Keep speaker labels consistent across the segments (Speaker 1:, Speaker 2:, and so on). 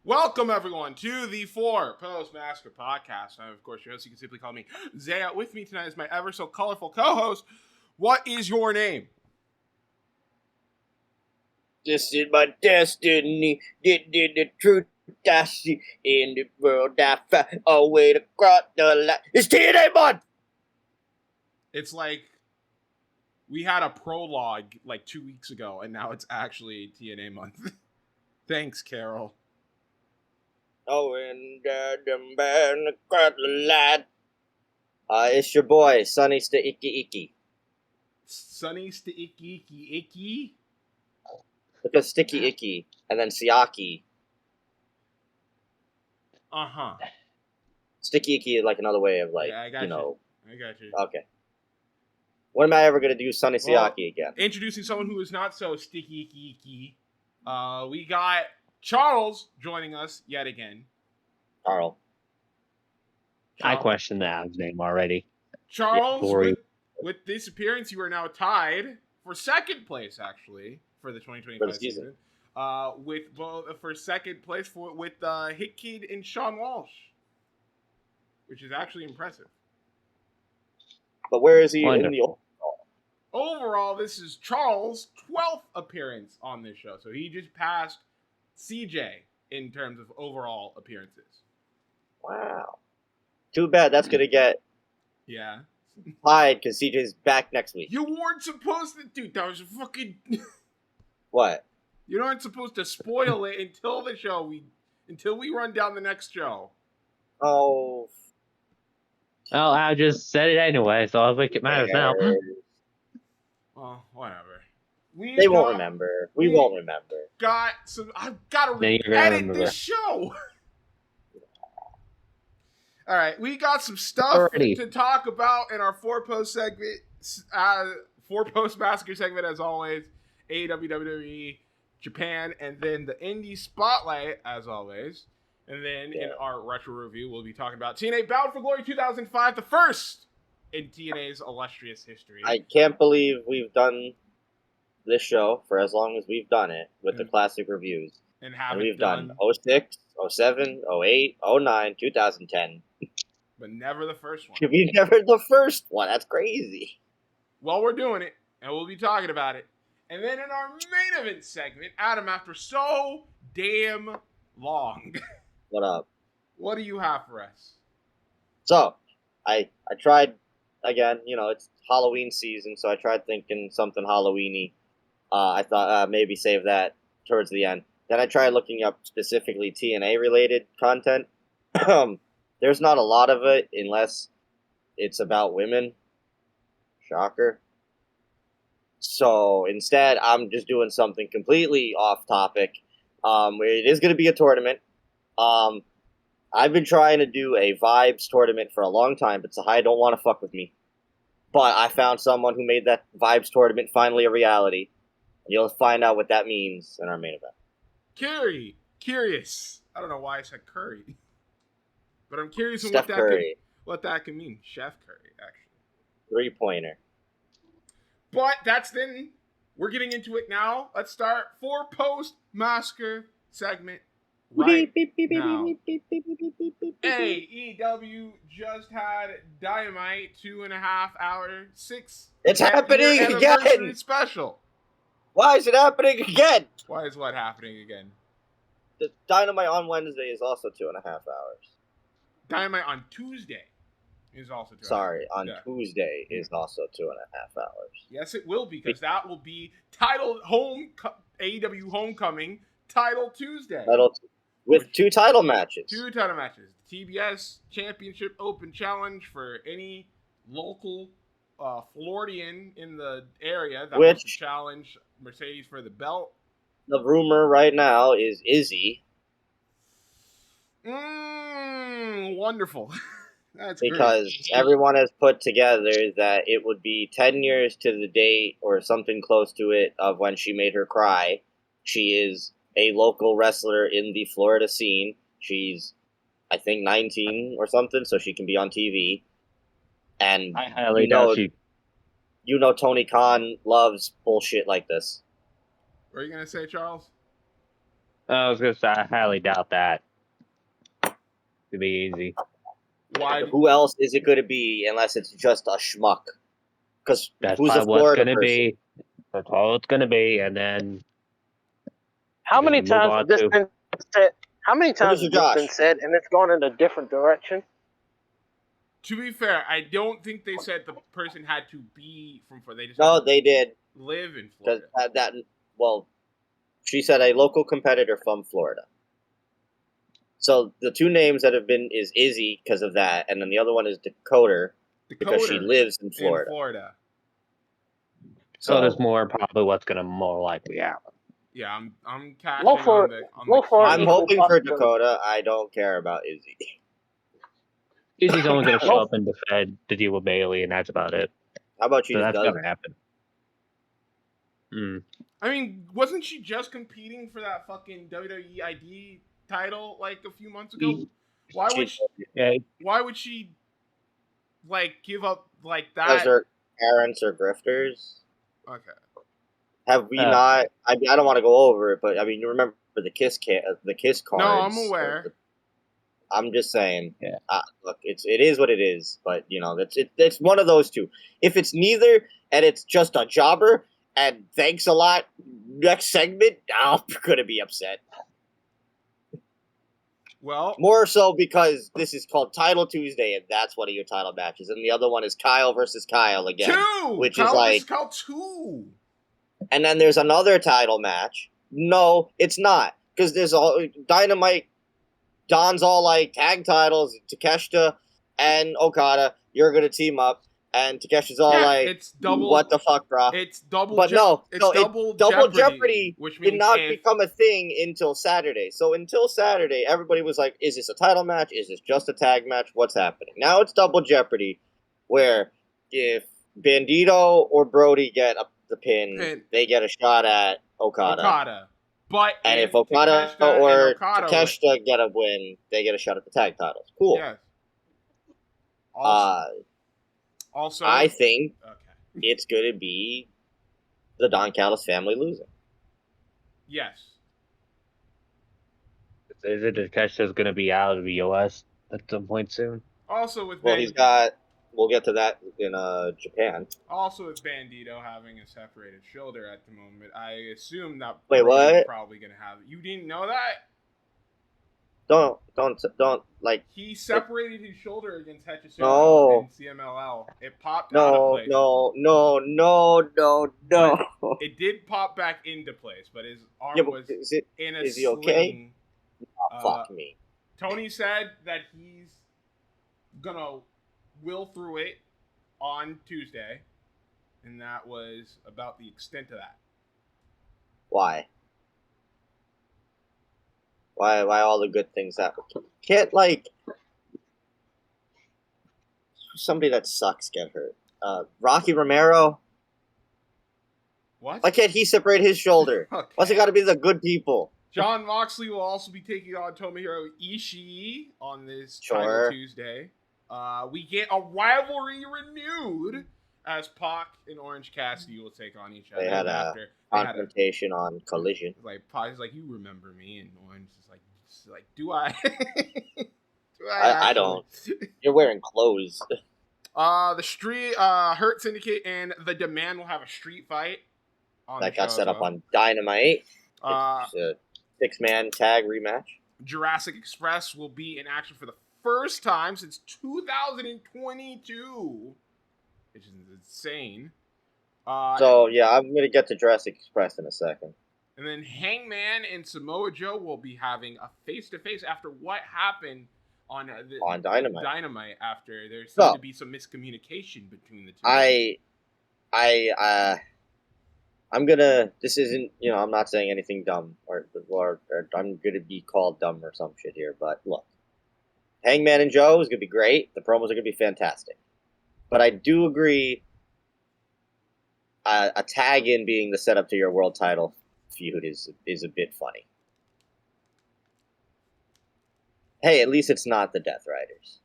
Speaker 1: Welcome, everyone, to the Four Post Massacre Podcast. I'm, of course, your host. You can simply call me Zaya. With me tonight is my ever so colorful co-host. What is your name?
Speaker 2: This is my destiny. The truth I see in the world I find a way to cross the line. It's TNA Month!
Speaker 1: It's like we had a prologue like 2 weeks ago, and now it's actually TNA Month. Thanks, Carol.
Speaker 2: Oh, and the man across the line. It's your boy, Sonny Sticky.
Speaker 1: Sunny Icky.
Speaker 2: Because Sticky Icky, and then Siaki.
Speaker 1: Uh-huh.
Speaker 2: Sticky Icky is like another way of like,
Speaker 1: Yeah, I got
Speaker 2: you know.
Speaker 1: I got you.
Speaker 2: Okay. When am I ever going to do Sonny Siaki again?
Speaker 1: Introducing someone who is not so sticky icky. We got Charles joining us yet again.
Speaker 2: Carl.
Speaker 3: I questioned the Avs name already.
Speaker 1: Charles, with this appearance, you are now tied for second place, actually, for the 2025 season. For second place with Hit Kid and Sean Walsh, which is actually impressive.
Speaker 2: But where is he in the
Speaker 1: overall? This is Charles' 12th appearance on this show, so he just passed CJ in terms of overall appearances.
Speaker 2: Wow. Too bad that's going to get tied because CJ's back next week.
Speaker 1: You weren't supposed to, dude. That was fucking.
Speaker 2: What?
Speaker 1: You weren't supposed to spoil it until the show. Until we run down the next show.
Speaker 2: Oh.
Speaker 3: Well, I just said it anyway, so I think it matters now.
Speaker 1: Well, whatever.
Speaker 2: They won't remember. We won't remember.
Speaker 1: I've got to edit this show. All right, we got some stuff to talk about in our four-post segment. Four-post massacre segment, as always. AEW, WWE, Japan, and then the Indie Spotlight, as always. And then in our retro review, we'll be talking about TNA Bound for Glory 2005, the first in TNA's illustrious history.
Speaker 2: I can't believe we've done this show for as long as we've done it with the classic reviews. And we've done 06, 07, 08, 09, 2010.
Speaker 1: But never the first one.
Speaker 2: We never the first one. That's crazy.
Speaker 1: Well, we're doing it, and we'll be talking about it. And then in our main event segment, Adam, after so damn long.
Speaker 2: What up?
Speaker 1: What do you have for us?
Speaker 2: So, I tried, again, it's Halloween season, so I tried thinking something Halloween-y. I thought maybe save that towards the end. Then I tried looking up specifically TNA-related content. There's not a lot of it unless it's about women. Shocker. So instead, I'm just doing something completely off topic. It is going to be a tournament. I've been trying to do a Vibes tournament for a long time, but Sahai don't want to fuck with me. But I found someone who made that Vibes tournament finally a reality. And you'll find out what that means in our main event.
Speaker 1: Curious. I don't know why I said Curry. But I'm curious on what that can mean. Chef Curry, actually.
Speaker 2: 3-pointer.
Speaker 1: But we're getting into it now. Let's start Four Post Massacre segment right now. AEW just had Dynamite 2.5 hour 6.
Speaker 2: It's happening again.
Speaker 1: Special.
Speaker 2: Why is it happening again?
Speaker 1: Why is what happening again?
Speaker 2: The Dynamite on Wednesday is also 2.5 hours.
Speaker 1: Dynamite on Tuesday is also 2.5 hours.
Speaker 2: Sorry, on Tuesday is also 2.5 hours.
Speaker 1: Yes, it will, because that will be titled AEW Homecoming Title Tuesday.
Speaker 2: With 2 title matches.
Speaker 1: 2 title matches. TBS Championship Open Challenge for any local Floridian in the area that wants to challenge Mercedes for the belt.
Speaker 2: The rumor right now is Izzy.
Speaker 1: Wonderful. That's
Speaker 2: because
Speaker 1: great.
Speaker 2: Everyone has put together that it would be 10 years to the date or something close to it of when she made her cry. She is a local wrestler in the Florida scene. She's, I think, 19 or something, so she can be on TV. And
Speaker 3: I highly doubt she.
Speaker 2: Tony Khan loves bullshit like this.
Speaker 1: What are you going to say, Charles?
Speaker 3: I was gonna say I highly doubt that. It'd be easy.
Speaker 1: Why?
Speaker 2: Who else is it going to be unless it's just a schmuck? Because who's a Florida person?
Speaker 3: Be. That's all it's gonna be, and then.
Speaker 4: How many times has this been said? How many times has this been said, and it's gone in a different direction?
Speaker 1: To be fair, I don't think they said the person had to be from Florida.
Speaker 2: They did
Speaker 1: live in Florida.
Speaker 2: Well, she said a local competitor from Florida. So the two names that have been is Izzy because of that, and then the other one is Dakota because she lives in Florida.
Speaker 3: So there's more probably what's gonna more likely happen.
Speaker 1: Yeah, I'm cashing on the
Speaker 2: I'm hoping for Dakota. I don't care about Izzy.
Speaker 3: Izzy's only gonna show up and defend to deal with Bailey, and that's about it.
Speaker 2: How about you?
Speaker 3: So that's gonna happen.
Speaker 1: I mean, wasn't she just competing for that fucking WWE ID title like a few months ago? Why would she like give up like that?
Speaker 2: Because her parents are grifters.
Speaker 1: Okay.
Speaker 2: Have we not? I don't want to go over it, but I mean, you remember the Kiss cards?
Speaker 1: No, I'm aware.
Speaker 2: I'm just saying.
Speaker 3: Yeah.
Speaker 2: Look, it is what it is, but you know, it's one of those two. If it's neither and it's just a jobber, and thanks a lot, next segment, I'm gonna be upset.
Speaker 1: Well,
Speaker 2: more so because this is called Title Tuesday, and that's one of your title matches, and the other one is Kyle versus Kyle again, which
Speaker 1: Kyle
Speaker 2: is like
Speaker 1: Kyle 2.
Speaker 2: And then there's another title match. No, it's not, because there's all Dynamite. Don's all like tag titles. Takeshita and Okada, you're gonna team up, and Takeshi's all like,
Speaker 1: it's double.
Speaker 2: What the fuck, bro?
Speaker 1: It's double.
Speaker 2: But double Jeopardy
Speaker 1: which
Speaker 2: did not become a thing until Saturday. So until Saturday, everybody was like, "Is this a title match? Is this just a tag match? What's happening?" Now it's double Jeopardy, where if Bandito or Brody get the pin, they get a shot at Okada.
Speaker 1: But
Speaker 2: and if Okada or Takeshita get a win, they get a shot at the tag titles. Cool.
Speaker 1: Yes. Also,
Speaker 2: I think it's going to be the Don Callis family losing.
Speaker 1: Yes.
Speaker 3: Is it Takeshita's going to be out of the US at some point soon?
Speaker 1: Also with
Speaker 2: we'll get to that in Japan.
Speaker 1: Also with Bandito having a separated shoulder at the moment, I assume that
Speaker 2: what?
Speaker 1: Probably going to have it. You didn't know that?
Speaker 2: Don't like.
Speaker 1: He separated his shoulder against Hechisuka in CMLL. It popped out of place.
Speaker 2: No.
Speaker 1: It did pop back into place, but his arm was in a
Speaker 2: is he
Speaker 1: sling.
Speaker 2: Okay? Fuck me.
Speaker 1: Tony said that he's gonna will through it on Tuesday, and that was about the extent of that.
Speaker 2: Why? Why all the good things happen? Can't, like, somebody that sucks get hurt. Rocky Romero?
Speaker 1: What?
Speaker 2: Why can't he separate his shoulder?
Speaker 1: Okay.
Speaker 2: Why's it got to be the good people?
Speaker 1: John Moxley will also be taking on Tomohiro Ishii on this Title Tuesday. We get a rivalry renewed as Pac and Orange Cassidy will take on each other.
Speaker 2: They had a confrontation on Collision.
Speaker 1: Like Pac's like, you remember me, and Orange is like, do I?
Speaker 2: I don't. You're wearing clothes.
Speaker 1: The Street Hurt Syndicate and the Demand will have a street fight.
Speaker 2: That got set up on Dynamite. It's a 6-man tag rematch. Jurassic
Speaker 1: Express will be in action for the first time since 2022, which is insane.
Speaker 2: I'm gonna get to Jurassic Express in a second.
Speaker 1: And then Hangman and Samoa Joe will be having a face-to-face after what happened on
Speaker 2: Dynamite.
Speaker 1: Dynamite after there seemed to be some miscommunication between the two.
Speaker 2: I'm gonna. This isn't. I'm not saying anything dumb or I'm gonna be called dumb or some shit here. But look, Hangman and Joe is gonna be great. The promos are gonna be fantastic. But I do agree. A tag in being the setup to your world title feud is a bit funny. Hey, at least it's not the Death Riders.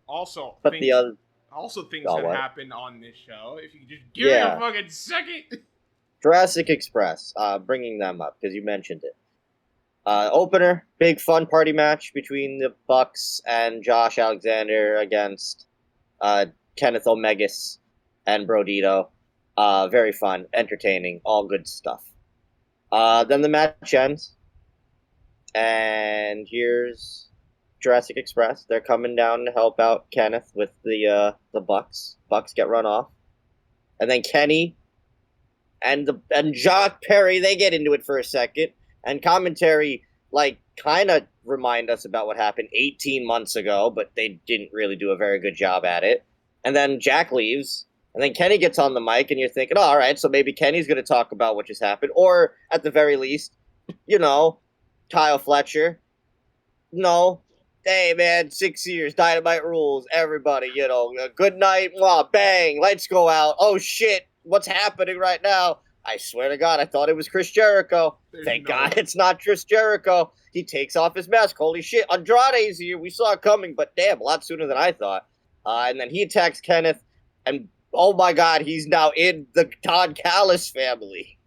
Speaker 1: Also, things that happened on this show. If you could just give me a fucking second.
Speaker 2: Jurassic Express, bringing them up because you mentioned it. Opener, big fun party match between the Bucks and Josh Alexander against Kenneth Omegas and Brodito. Very fun, entertaining, all good stuff. Then the match ends, and here's Jurassic Express. They're coming down to help out Kenneth with the Bucks. Bucks get run off, and then Kenny and Jock Perry, they get into it for a second, and commentary kind of remind us about what happened 18 months ago, but they didn't really do a very good job at it. And then Jack leaves, and then Kenny gets on the mic, and you're thinking, oh, all right, so maybe Kenny's going to talk about what just happened, or at the very least, Kyle Fletcher. No. Hey, man, 6 years, Dynamite rules, everybody, good night, mwah, bang, lights go out, oh, shit, what's happening right now? I swear to God, I thought it was Chris Jericho. Thank God it's not Chris Jericho. He takes off his mask. Holy shit, Andrade's here. We saw it coming, but damn, a lot sooner than I thought. And then he attacks Kenneth, and oh my God, he's now in the Todd Callis family.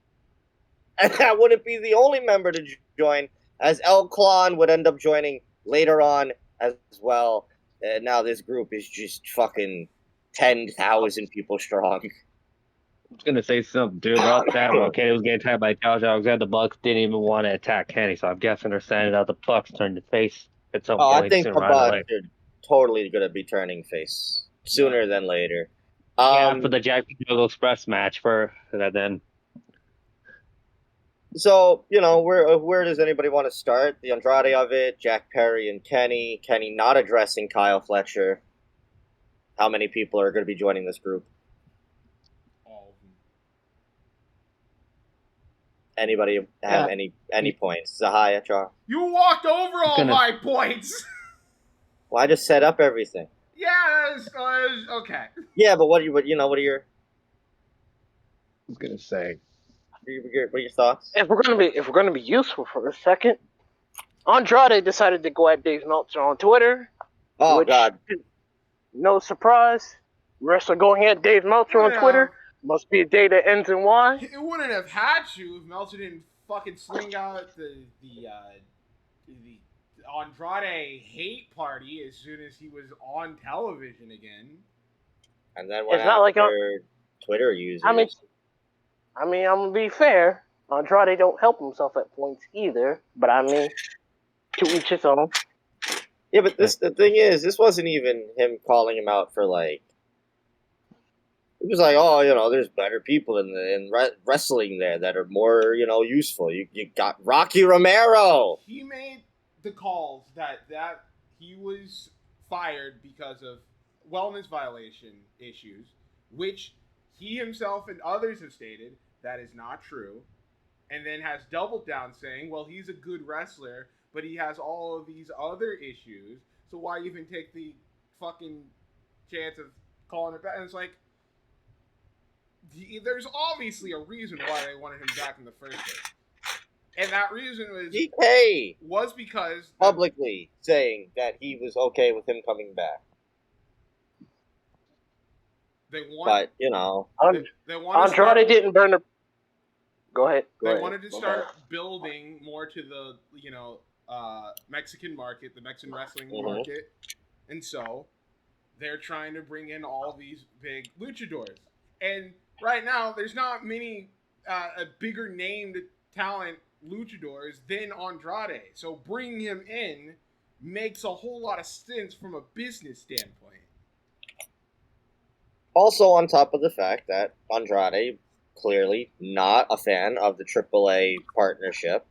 Speaker 2: And that wouldn't be the only member to join, as El Clon would end up joining later on as well. And now this group is just fucking 10,000 people strong.
Speaker 3: I was gonna say something, dude. About that, Kenny was getting attacked by Josh Alexander. The Bucks didn't even want to attack Kenny, so I'm guessing they're sending out the Bucks turn to face at some point.
Speaker 2: I think the Bucks are totally gonna be turning face sooner than later.
Speaker 3: For the Jack Jungle Express match for that then.
Speaker 2: So, where does anybody want to start? The Andrade of it, Jack Perry and Kenny not addressing Kyle Fletcher. How many people are going to be joining this group? Anybody have any points? Zahaya, Char?
Speaker 1: You walked over all my points.
Speaker 2: Well, I just set up everything.
Speaker 1: Yeah, okay.
Speaker 2: Yeah, but what are your?
Speaker 3: I was gonna say.
Speaker 2: What are your thoughts?
Speaker 4: If we're gonna be useful for a second, Andrade decided to go at Dave Meltzer on Twitter.
Speaker 2: Oh God!
Speaker 4: No surprise, wrestler going at Dave Meltzer on Twitter. Must be a day that ends in Y.
Speaker 1: It wouldn't have had to if Meltzer didn't fucking sling out the Andrade hate party as soon as he was on television again.
Speaker 2: And then it's not like Twitter users.
Speaker 4: I mean, I'm gonna be fair. Andrade don't help himself at points either. But I mean, to each his own.
Speaker 2: Yeah, but the thing is, this wasn't even him calling him out for It was like, oh, there's better people in wrestling there that are more, useful. You got Rocky Romero.
Speaker 1: He made the calls that he was fired because of wellness violation issues, which he himself and others have stated that is not true, and then has doubled down saying, well, he's a good wrestler, but he has all of these other issues, so why even take the fucking chance of calling it back? And it's like, there's obviously a reason why they wanted him back in the first place. And that reason was because
Speaker 2: publicly saying that he was okay with him coming back.
Speaker 1: They wanted,
Speaker 4: Andrade didn't burn the. Go ahead.
Speaker 1: They wanted to start building more to the Mexican market, the Mexican wrestling market, and so they're trying to bring in all these big luchadors. And right now, there's not many a bigger named talent luchadors than Andrade. So bringing him in makes a whole lot of sense from a business standpoint.
Speaker 2: Also, on top of the fact that Andrade clearly not a fan of the AAA partnership.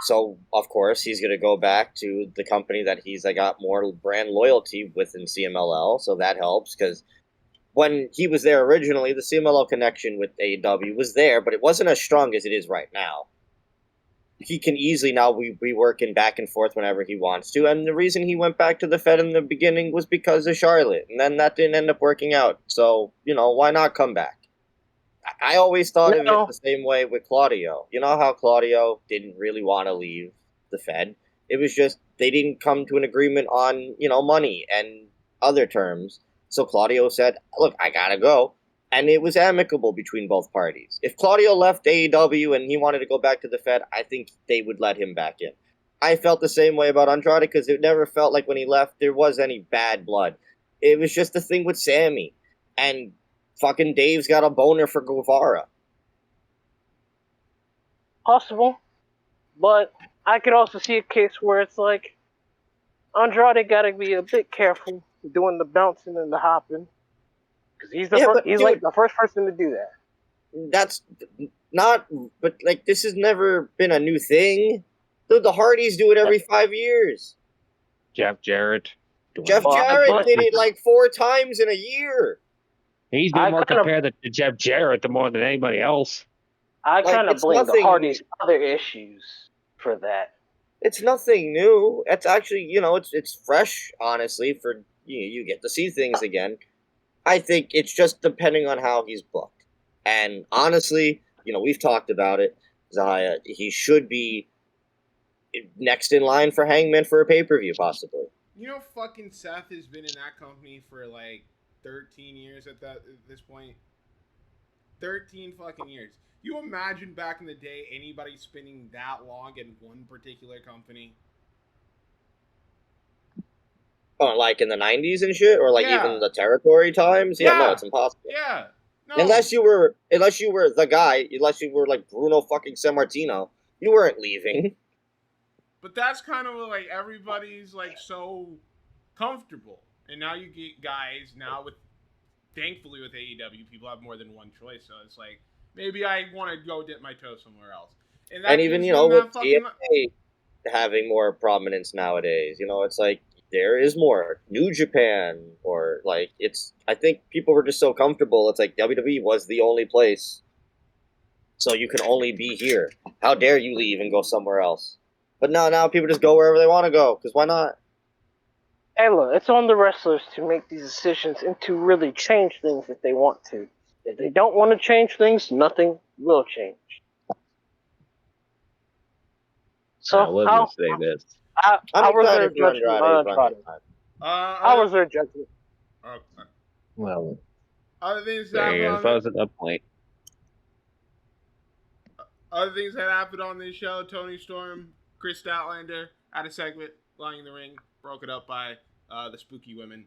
Speaker 2: So, of course, he's going to go back to the company that he's got more brand loyalty with in CMLL. So that helps because when he was there originally, the CMLL connection with AEW was there, but it wasn't as strong as it is right now. He can easily now be working back and forth whenever he wants to. And the reason he went back to the Fed in the beginning was because of Charlotte. And then that didn't end up working out. So, why not come back? I always thought of it the same way with Claudio. You know how Claudio didn't really want to leave the Fed? It was just they didn't come to an agreement on, money and other terms. So Claudio said, look, I got to go. And it was amicable between both parties. If Claudio left AEW and he wanted to go back to the Fed, I think they would let him back in. I felt the same way about Andrade because it never felt like when he left there was any bad blood. It was just the thing with Sammy. And fucking Dave's got a boner for Guevara.
Speaker 4: Possible. But I could also see a case where it's like Andrade got to be a bit careful doing the bouncing and the hopping, because he's like the first person to do that.
Speaker 2: That's not, but like this has never been a new thing. Dude, the Hardys do it every 5 years.
Speaker 3: Jeff Jarrett
Speaker 2: did it like 4 times in a year.
Speaker 3: He's been more compared to Jeff Jarrett more than anybody else.
Speaker 4: I kind of blame the Hardys' other issues for that.
Speaker 2: It's nothing new. It's actually, it's fresh, honestly, for you get to see things again. I think it's just depending on how he's booked. And honestly, we've talked about it. Zaya, he should be next in line for Hangman for a pay-per-view, possibly.
Speaker 1: Fucking Seth has been in that company for like 13 years at this point. 13 fucking years. You imagine back in the day anybody spending that long in one particular company?
Speaker 2: Oh, like in the 90s and shit? Or like even the territory times? Yeah, no, it's impossible.
Speaker 1: Yeah. No.
Speaker 2: Unless you were the guy, unless you were like Bruno fucking Sammartino, you weren't leaving.
Speaker 1: But that's kind of like everybody's like so comfortable. And now you get guys thankfully with AEW, people have more than one choice. So it's like, maybe I want to go dip my toe somewhere else. And even,
Speaker 2: with TNA having more prominence nowadays, it's like there is more. New Japan, or like I think people were just so comfortable. It's like WWE was the only place. So you can only be here. How dare you leave and go somewhere else? But now people just go wherever they want to go, because why not?
Speaker 4: Hey, look, it's on the wrestlers to make these decisions and to really change things if they want to. If they don't want to change things, nothing will change. So
Speaker 3: I was going to say this.
Speaker 4: How was their judgment on Andrade? How was their judgment?
Speaker 3: Well,
Speaker 1: other things
Speaker 3: that at that point.
Speaker 1: Other things that happened on this show: Tony Storm, Chris Statlander had a segment lying in the ring, broke it up by the spooky women.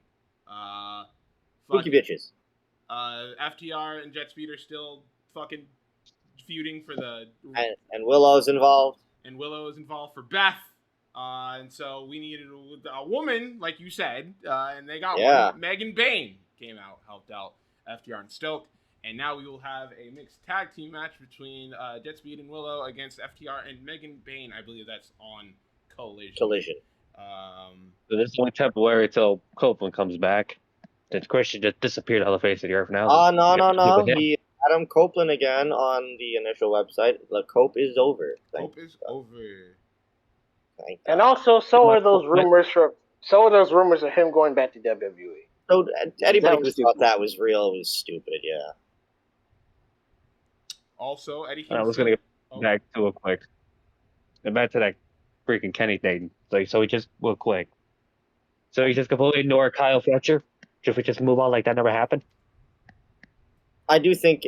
Speaker 2: Spooky bitches.
Speaker 1: FTR and Jet Speed are still fucking feuding for the...
Speaker 2: And Willow's involved.
Speaker 1: And Willow is involved for Beth. And so we needed a woman, like you said, and they got one. Megan Bain came out, helped out FTR and Stoke. And now we will have a mixed tag team match between Jet Speed and Willow against FTR and Megan Bain. I believe that's on Collision.
Speaker 3: So this is only temporary until Copeland comes back. Since Christian just disappeared on the face of the earth now.
Speaker 2: No. He Adam Copeland again on the initial website. The Cope is over.
Speaker 1: Cope is over.
Speaker 4: And also, so are those rumors of him going back to WWE.
Speaker 2: So anybody who thought that was real was stupid. Yeah.
Speaker 1: Also, Eddie.
Speaker 3: I was gonna get back to it quick. Back to that freaking Kenny thing. So we just real quick. So you just completely ignore Kyle Fletcher? Should we just move on like that never happened?
Speaker 2: I do think,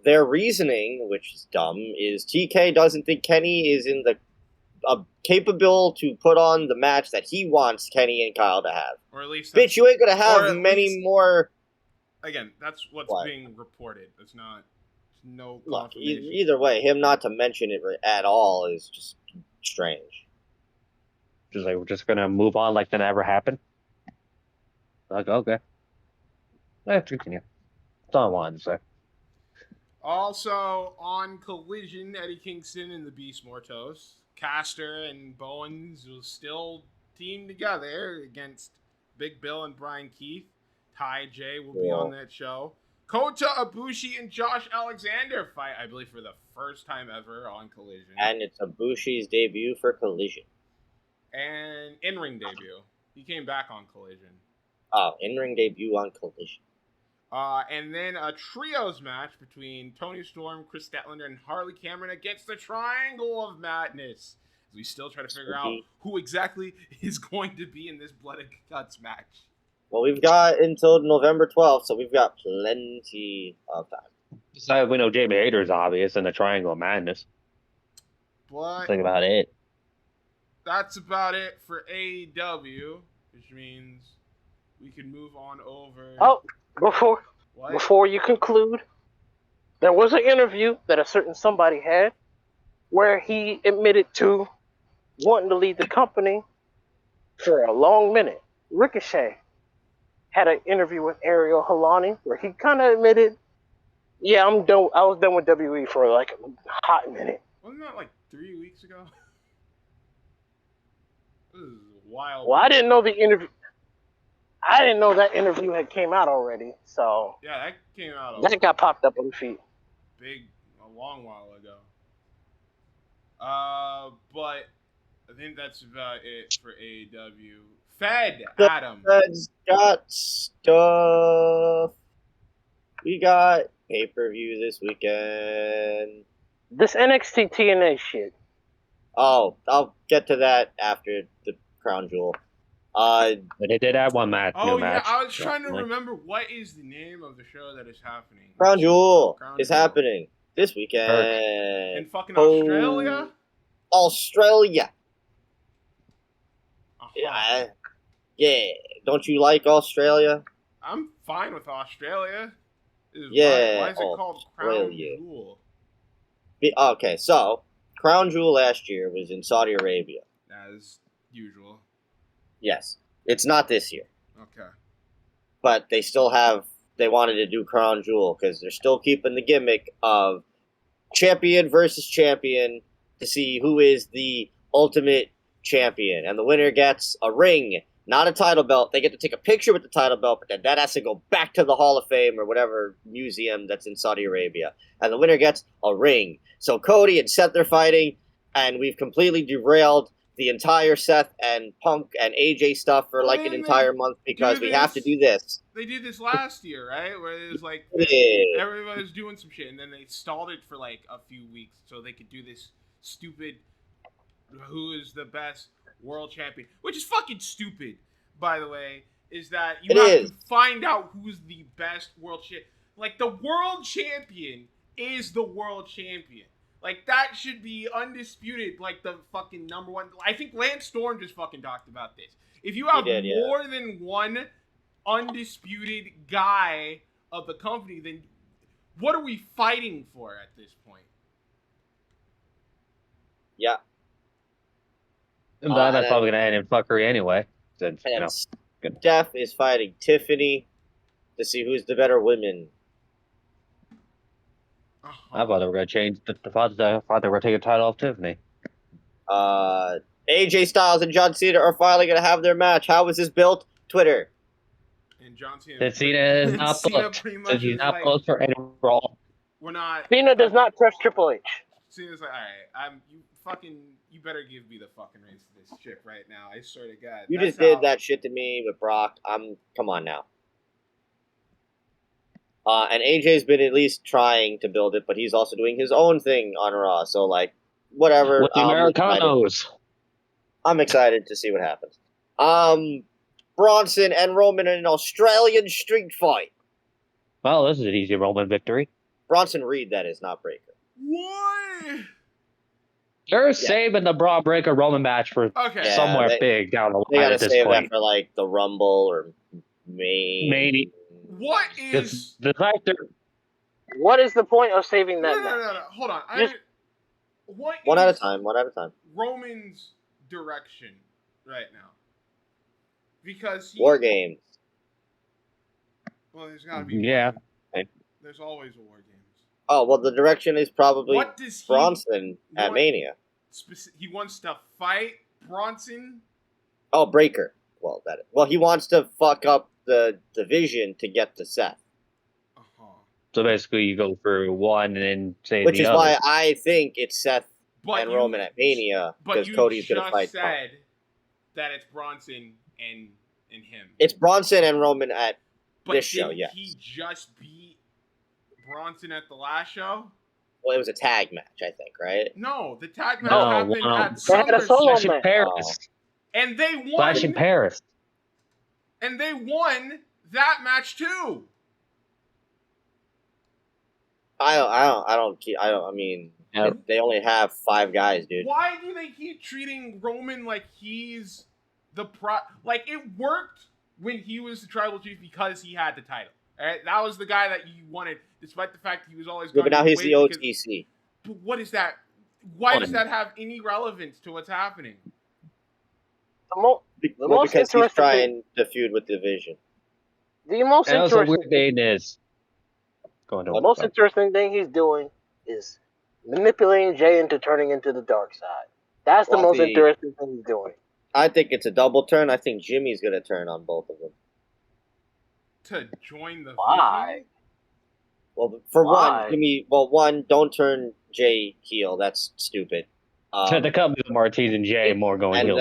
Speaker 2: their reasoning, which is dumb, is TK doesn't think Kenny is in the capable to put on the match that he wants Kenny and Kyle to have.
Speaker 1: Or at least...
Speaker 2: Bitch, you ain't going to have many more...
Speaker 1: Again, that's what's being reported. It's not... No confirmation.
Speaker 2: Look, either way, him not to mention it at all is just strange.
Speaker 3: Just like, we're just going to move on like that never happened? Like, okay. Let's continue. That's all I wanted to say.
Speaker 1: Also, on Collision, Eddie Kingston and the Beast Mortos. Caster and Bowens will still team together against Big Bill and Brian Keith. Ty J will be on that show. Kota Ibushi and Josh Alexander fight, I believe, for the first time ever on Collision.
Speaker 2: And it's Ibushi's debut for Collision.
Speaker 1: And in-ring debut. He came back on Collision.
Speaker 2: Oh, in-ring debut on Collision.
Speaker 1: And then a trios match between Tony Storm, Chris Statlander, and Harley Cameron against the Triangle of Madness. As we still try to figure out who exactly is going to be in this Blood and Guts match.
Speaker 2: Well, we've got until November 12th, so we've got plenty of time.
Speaker 3: Besides, we know Jamie Hayter's obvious in the Triangle of Madness.
Speaker 1: But
Speaker 3: Think about it.
Speaker 1: that's about it for AEW, which means we can move on over.
Speaker 4: Oh, before you conclude, there was an interview that a certain somebody had where he admitted to wanting to leave the company for a long minute. Ricochet had an interview with Ariel Helwani where he kind of admitted, yeah, I'm done. I was done with WWE for like a hot minute.
Speaker 1: Wasn't that like 3 weeks ago? This is wild.
Speaker 4: Well, I didn't know the interview. I didn't know that interview had came out already. So
Speaker 1: Yeah, that came out
Speaker 4: that got popped up on the feed.
Speaker 1: a long while ago. But I think that's about it for AEW. Fed, Adam.
Speaker 2: Fed's got stuff. We got pay-per-view this weekend.
Speaker 4: This NXT TNA shit.
Speaker 2: Oh, I'll get to that after the Crown Jewel.
Speaker 3: But they did have one match.
Speaker 1: Oh,
Speaker 3: new
Speaker 1: yeah,
Speaker 3: match.
Speaker 1: I was trying to remember what is the name of the show that is happening.
Speaker 2: Crown Jewel
Speaker 1: Crown
Speaker 2: is
Speaker 1: Jewel.
Speaker 2: happening this weekend.
Speaker 1: In fucking Australia?
Speaker 2: Australia.
Speaker 1: Uh-huh.
Speaker 2: Yeah. Don't you like Australia?
Speaker 1: I'm fine with Australia.
Speaker 2: Yeah,
Speaker 1: Why is it called Crown
Speaker 2: Australia.
Speaker 1: Jewel?
Speaker 2: Okay, so Crown Jewel last year was in Saudi Arabia.
Speaker 1: As usual.
Speaker 2: Yes. It's not this year.
Speaker 1: Okay.
Speaker 2: But they wanted to do Crown Jewel because they're still keeping the gimmick of champion versus champion to see who is the ultimate champion. And the winner gets a ring, not a title belt. They get to take a picture with the title belt, but then that has to go back to the Hall of Fame or whatever museum that's in Saudi Arabia. And the winner gets a ring. So Cody and Seth are fighting, and we've completely derailed the entire Seth and Punk and AJ stuff for like an entire month because we have to do this.
Speaker 1: They did this last year, right? Where it was like everybody was doing some shit, and then they stalled it for like a few weeks so they could do this stupid who is the best world champion, which is fucking stupid, by the way, is that you have to find out who's the best world champion. Like, the world champion is the world champion. Like, that should be undisputed, like the fucking number one. I think Lance Storm just fucking talked about this. If you have more than one undisputed guy of the company, then what are we fighting for at this point?
Speaker 2: Yeah.
Speaker 3: That's probably going to end in fuckery anyway. Since,
Speaker 2: Steph is fighting Tiffany to see who's the better women.
Speaker 3: I thought they were going to change the father. I thought they were taking the title off Tiffany.
Speaker 2: AJ Styles and John Cena are finally going to have their match. How was this built? Twitter.
Speaker 1: And John Cena.
Speaker 3: Cena is not booked. He's not booked for any role.
Speaker 1: We're not.
Speaker 4: Cena does not trust Triple H.
Speaker 1: Cena's like, all right, you better give me the fucking reins to this ship right now. I swear to God.
Speaker 2: You just did that shit to me with Brock. Come on now. And AJ's been at least trying to build it, but he's also doing his own thing on Raw. So, like, whatever.
Speaker 3: With the Americanos.
Speaker 2: I'm excited to see what happens. Bronson and Roman in an Australian street fight.
Speaker 3: Well, this is an easy Roman victory.
Speaker 2: Bronson Reed, that is, not Breaker.
Speaker 1: What?
Speaker 3: They're saving the Braun Breaker Roman match for somewhere big down the line.
Speaker 2: They gotta
Speaker 3: at this
Speaker 2: save
Speaker 3: point.
Speaker 2: that for, like, the Rumble or maybe.
Speaker 1: What is
Speaker 3: the fact that?
Speaker 4: What is the point of saving that?
Speaker 1: No. Hold on.
Speaker 2: One at a time.
Speaker 1: Roman's direction right now, because
Speaker 2: War Games.
Speaker 1: Well, there's gotta be. There's always a War Games.
Speaker 2: Oh well, the direction is probably Bronson at Mania.
Speaker 1: He wants to fight Bronson.
Speaker 2: Oh, Breaker. Well, he wants to fuck up the division to get to Seth.
Speaker 3: So basically, you go through one and then say
Speaker 2: which
Speaker 3: the
Speaker 2: is
Speaker 3: other.
Speaker 2: why I think it's Seth and Roman at Mania because Cody's going to fight.
Speaker 1: But you just said that it's Bronson and him.
Speaker 2: It's Bronson and Roman at this show. Yeah.
Speaker 1: He just beat Bronson at the last show.
Speaker 2: Well, it was a tag match, I think, right?
Speaker 1: No, the tag match happened at
Speaker 4: SummerSlam.
Speaker 3: Paris.
Speaker 1: And they won.
Speaker 3: Flash in Paris.
Speaker 1: and they won that match too.
Speaker 2: I mean, they only have 5 guys, dude.
Speaker 1: Why do they keep treating Roman like he's the like it worked when he was the tribal chief because he had the title. All right, that was the guy that you wanted, despite the fact that he was always.
Speaker 2: Yeah, but now he's the OTC.
Speaker 1: But what is that? Why does that have any relevance to what's happening?
Speaker 2: Because he's trying to feud with Division.
Speaker 4: The most interesting
Speaker 3: thing is
Speaker 4: the most interesting thing he's doing is manipulating Jay into turning into the dark side. That's the most interesting thing he's doing.
Speaker 2: I think it's a double turn. I think Jimmy's going to turn on both of them.
Speaker 1: To join the
Speaker 4: Why?
Speaker 2: Well, for one, Jimmy. Well, one, don't turn Jay heel. That's stupid.
Speaker 3: The company of Martinez and Jay more going heel.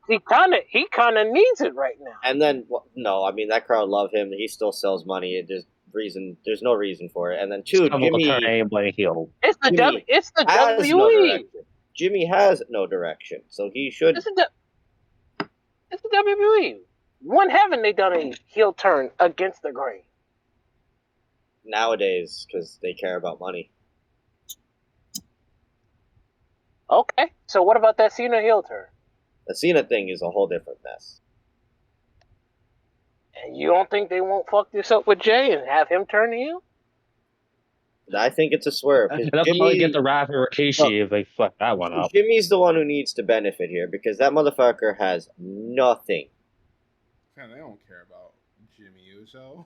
Speaker 4: He kind of needs it right now.
Speaker 2: And then no, I mean that crowd love him. He still sells money. There's no reason for it. And then 2, Jimmy
Speaker 3: turn anybody heel.
Speaker 4: It's the WWE.
Speaker 2: Jimmy has no direction, so he should.
Speaker 4: It's the WWE. When haven't they done a heel turn against the grain?
Speaker 2: Nowadays, because they care about money.
Speaker 4: Okay, so what about that Cena heel turn?
Speaker 2: The Cena thing is a whole different mess.
Speaker 4: And you don't think they won't fuck this up with Jay and have him turn heel?
Speaker 2: I think it's a swerve.
Speaker 3: They'll probably get the Rafa or Rikishi if they fuck that one up.
Speaker 2: Jimmy's the one who needs to benefit here because that motherfucker has nothing.
Speaker 1: Man, they don't care about Jimmy Uso.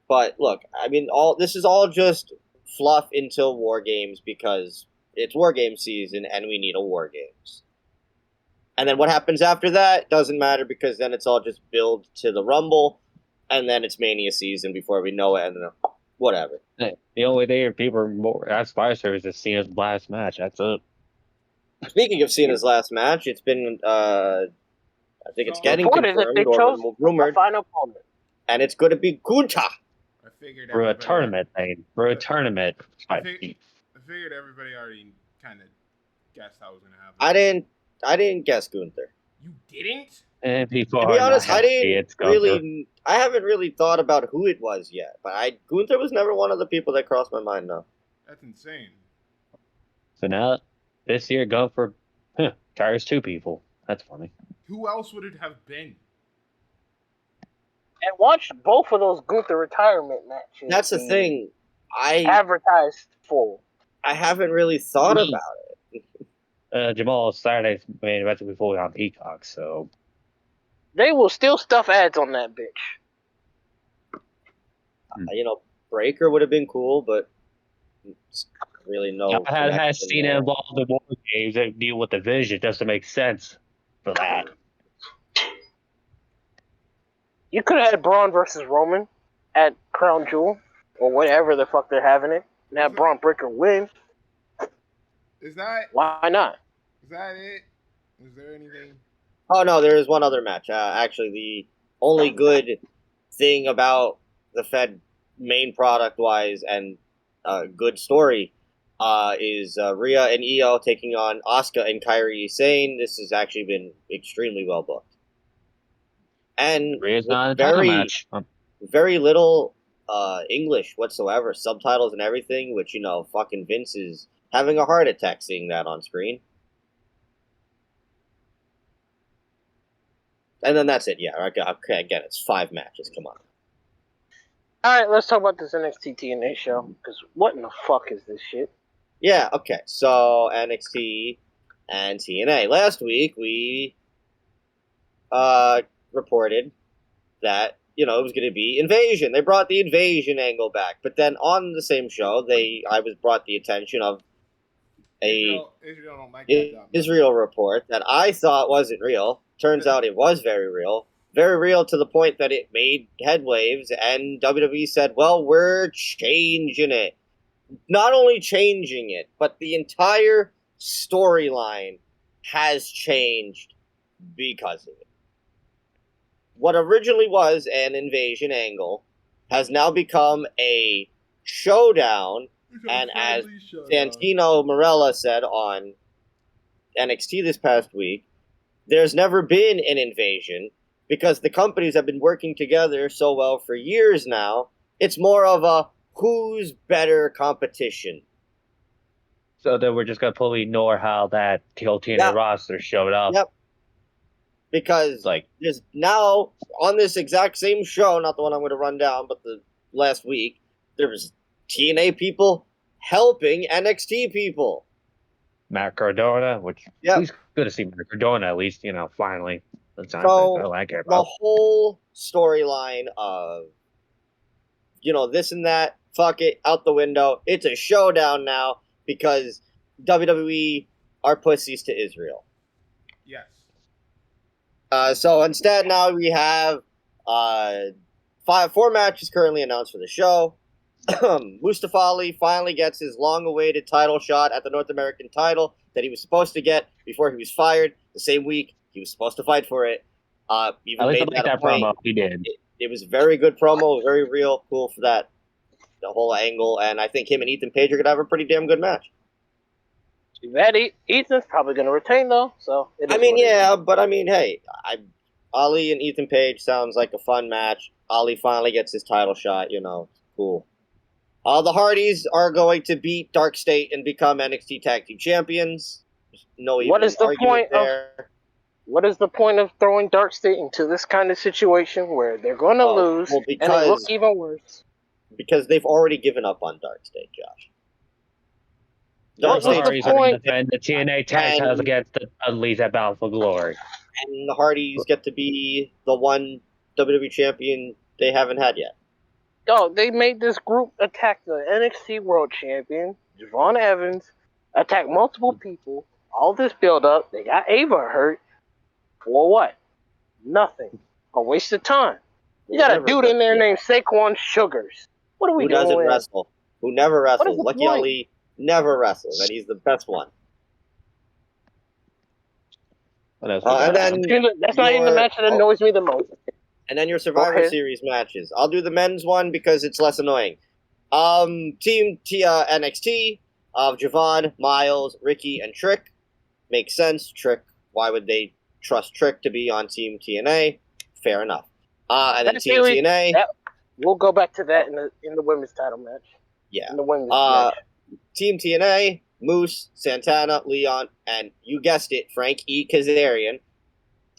Speaker 2: But look, I mean, this is all just fluff until War Games because it's War Game season and we need a War Games. And then what happens after that doesn't matter because then it's all just build to the Rumble and then it's Mania season before we know it and then whatever.
Speaker 3: The only thing people are more aspire to is Cena's last match. That's it.
Speaker 2: Speaking of Cena's last match, it's been I think it's getting confirmed or rumored.
Speaker 4: Final opponent.
Speaker 2: And it's going to be Gunther.
Speaker 1: I figured
Speaker 3: for a tournament thing. For a tournament.
Speaker 1: I figured everybody already kind of guessed how it was going to happen.
Speaker 2: I didn't guess Gunther.
Speaker 1: You didn't?
Speaker 2: To be honest, I haven't really thought about who it was yet. But Gunther was never one of the people that crossed my mind, no.
Speaker 1: That's insane.
Speaker 3: So now, this year, Gunther tires 2 people. That's funny.
Speaker 1: Who else would it have been?
Speaker 4: And watch both of those Gunther retirement matches.
Speaker 2: That's the thing.
Speaker 4: Advertised for.
Speaker 2: I haven't really thought about it.
Speaker 3: Jamal's Saturday's main event before on Peacock, so
Speaker 4: they will still stuff ads on that bitch.
Speaker 2: Breaker would have been cool, but really no.
Speaker 3: I had Cena involved in War Games that deal with the Vision just to make sense for that.
Speaker 4: You could have had Braun versus Roman at Crown Jewel or whatever the fuck they're having it, and have Braun Breaker win.
Speaker 1: Is that
Speaker 4: why not?
Speaker 1: Is that it? Is there anything?
Speaker 2: Oh no, there is one other match. Actually, the only good thing about the Fed main product wise and good story is Rhea and Io taking on Asuka and Kairi Sane. This has actually been extremely well booked. And
Speaker 3: Rhea's not a match.
Speaker 2: Very little English whatsoever, subtitles and everything, which, fucking Vince is having a heart attack seeing that on screen. And then that's it, yeah. Okay, again, it's 5 matches, come on.
Speaker 4: Alright, let's talk about this NXT TNA show, because what in the fuck is this shit?
Speaker 2: Yeah, okay, so NXT and TNA. Last week, we reported that, it was going to be Invasion. They brought the Invasion angle back. But then on the same show, I was brought the attention of Israel report that I thought wasn't real. Turns out it was very real. Very real to the point that it made headwaves, and WWE said, well, we're changing it. Not only changing it, but the entire storyline has changed because of it. What originally was an Invasion angle has now become a showdown, and as Santino Marella said on NXT this past week, there's never been an Invasion because the companies have been working together so well for years now. It's more of a who's better competition.
Speaker 3: So then we're just going to fully ignore how that whole TNA roster showed up.
Speaker 2: Yep. Because there's now, on this exact same show, not the one I'm going to run down, but the last week, there was TNA people helping NXT people.
Speaker 3: Matt Cardona, which he's good to see Matt Cardona at least, finally.
Speaker 2: So the whole storyline of, this and that, fuck it, out the window. It's a showdown now because WWE are pussies to Israel.
Speaker 1: Yes.
Speaker 2: So instead now we have 4 matches currently announced for the show. Mustafa Ali finally gets his long-awaited title shot at the North American title that he was supposed to get before he was fired the same week he was supposed to fight for it. Even made that
Speaker 3: promo. He did.
Speaker 2: It was a very good promo, very real, cool for the whole angle, and I think him and Ethan Page are going to have a pretty damn good match.
Speaker 4: Ethan's probably going to retain, though, so...
Speaker 2: hey, Ali and Ethan Page sounds like a fun match. Ali finally gets his title shot, cool. The Hardys are going to beat Dark State and become NXT Tag Team Champions. What is the
Speaker 4: point of throwing Dark State into this kind of situation where they're going to lose and they look even worse?
Speaker 2: Because they've already given up on Dark State, Josh.
Speaker 3: Dark State are going to defend the TNA tag titles against the Dudleys at Battle for Glory.
Speaker 2: And the Hardys get to be the one WWE champion they haven't had yet.
Speaker 4: Oh, they made this group attack the NXT World Champion, Javon Evans, attack multiple people, all this build-up, they got Ava hurt. For what? Nothing. A waste of time. You got a dude in there named Saquon Sugars. What are we doing?
Speaker 2: Who doesn't wrestle? Who never wrestles? Lucky Ali never wrestles, and he's the best one.
Speaker 4: And then that's not even the match that annoys me the most.
Speaker 2: And then your Survivor Series matches. I'll do the men's one because it's less annoying. Team NXT of Javon, Miles, Ricky, and Trick. Makes sense. Trick, why would they trust Trick to be on Team TNA? Fair enough. And then Team TNA.
Speaker 4: We'll go back to that in the women's title match.
Speaker 2: Yeah.
Speaker 4: In the women's match.
Speaker 2: Team TNA, Moose, Santana, Leon, and you guessed it, Frank E. Kazarian.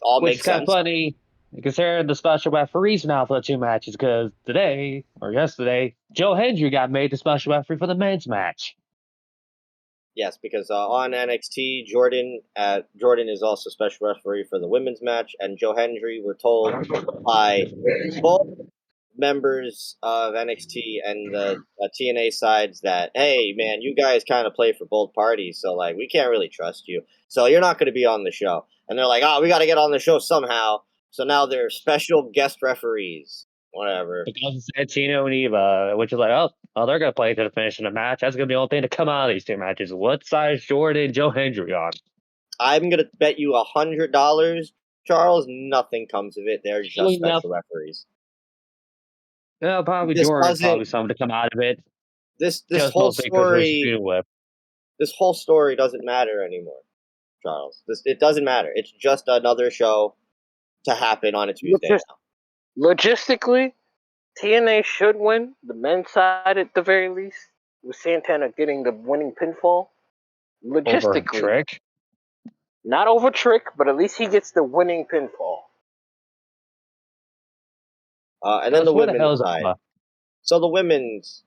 Speaker 2: All
Speaker 3: Which
Speaker 2: makes sense.
Speaker 3: Which is kind of funny, considering the special referees now for the 2 matches, because yesterday, Joe Hendry got made the special referee for the men's match.
Speaker 2: Yes, because on NXT, Jordan is also special referee for the women's match, and Joe Hendry were told by both members of NXT and the TNA sides that, hey, man, you guys kind of play for both parties, so, we can't really trust you. So you're not going to be on the show. And they're like, we got to get on the show somehow. So now they're special guest referees. Whatever.
Speaker 3: Because Santino and Eva, which is they're going to play to the finish of the match. That's going to be the only thing to come out of these 2 matches. What side is Jordan and Joe Hendry on?
Speaker 2: I'm going to bet you $100, Charles. Nothing comes of it. They're just special referees.
Speaker 3: No, probably Jordan's probably something to come out of it.
Speaker 2: This whole story doesn't matter anymore, Charles. It doesn't matter. It's just another show to happen on a Tuesday now.
Speaker 4: Logistically, TNA should win the men's side at the very least, with Santana getting the winning pinfall. Logistically.
Speaker 3: Over Trick?
Speaker 4: Not over Trick, but at least he gets the winning pinfall.
Speaker 2: And then the women's side. So the women's...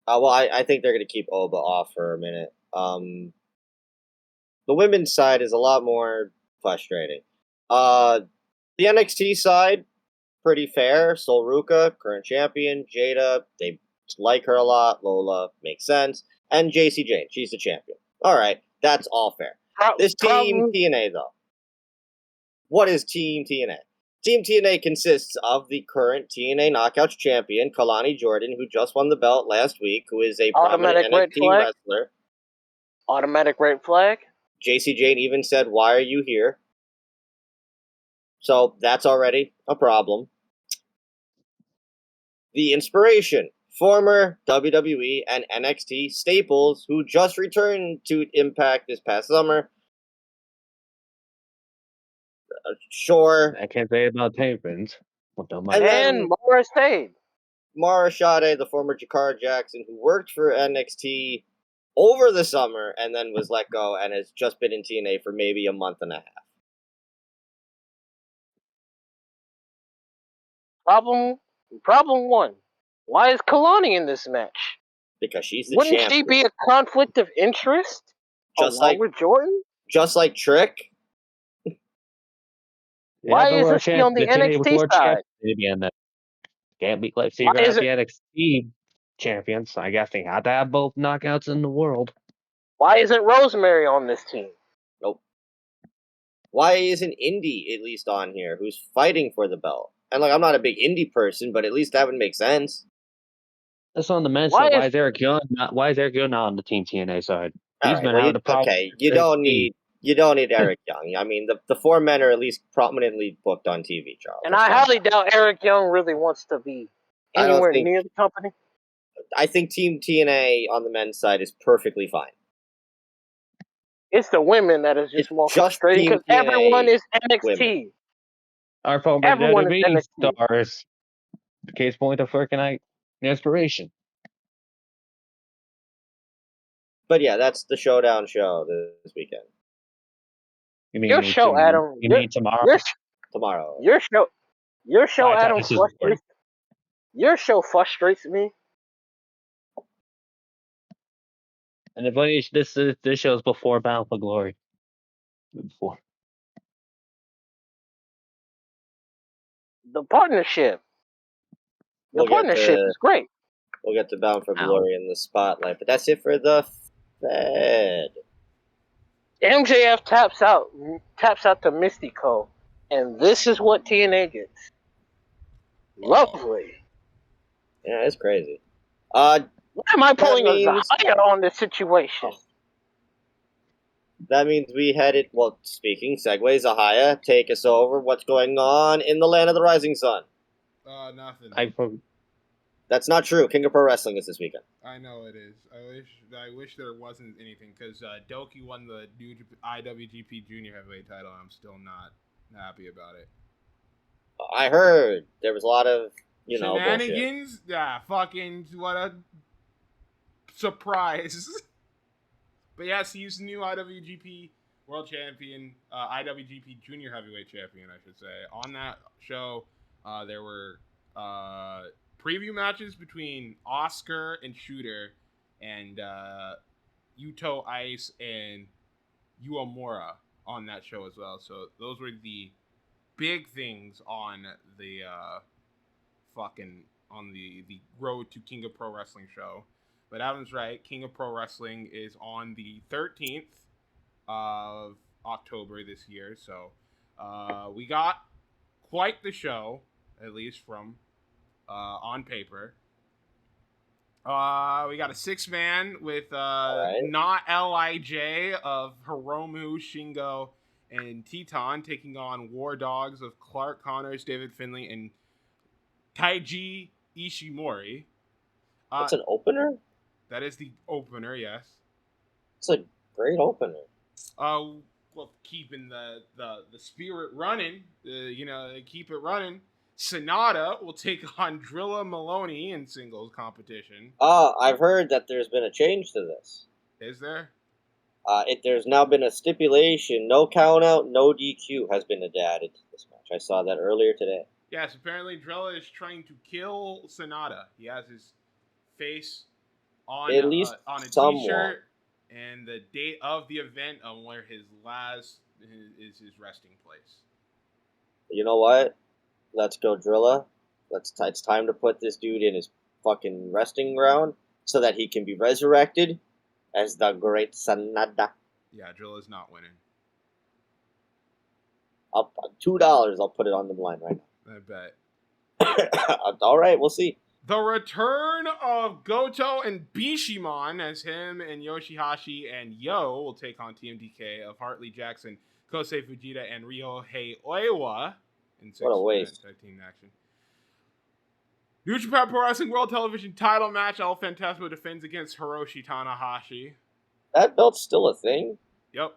Speaker 2: I think they're going to keep Oba off for a minute. The women's side is a lot more frustrating. The NXT side, pretty fair. Sol Ruka, current champion. Jada, they like her a lot. Lola, makes sense. And JC Jane, she's the champion. All right, that's all fair. This Team TNA, though. What is Team TNA? Team TNA consists of the current TNA Knockouts champion, Kalani Jordan, who just won the belt last week, who is a prominent NXT wrestler.
Speaker 4: Automatic red flag.
Speaker 2: JC Jane even said, "Why are you here?" So that's already a problem. The Inspiration, former WWE and NXT staples who just returned to Impact this past summer. Sure.
Speaker 3: I can't say about Tapins.
Speaker 4: And Mara stayed.
Speaker 2: Mara Shade, the former Jakara Jackson, who worked for NXT over the summer and then was let go and has just been in TNA for maybe a month and a half.
Speaker 4: Problem one. Why is Kalani in this match?
Speaker 2: Because she's the
Speaker 4: Wouldn't
Speaker 2: champion.
Speaker 4: she be a conflict of interest? Along with Jordan?
Speaker 2: Just like Trick?
Speaker 4: Why isn't she on the NXT side?
Speaker 3: Can't be like figure out the NXT champions. I guess they had to have both knockouts in the world.
Speaker 4: Why isn't Rosemary on this team?
Speaker 2: Nope. Why isn't Indy at least on here, who's fighting for the belt? And I'm not a big Indy person, but at least that would make sense.
Speaker 3: That's on the men's side. Why is Eric Young not on the Team TNA side? He's been out of the problem.
Speaker 2: Okay, you don't need Eric Young. I mean, the four men are at least prominently booked on TV, Charles.
Speaker 4: And I highly doubt Eric Young really wants to be anywhere near the company.
Speaker 2: I think Team TNA on the men's side is perfectly fine.
Speaker 4: It's the women that is just more frustrating because everyone is NXT.
Speaker 3: Women. Our former WWE stars. Case point of freaking inspiration.
Speaker 2: But yeah, that's the Showdown show this weekend.
Speaker 3: You mean
Speaker 4: your show, Adam?
Speaker 3: You mean tomorrow?
Speaker 2: Tomorrow.
Speaker 4: Your show, Adam. Your show frustrates me.
Speaker 3: And the funny, this show is before Bound for Glory. Before.
Speaker 4: The partnership. The partnership is great.
Speaker 2: We'll get to Bound for Glory in the spotlight, but that's it for the Fed.
Speaker 4: MJF taps out to Mystico, and this is what TNA gets. Lovely.
Speaker 2: Yeah, it's crazy.
Speaker 4: Why am I pulling a Zahaya on this situation?
Speaker 2: That means we headed. Well, speaking segue, Zahaya, take us over. What's going on in the land of the rising sun?
Speaker 1: Nothing.
Speaker 2: That's not true. King of Pro Wrestling is this weekend.
Speaker 1: I know it is. I wish there wasn't anything because Doki won the new IWGP Junior Heavyweight title. And I'm still not happy about it.
Speaker 2: I heard there was a lot of
Speaker 1: shenanigans.
Speaker 2: Bullshit.
Speaker 1: Yeah, fucking what a surprise. But yes, he's the new IWGP World Champion, IWGP Junior Heavyweight Champion, I should say. On that show, there were preview matches between Oscar and Shooter and Yuto Ice and Uemura on that show as well. So those were the big things on the the road to King of Pro Wrestling show. But Adam's right. King of Pro Wrestling is on the 13th of October this year. So we got quite the show, at least from on paper. We got a 6-man with not LIJ of Hiromu, Shingo, and Teton taking on War Dogs of Clark Connors, David Finlay, and Taiji Ishimori.
Speaker 2: That's an opener?
Speaker 1: That is the opener, yes.
Speaker 2: It's a great opener.
Speaker 1: Well, keeping the spirit running, keep it running. Sonata will take on Drilla Maloney in singles competition.
Speaker 2: I've heard that there's been a change to this.
Speaker 1: Is there?
Speaker 2: There's now been a stipulation, no count out, no DQ has been added to this match. I saw that earlier today.
Speaker 1: Yes, apparently Drilla is trying to kill Sonata. He has his face on
Speaker 2: at least
Speaker 1: on a t-shirt and the date of the event on where his resting place.
Speaker 2: You know what? Let's go, Drilla. It's time to put this dude in his fucking resting ground so that he can be resurrected as the great Sonata.
Speaker 1: Yeah, Drilla's not winning.
Speaker 2: $2. I'll put it on the line right now.
Speaker 1: I bet.
Speaker 2: All right, we'll see.
Speaker 1: The return of Goto and Bishamon as him and Yoshihashi and Yo will take on TMDK of Hartley Jackson, Kosei Fujita, and Ryohei Oiwa in 6-man tag team action. New Japan Pro Wrestling World Television title match. El Fantasma defends against Hiroshi Tanahashi.
Speaker 2: That belt's still a thing?
Speaker 1: Yep.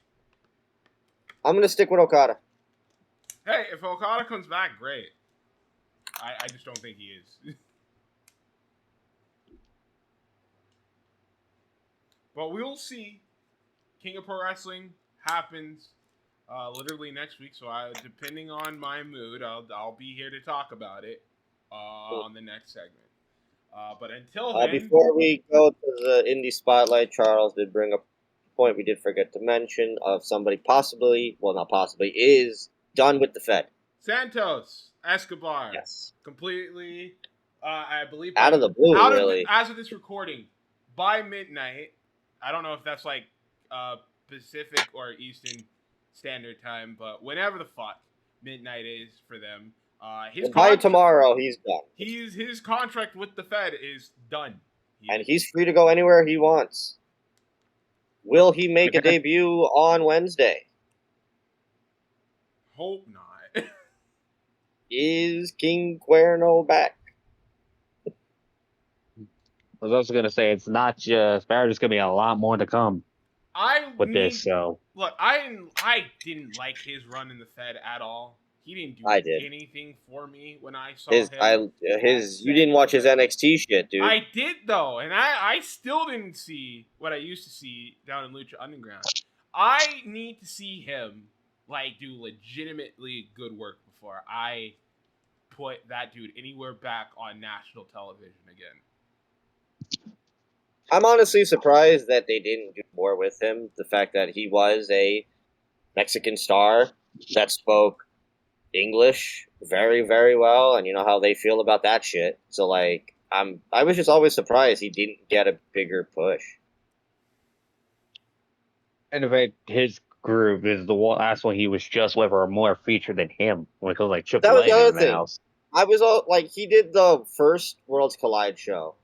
Speaker 2: I'm going to stick with Okada.
Speaker 1: Hey, if Okada comes back, great. I just don't think he is. But we'll see. King of Pro Wrestling happens literally next week. So depending on my mood, I'll be here to talk about it on the next segment. But until then,
Speaker 2: before we go to the indie spotlight, Charles did bring up a point we did forget to mention of somebody possibly, well, not possibly, is done with the Fed.
Speaker 1: Santos Escobar.
Speaker 2: Yes.
Speaker 1: Completely, I believe.
Speaker 2: Out of the blue, really.
Speaker 1: As of this recording, by midnight, I don't know if that's like Pacific or Eastern Standard Time, but whenever the fuck midnight is for them,
Speaker 2: by tomorrow, he's done.
Speaker 1: His contract with the Fed is done.
Speaker 2: And he's free to go anywhere he wants. Will he make a debut on Wednesday?
Speaker 1: Hope not.
Speaker 2: Is King Cuerno back?
Speaker 3: I was also going to say, it's not just Barrett's going to be a lot more to come this. So
Speaker 1: look, I didn't like his run in the Fed at all. He didn't do anything for me when I saw him.
Speaker 2: You didn't watch his NXT shit, dude.
Speaker 1: I did, though, and I still didn't see what I used to see down in Lucha Underground. I need to see him do legitimately good work before I put that dude anywhere back on national television again.
Speaker 2: I'm honestly surprised that they didn't do more with him. The fact that he was a Mexican star that spoke English very, very well, and you know how they feel about that shit. So I was just always surprised he didn't get a bigger push.
Speaker 3: And in fact, his group is the last one he was just with, or more featured than him when it goes like Triple A. That was the other thing.
Speaker 2: I was all he did the first Worlds Collide show,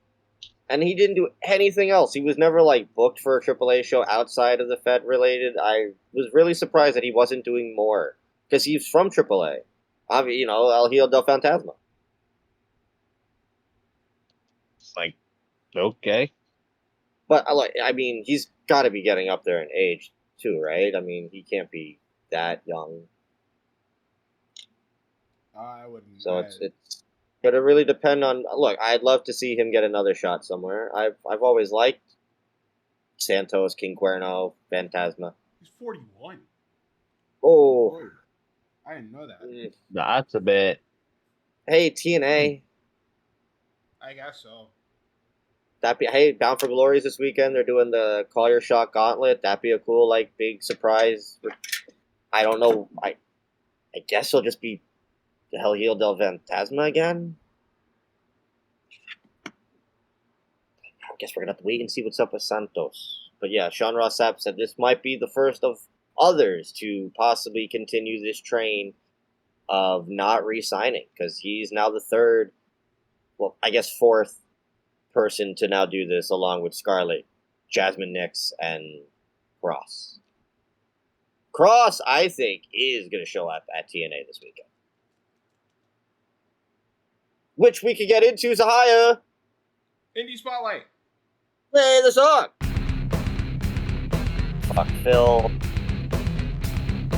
Speaker 2: and he didn't do anything else. He was never booked for a AAA show outside of the Fed related. I was really surprised that he wasn't doing more. Because he's from AAA. El Hijo del Fantasma.
Speaker 3: It's okay.
Speaker 2: But, he's got to be getting up there in age, too, right? I mean, he can't be that young.
Speaker 1: I wouldn't.
Speaker 2: So it's going to really depend on... Look, I'd love to see him get another shot somewhere. I've always liked Santos, King Cuerno, Fantasma.
Speaker 1: He's 41.
Speaker 2: Oh...
Speaker 1: I didn't know that.
Speaker 3: That's a bit.
Speaker 2: Hey, TNA.
Speaker 1: I guess so.
Speaker 2: Bound for Glory this weekend. They're doing the Call Your Shot Gauntlet. That'd be a cool, big surprise. I don't know. I guess it'll just be the El Hijo del Fantasma again. I guess we're going to have to wait and see what's up with Santos. But yeah, Sean Ross Sapp said this might be the first of others to possibly continue this train of not re-signing, because he's now the fourth person to now do this, along with Scarlett, Jasmine Nix, and Cross. Cross, I think, is going to show up at TNA this weekend. Which we could get into, Zahaya.
Speaker 1: Indie Spotlight.
Speaker 2: Play the song. Fuck, Phil.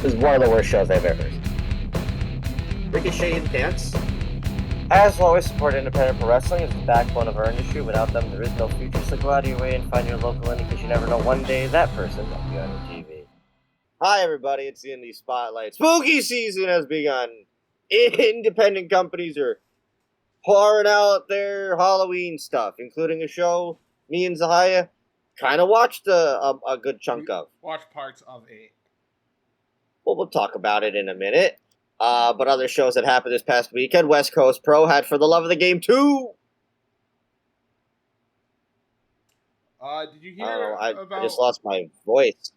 Speaker 2: This is one of the worst shows I've ever seen. Ricochet and Dance. As always, support independent pro wrestling. It's the backbone of our industry. Without them, there is no future. So go out of your way and find your local indie, because you never know, one day that person will be on your TV. Hi, everybody. It's the Indie Spotlight. Spooky season has begun. Independent companies are pouring out their Halloween stuff, including a show me and Zahaya kind of watched a good chunk of.
Speaker 1: Watched parts of it.
Speaker 2: Well, we'll talk about it in a minute. But other shows that happened this past weekend, West Coast Pro had For the Love of the Game 2.
Speaker 1: Did you hear about...
Speaker 2: I just lost my voice.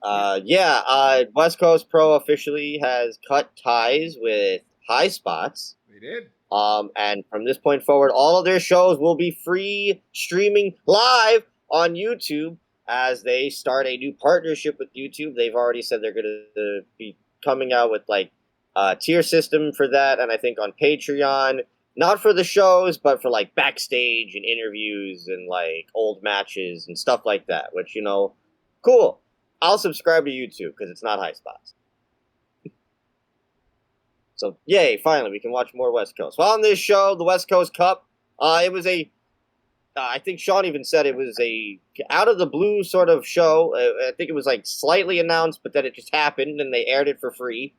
Speaker 2: West Coast Pro officially has cut ties with High Spots.
Speaker 1: They did.
Speaker 2: And from this point forward, all of their shows will be free streaming live on YouTube as they start a new partnership with YouTube. They've already said they're going to be coming out with tier system for that, and I think on Patreon, not for the shows, but for backstage and interviews and old matches and stuff like that, which, cool. I'll subscribe to YouTube because it's not High Spots. So, yay, finally, we can watch more West Coast. Well, on this show, the West Coast Cup, it was I think Sean even said it was a out-of-the-blue sort of show. I think it was, like, slightly announced, but then it just happened, and they aired it for free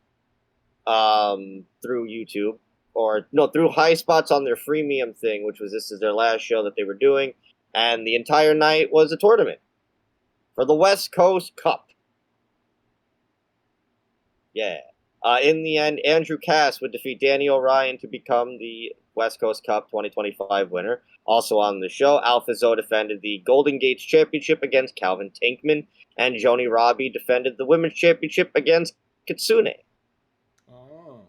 Speaker 2: through YouTube. Or, no, through High Spots on their freemium thing, this is their last show that they were doing. And the entire night was a tournament for the West Coast Cup. Yeah. In the end, Andrew Cass would defeat Danny O'Ryan to become the West Coast Cup 2025 winner. Also on the show, Alpha Zoe defended the Golden Gates Championship against Calvin Tankman, and Joni Robbie defended the Women's Championship against Kitsune.
Speaker 1: Oh.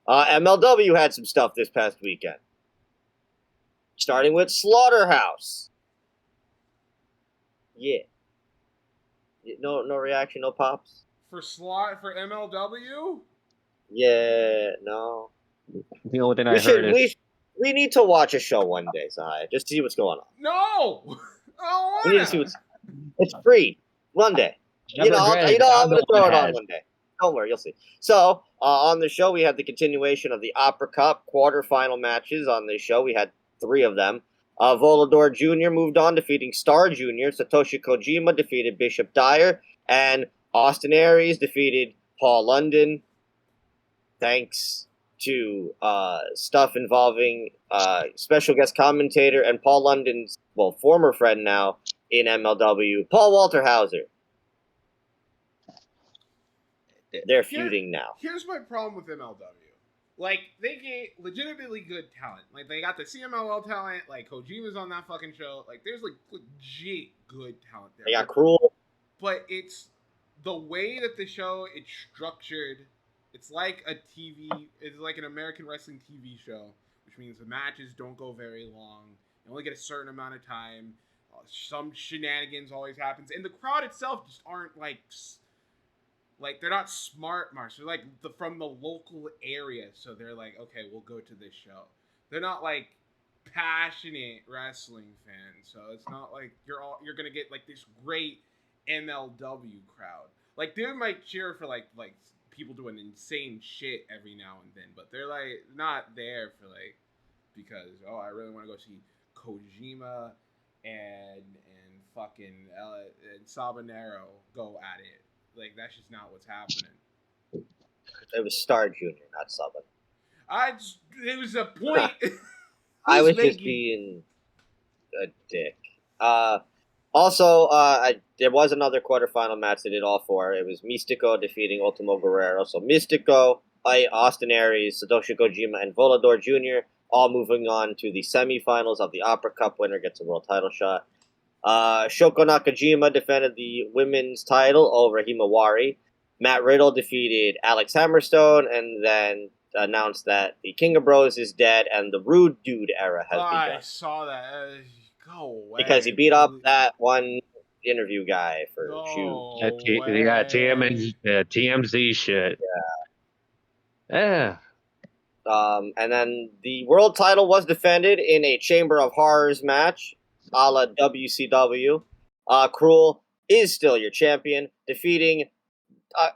Speaker 2: MLW had some stuff this past weekend. Starting with Slaughterhouse. Yeah. No reaction, no pops?
Speaker 1: For MLW?
Speaker 2: Yeah, no.
Speaker 3: The only thing I heard is...
Speaker 2: We need to watch a show one day, Zahai, just to see what's going on.
Speaker 1: No! I
Speaker 2: we need to see what's... It's free. One day. I'm going to throw it on one day. Don't worry, you'll see. So, on the show, we had the continuation of the Opera Cup quarterfinal matches. On this show, we had 3 of them. Volador Jr. moved on, defeating Star Jr. Satoshi Kojima defeated Bishop Dyer. And Austin Aries defeated Paul London. Thanks to stuff involving special guest commentator and Paul London's, former friend now in MLW, Paul Walter Hauser. They're feuding now.
Speaker 1: Here's my problem with MLW. Like, they get legitimately good talent. Like, they got the CMLL talent. Like, Kojima's on that fucking show. Like, there's, like, legit good talent there.
Speaker 2: They got Cruel.
Speaker 1: But it's the way that the show is structured. It's like it's like an American wrestling TV show, which means the matches don't go very long. You only get a certain amount of time. Some shenanigans always happens. And the crowd itself just aren't, like they're not smart marks. They're like from the local area, so they're like, okay, we'll go to this show. They're not like passionate wrestling fans, so it's not like you're gonna get like this great MLW crowd. Like they might cheer for like people doing insane shit every now and then, but they're like not there for like because I really want to go see Kojima and fucking and Sabanero go at it. Like, that's just not what's happening.
Speaker 2: It was Star Jr., not Summon.
Speaker 1: It was a point.
Speaker 2: I was just being a dick. Also, there was another quarterfinal match that did all 4. It was Místico defeating Ultimo Guerrero. So Místico, Austin Aries, Satoshi Kojima, and Volador Jr. all moving on to the semifinals of the Opera Cup. Winner gets a world title shot. Shoko Nakajima defended the women's title over Himawari. Matt Riddle defeated Alex Hammerstone and then announced that the King of Bros is dead and the Rude Dude era has begun.
Speaker 1: I saw that. Go away.
Speaker 2: Because he beat up that one interview guy for shoes.
Speaker 3: Yeah, TMZ shit. Yeah.
Speaker 2: And then the world title was defended in a Chamber of Horrors match, a la WCW. Cruel is still your champion, defeating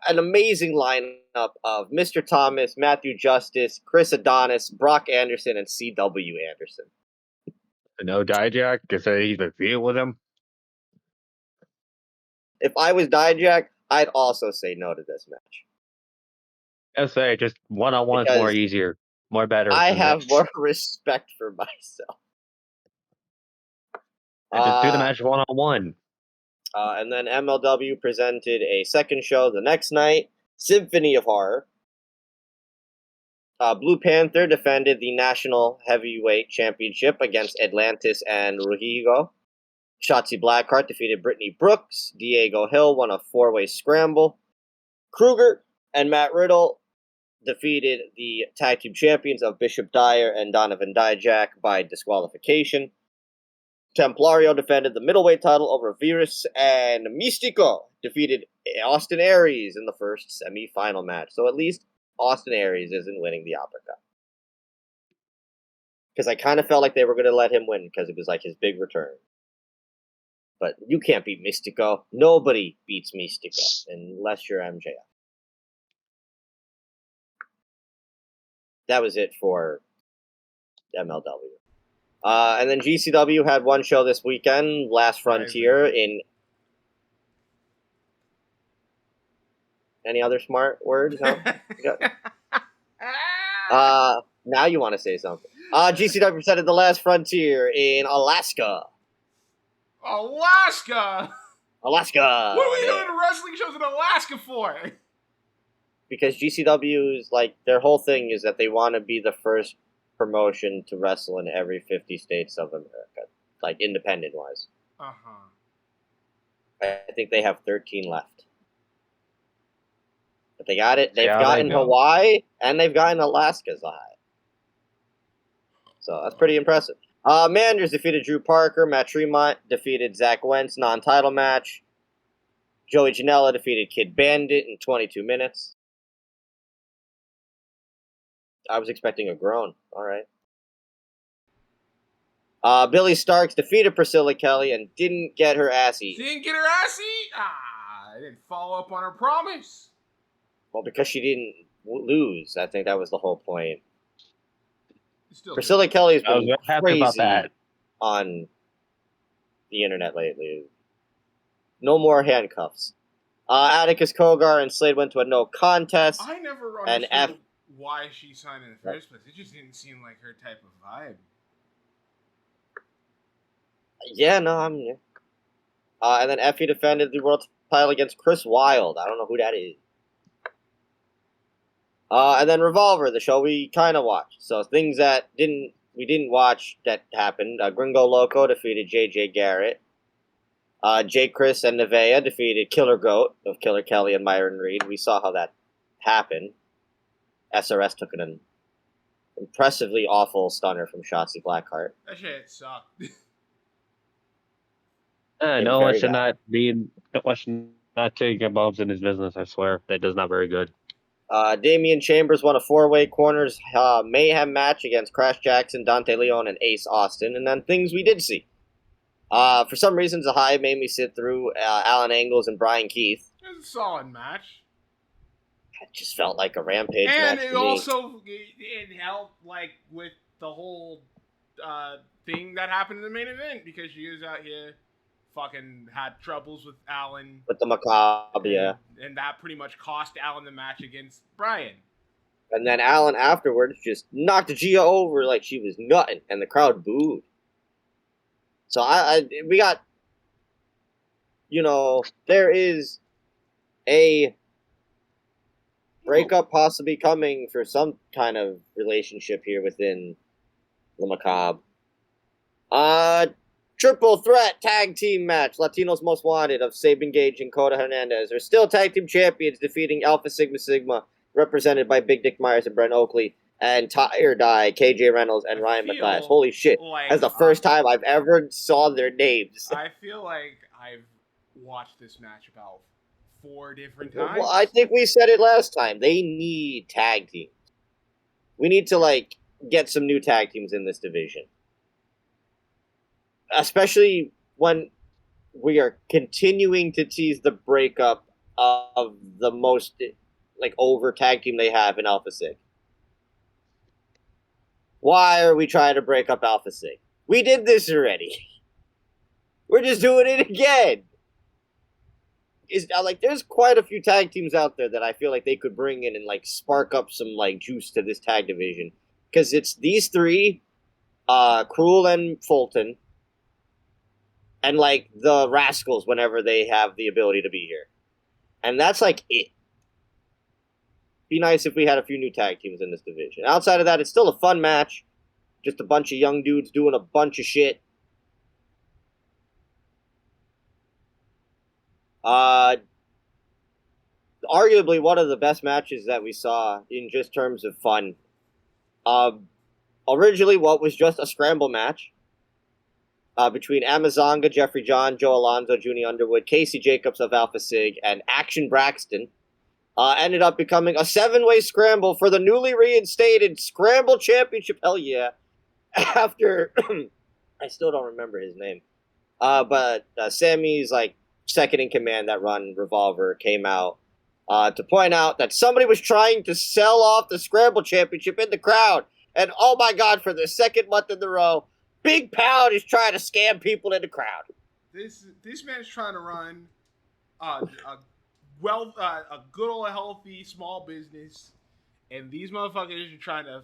Speaker 2: an amazing lineup of Mr. Thomas, Matthew Justice, Chris Adonis, Brock Anderson, and C.W. Anderson.
Speaker 3: No Dijak to say he's a feud with him.
Speaker 2: If I was Dijak, I'd also say no to this match.
Speaker 3: I'd say just one-on-one is more easier, more better.
Speaker 2: I have more respect for myself.
Speaker 3: Just do the match one-on-one.
Speaker 2: And then MLW presented a second show the next night, Symphony of Horror. Blue Panther defended the National Heavyweight Championship against Atlantis and Ruhigo. Shotzi Blackheart defeated Brittany Brooks. Diego Hill won a 4-way scramble. Kruger and Matt Riddle defeated the tag team champions of Bishop Dyer and Donovan Dijak by disqualification. Templario defended the middleweight title over Virus, and Místico defeated Austin Aries in the first semi-final match. So at least Austin Aries isn't winning the Opera Cup. Because I kind of felt like they were going to let him win because it was like his big return. But you can't beat Místico. Nobody beats Místico unless you're MJF. that was it for MLW. And then GCW had one show this weekend, Last Frontier, in... Any other smart words? No? Now you want to say something. GCW presented The Last Frontier in Alaska.
Speaker 1: Alaska!
Speaker 2: Alaska!
Speaker 1: What are we doing wrestling shows in Alaska for?
Speaker 2: Because GCW is like, their whole thing is that they want to be the first promotion to wrestle in every 50 states of America, like independent-wise.
Speaker 1: Uh-huh.
Speaker 2: I think they have 13 left. But they got it. They've
Speaker 3: Yeah,
Speaker 2: gotten Hawaii, and they've gotten Alaska's high. So that's pretty impressive. Manders defeated Drew Parker. Matt Tremont defeated Zach Wentz, non-title match. Joey Janela defeated Kid Bandit in 22 minutes. I was expecting a groan. All right. Billy Starks defeated Priscilla Kelly and didn't get her ass eaten.
Speaker 1: Didn't get her ass eaten? I didn't follow up on her promise.
Speaker 2: Well, because she didn't lose. I think that was the whole point. Priscilla Kelly's been crazy on the internet lately. No more handcuffs. Atticus Kogar and Slade went to a no contest.
Speaker 1: I never understood why she signed in the first place. It just didn't seem like her type of vibe.
Speaker 2: Yeah, no, and then Effie defended the world title against Chris Wilde. I don't know who that is. And then Revolver, the show we kind of watched. So things that we didn't watch that happened. Gringo Loco defeated JJ Garrett. Jake Chris and Nevaeh defeated Killer Goat of Killer Kelly and Myron Reed. We saw how that happened. SRS took an impressively awful stunner from Shotzi Blackheart.
Speaker 1: That shit sucked.
Speaker 3: No one should not take involved in his business, I swear. That is not very good.
Speaker 2: Damian Chambers won a 4-way corners mayhem match against Crash Jackson, Dante Leon, and Ace Austin. And then things we did see. For some reason, Zahai made me sit through Alan Angles and Brian Keith.
Speaker 1: It was a solid match.
Speaker 2: It just felt like a Rampage
Speaker 1: and
Speaker 2: match.
Speaker 1: And it also it helped like with the whole thing that happened in the main event because she was out here fucking had troubles with Alan.
Speaker 2: With the Macabre, yeah.
Speaker 1: And that pretty much cost Alan the match against Brian.
Speaker 2: And then Alan afterwards just knocked Gia over like she was nutting, and the crowd booed. So we got, there is a breakup possibly coming for some kind of relationship here within the Macabre. Triple threat tag team match. Latinos Most Wanted of Sabin Gage and Coda Hernandez are still tag team champions, defeating Alpha Sigma Sigma, represented by Big Dick Myers and Brent Oakley, and Tire Die, KJ Reynolds, and Ryan Mathias. Holy shit. That's the first time I've ever saw their names.
Speaker 1: I feel like I've watched this match about 4 different times.
Speaker 2: Well, I think we said it last time. They need tag teams. We need to, get some new tag teams in this division. Especially when we are continuing to tease the breakup of the most, over tag team they have in Alpha Sig. Why are we trying to break up Alpha Sig? We did this already. We're just doing it again. There's quite a few tag teams out there that I feel like they could bring in and, spark up some, juice to this tag division. Because it's these 3, Cruel and Fulton, and, the Rascals whenever they have the ability to be here. And that's, it. Be nice if we had a few new tag teams in this division. Outside of that, it's still a fun match. Just a bunch of young dudes doing a bunch of shit. Arguably one of the best matches that we saw in just terms of fun. Originally, what was just a scramble match between Amazonga, Jeffrey John, Joe Alonzo, Junie Underwood, Casey Jacobs of Alpha Sig, and Action Braxton, ended up becoming a 7-way scramble for the newly reinstated Scramble Championship. Hell yeah. After, I still don't remember his name. But Sammy's, second in command that run, Revolver, came out to point out that somebody was trying to sell off the Scramble Championship in the crowd. And oh my God, for the second month in a row, Big Pound is trying to scam people in the crowd.
Speaker 1: This man's trying to run a good old healthy small business, and these motherfuckers are trying to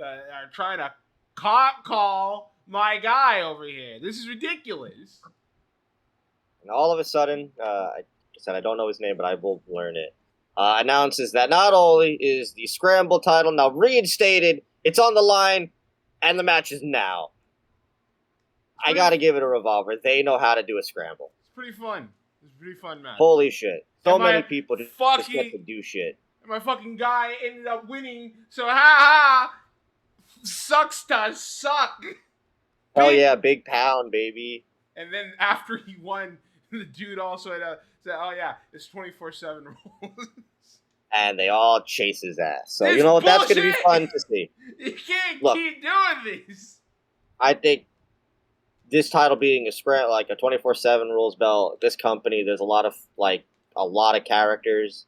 Speaker 1: are trying to call my guy over here. This is ridiculous.
Speaker 2: And all of a sudden, I said I don't know his name, but I will learn it. Announces that not only is the Scramble title now reinstated, it's on the line, and the match is now. I gotta give it a Revolver. They know how to do a Scramble.
Speaker 1: It's pretty fun. It's a pretty fun match.
Speaker 2: Holy shit. So many people just get to do shit.
Speaker 1: And my fucking guy ended up winning, so ha! Sucks to suck.
Speaker 2: Hell yeah, Big Pound, baby.
Speaker 1: And then after he won, the dude also said, oh yeah, it's 24/7 rules.
Speaker 2: And they all chase his ass. So you know what? That's going to be fun to see.
Speaker 1: You can't keep doing this.
Speaker 2: I think this title being a 24/7 rules belt, this company, there's a lot of characters.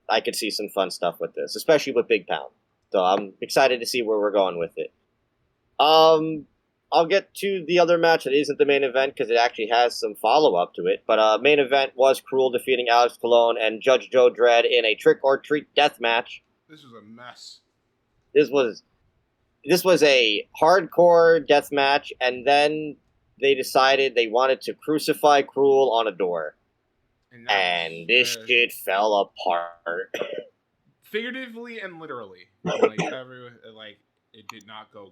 Speaker 2: I could see some fun stuff with this, especially with Big Pound. So I'm excited to see where we're going with it. I'll get to the other match that isn't the main event because it actually has some follow-up to it. But main event was Cruel defeating Alex Colon and Judge Joe Dredd in a trick-or-treat death match.
Speaker 1: This was a mess.
Speaker 2: This was a hardcore death match, and then they decided they wanted to crucify Cruel on a door. And this shit fell apart.
Speaker 1: Figuratively and literally. It did not go well.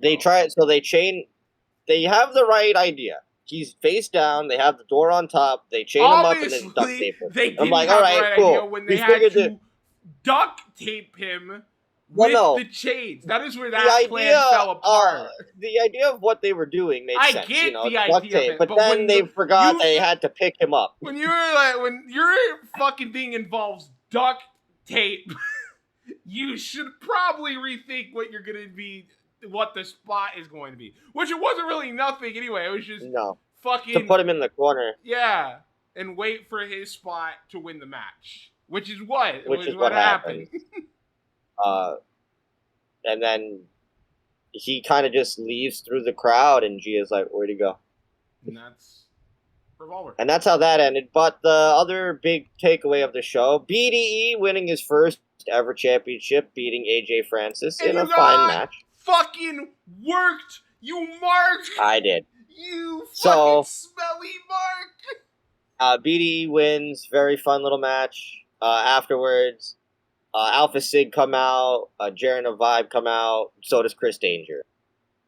Speaker 2: They have the right idea. He's face down. They have the door on top. They chain him up and then duct tape him.
Speaker 1: They didn't have the right idea when they had to duct tape him with the chains. That is where that plan fell apart.
Speaker 2: The idea of what they were doing made sense.
Speaker 1: I get the idea of it,
Speaker 2: but then they forgot they had to pick him up.
Speaker 1: When your fucking thing involves duct tape, you should probably rethink what the spot is going to be. Which it wasn't really nothing anyway. It was just fucking
Speaker 2: to put him in the corner.
Speaker 1: Yeah, and wait for his spot to win the match. Which is what happened.
Speaker 2: And then he kind of just leaves through the crowd, and Gia's like, "Where'd he go?"
Speaker 1: And that's Revolver.
Speaker 2: And that's how that ended. But the other big takeaway of the show, BDE winning his first ever championship, beating AJ Francis in a fine match.
Speaker 1: Fucking worked. You marked.
Speaker 2: I did.
Speaker 1: You fucking smelly mark.
Speaker 2: BDE wins. Very fun little match. Afterwards, Alpha Sig come out. Jaren and Vibe come out. So does Chris Danger.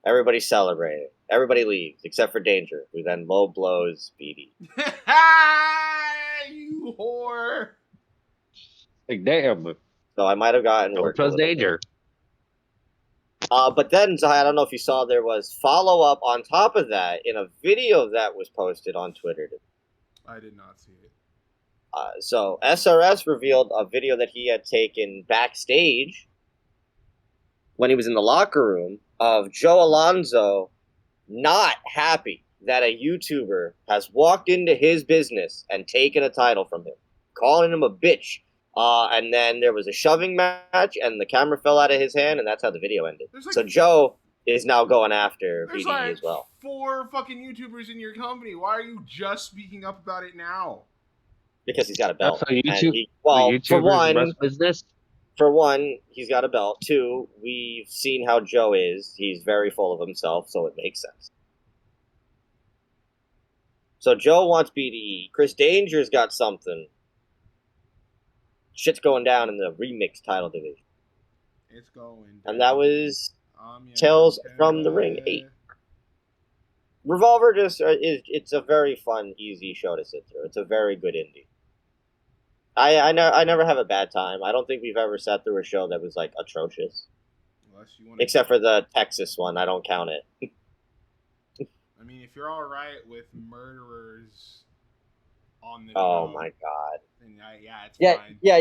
Speaker 2: Everybody's celebrating. Everybody leaves except for Danger, who then low blows BDE.
Speaker 1: You whore.
Speaker 3: Like, damn.
Speaker 2: So I might have gotten work.
Speaker 3: Trust Danger.
Speaker 2: But then, Zai, I don't know if you saw, there was follow-up on top of that in a video that was posted on Twitter.
Speaker 1: I did not see it.
Speaker 2: So SRS revealed a video that he had taken backstage when he was in the locker room of Joe Alonzo not happy that a YouTuber has walked into his business and taken a title from him, calling him a bitch. And then there was a shoving match, and the camera fell out of his hand, and that's how the video ended. So Joe is now going after BDE as well.
Speaker 1: 4 fucking YouTubers in your company. Why are you just speaking up about it now?
Speaker 2: Because he's got a belt.
Speaker 3: Business.
Speaker 2: For one, he's got a belt. 2, we've seen how Joe is. He's very full of himself, so it makes sense. So Joe wants BDE. Chris Danger's got something. Shit's going down in the remix title division.
Speaker 1: It's going down.
Speaker 2: And that was Tales from the Ring 8. Revolver it's a very fun, easy show to sit through. It's a very good indie. I never have a bad time. I don't think we've ever sat through a show that was like atrocious. Except for the Texas one. I don't count it.
Speaker 1: I mean, if you're alright with murderers on the
Speaker 2: show, my god.
Speaker 1: Then it's fine.
Speaker 2: Yeah,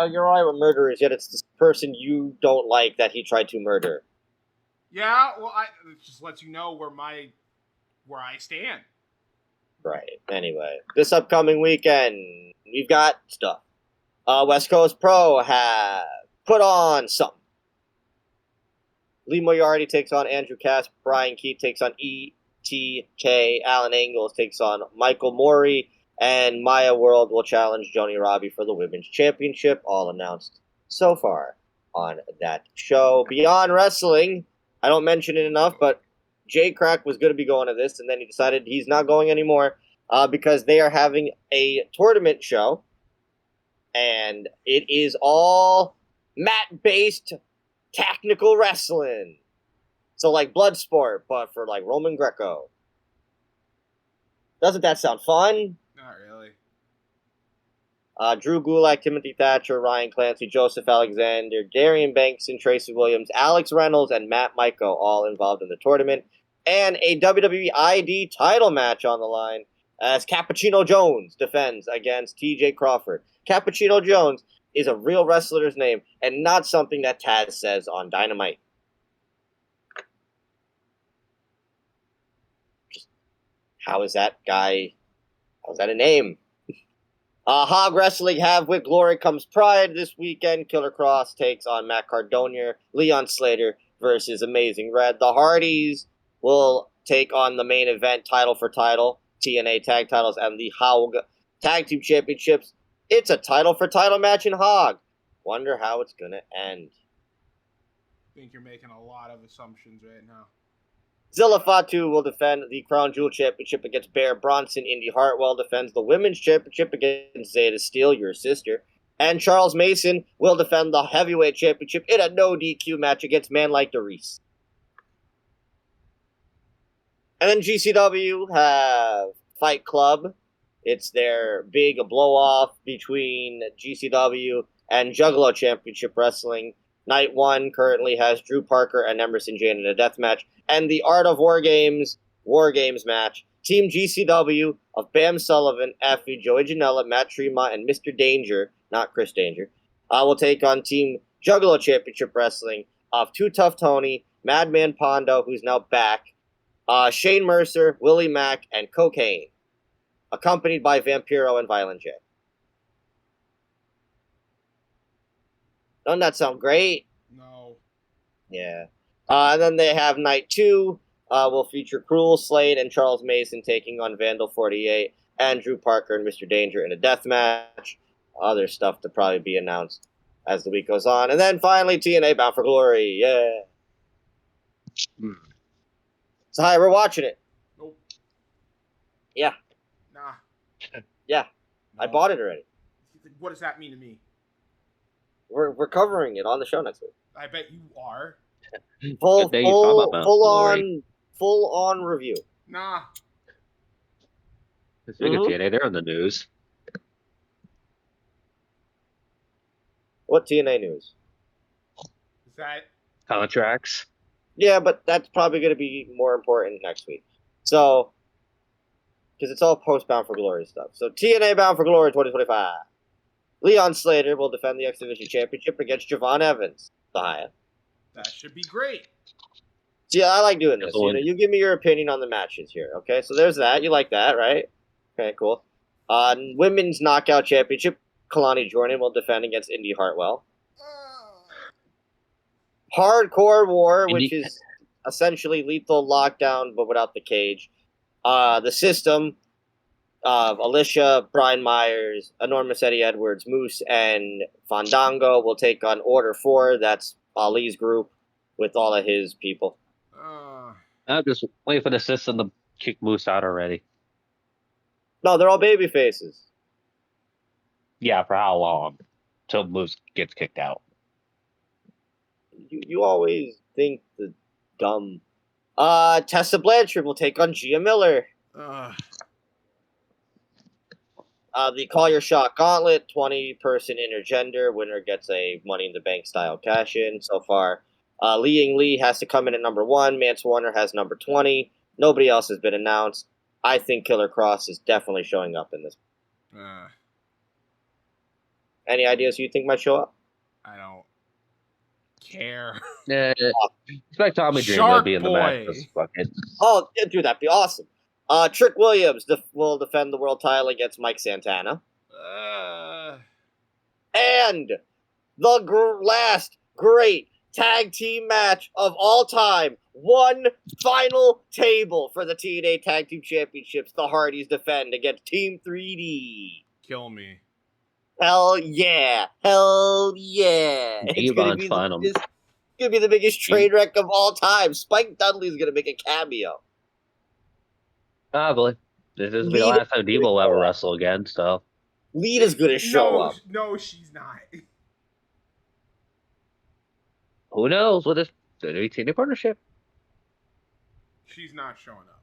Speaker 2: you're alright with murderers, yet it's this person you don't like that he tried to murder.
Speaker 1: Yeah, well, it just lets you know where I stand.
Speaker 2: Right. Anyway, this upcoming weekend, we've got stuff. West Coast Pro have put on something. Lee Moriarty takes on Andrew Cass. Brian Keith takes on ETK. Alan Angles takes on Michael Morey. And Maya World will challenge Joni Robbie for the Women's Championship. All announced so far on that show. Beyond Wrestling, I don't mention it enough, but Jay Crack was going to be going to this, and then he decided he's not going anymore because they are having a tournament show. And it is all mat-based technical wrestling. So like Bloodsport, but for like Roman Greco. Doesn't that sound fun?
Speaker 1: Not really.
Speaker 2: Drew Gulak, Timothy Thatcher, Ryan Clancy, Joseph Alexander, Darian Banks, and Tracy Williams, Alex Reynolds, and Matt Michael all involved in the tournament. And a WWE ID title match on the line as Cappuccino Jones defends against TJ Crawford. Cappuccino Jones is a real wrestler's name and not something that Taz says on Dynamite. Just, how is that guy? How's that a name? Hog Wrestling have with Glory Comes Pride this weekend. Killer Cross takes on Matt Cardona. Leon Slater versus Amazing Red. The Hardys will take on the main event title for title, TNA Tag Titles, and the Hog Tag Team Championships. It's a title for title match in Hog. Wonder how it's going to end.
Speaker 1: I think you're making a lot of assumptions right now.
Speaker 2: Zilla Fatu will defend the Crown Jewel Championship against Bear Bronson. Indy Hartwell defends the Women's Championship against Zeta Steele, your sister. And Charles Mason will defend the Heavyweight Championship in a no DQ match against Man Like DeReese. And then GCW have Fight Club. It's their big blow-off between GCW and Juggalo Championship Wrestling. Night 1 currently has Drew Parker and Emerson Jane in a death match. And the Art of War Games match. Team GCW of Bam Sullivan, Effie, Joey Janela, Matt Tremont, and Mr. Danger, not Chris Danger, will take on Team Juggalo Championship Wrestling of Too Tough Tony, Madman Pondo, who's now back, Shane Mercer, Willie Mack, and Cocaine, accompanied by Vampiro and Violent J. Doesn't that sound great?
Speaker 1: No.
Speaker 2: Yeah. And then they have Night 2, will feature Cruel, Slade, and Charles Mason taking on Vandal 48, Andrew Parker, and Mr. Danger in a death match. Other stuff to probably be announced as the week goes on. And then finally, TNA Bound for Glory. Yeah. So, hi, we're watching it.
Speaker 1: Nope.
Speaker 2: Yeah.
Speaker 1: Nah.
Speaker 2: Yeah. No. I bought it already.
Speaker 1: What does that mean to me?
Speaker 2: We're covering it on the show next week.
Speaker 1: I bet you are.
Speaker 2: Full on review.
Speaker 1: Nah.
Speaker 3: Speaking of TNA, they're on the news.
Speaker 2: What TNA news?
Speaker 1: Is that
Speaker 3: Contracts?
Speaker 2: Yeah, but that's probably going to be more important next week. So, because it's all post-Bound for Glory stuff. So, TNA Bound for Glory 2025. Leon Slater will defend the X Division Championship against Javon Evans. That
Speaker 1: should be great.
Speaker 2: See, I like doing this. You give me your opinion on the matches here, okay? So there's that. You like that, right? Okay, cool. Women's Knockout Championship, Kalani Jordan will defend against Indy Hartwell. Hardcore War, which is essentially Lethal Lockdown, but without the cage. The System of Alicia, Brian Myers, Enormous Eddie Edwards, Moose, and Fandango will take on Order 4. That's Ali's group with all of his people.
Speaker 3: I'm just waiting for the System to kick Moose out already.
Speaker 2: No, they're all baby faces.
Speaker 3: Yeah, for how long? Till Moose gets kicked out.
Speaker 2: You always think the dumb. Tessa Blanchard will take on Gia Miller. The Call Your Shot Gauntlet, 20-person intergender. Winner gets a Money in the Bank style cash-in. So far, Li Ying Lee has to come in at number 1. Mance Warner has number 20. Nobody else has been announced. I think Killer Cross is definitely showing up in this. Any ideas who you think might show up?
Speaker 1: I don't care.
Speaker 3: Expect Tommy Dreamer to be in the match.
Speaker 2: Oh, dude, that'd be awesome. Trick Williams will defend the world title against Mike Santana. And the last great tag team match of all time. One final table for the TNA Tag Team Championships. The Hardys defend against Team 3D.
Speaker 1: Kill me.
Speaker 2: Hell yeah. Hell yeah. It's going to be the biggest train wreck of all time. Spike Dudley's going to make a cameo.
Speaker 3: Probably. This is the last time Debo will ever wrestle again, so.
Speaker 2: Lita's going to show up.
Speaker 1: No, she's not.
Speaker 3: Who knows with this TNA partnership?
Speaker 1: She's not showing up.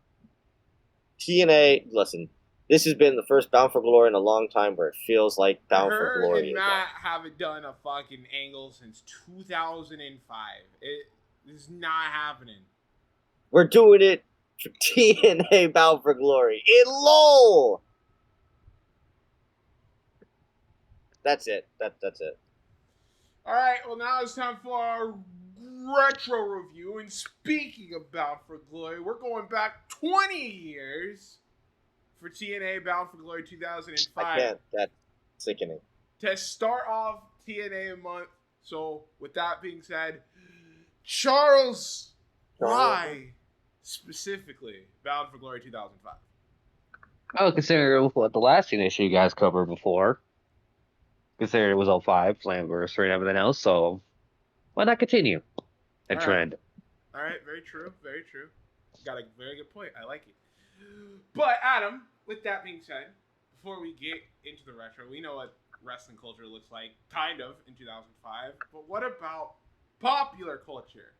Speaker 2: TNA, listen, this has been the first Bound for Glory in a long time where it feels like Bound for Glory.
Speaker 1: Her and Matt haven't done a fucking angle since 2005. This is not happening.
Speaker 2: We're doing it for TNA Bound for Glory in LOL. That's it. That's it.
Speaker 1: All right. Well, now it's time for our retro review. And speaking of Bound for Glory, we're going back 20 years for TNA Bound for Glory 2005.
Speaker 2: I can't. That's sickening.
Speaker 1: To start off TNA Month. So, with that being said, Charles, why specifically Bound for Glory 2005?
Speaker 3: Oh, considering what the last TNA show you guys covered before. Considering it was 05, Slammiversary and everything else, so why not continue that trend?
Speaker 1: All right, very true, very true. Got a very good point. I like it. But Adam, with that being said, before we get into the retro, we know what wrestling culture looks like, kind of, in 2005. But what about popular culture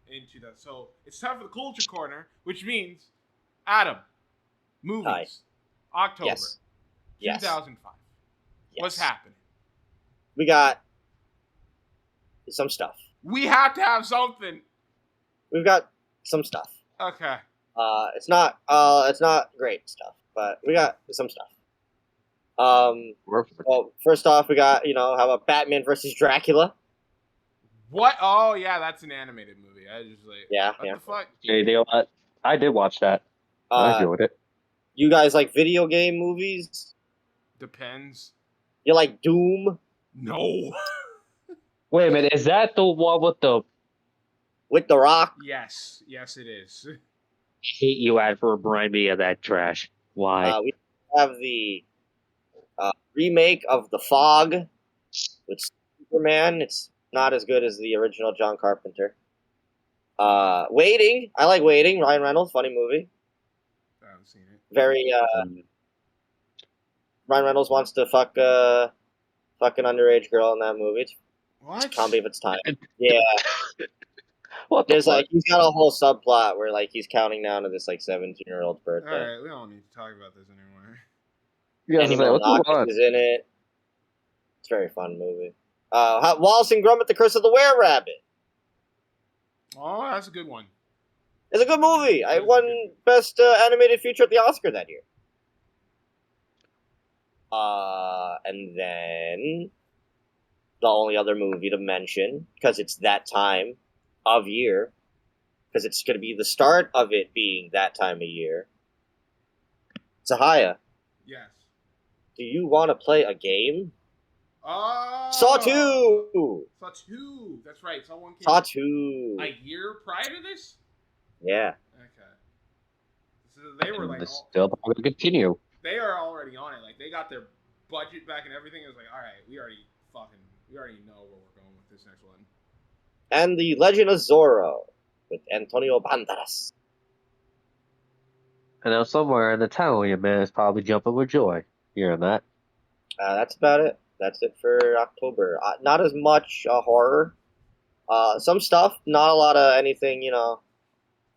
Speaker 1: in 2000? So it's time for the Culture Corner, which means, Adam, movies, October, 2005. Yes. What's happening?
Speaker 2: We got some stuff.
Speaker 1: We have to have something.
Speaker 2: We've got some stuff.
Speaker 1: Okay.
Speaker 2: It's not great stuff, but we got some stuff. Well, first off, we got, how about Batman versus Dracula?
Speaker 1: What? Oh, yeah, that's an animated movie. I just what the fuck?
Speaker 3: Yeah, I did watch that. I enjoyed it.
Speaker 2: You guys like video game movies?
Speaker 1: Depends.
Speaker 2: You like Doom?
Speaker 1: No.
Speaker 3: Wait a minute, is that the one with
Speaker 2: the Rock?
Speaker 1: Yes, it is.
Speaker 3: I hate you, Ad, for reminding me of that trash. Why?
Speaker 2: We have the remake of The Fog with Superman. It's not as good as the original John Carpenter. Waiting. I like Waiting. Ryan Reynolds, funny movie.
Speaker 1: I haven't seen it.
Speaker 2: Very, Ryan Reynolds wants to fuck a fucking underage girl in that movie.
Speaker 1: What?
Speaker 2: Can't believe it's time. Yeah.
Speaker 3: What?
Speaker 2: There's he's got a whole subplot where he's counting down to this 17-year-old's birthday.
Speaker 1: All right, we don't need to talk about this anymore.
Speaker 2: Knox is in it. It's a very fun movie. Wallace and Gromit: The Curse of the Were-Rabbit.
Speaker 1: Oh, that's a good one.
Speaker 2: It's a good movie. I won Best Animated Feature at the Oscar that year. And then the only other movie to mention, because it's that time of year, because it's going to be the start of it being that time of year. Sahaya.
Speaker 1: Yes.
Speaker 2: Do you want to play a game?
Speaker 1: Saw
Speaker 2: 2!
Speaker 1: Saw 2. That's right.
Speaker 2: Saw 2.
Speaker 1: A year prior to this?
Speaker 2: Yeah.
Speaker 1: Okay. So they were
Speaker 3: still going to continue.
Speaker 1: They are already on it. They got their budget back and everything. It was all right, we already know where we're going with this next one.
Speaker 2: And The Legend of Zorro with Antonio Banderas.
Speaker 3: I know somewhere in the Italian man is probably jumping with joy hearing that.
Speaker 2: That's about it. That's it for October. Not as much horror. Some stuff. Not a lot of anything,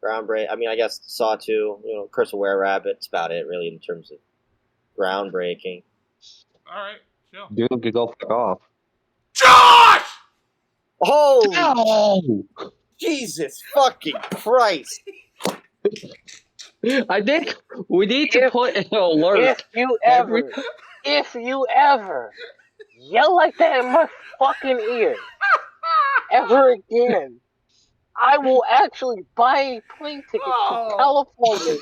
Speaker 2: groundbreaking. I mean, I guess Saw 2, Curse of Were-Rabbit. That's about it, really, in terms of groundbreaking.
Speaker 1: All right, chill.
Speaker 3: Dude could go fuck off.
Speaker 1: Josh!
Speaker 2: Oh! Jesus fucking Christ!
Speaker 3: I think we need to put an alert.
Speaker 4: If you ever yell like that in my fucking ear ever again, I will actually buy a plane ticket to California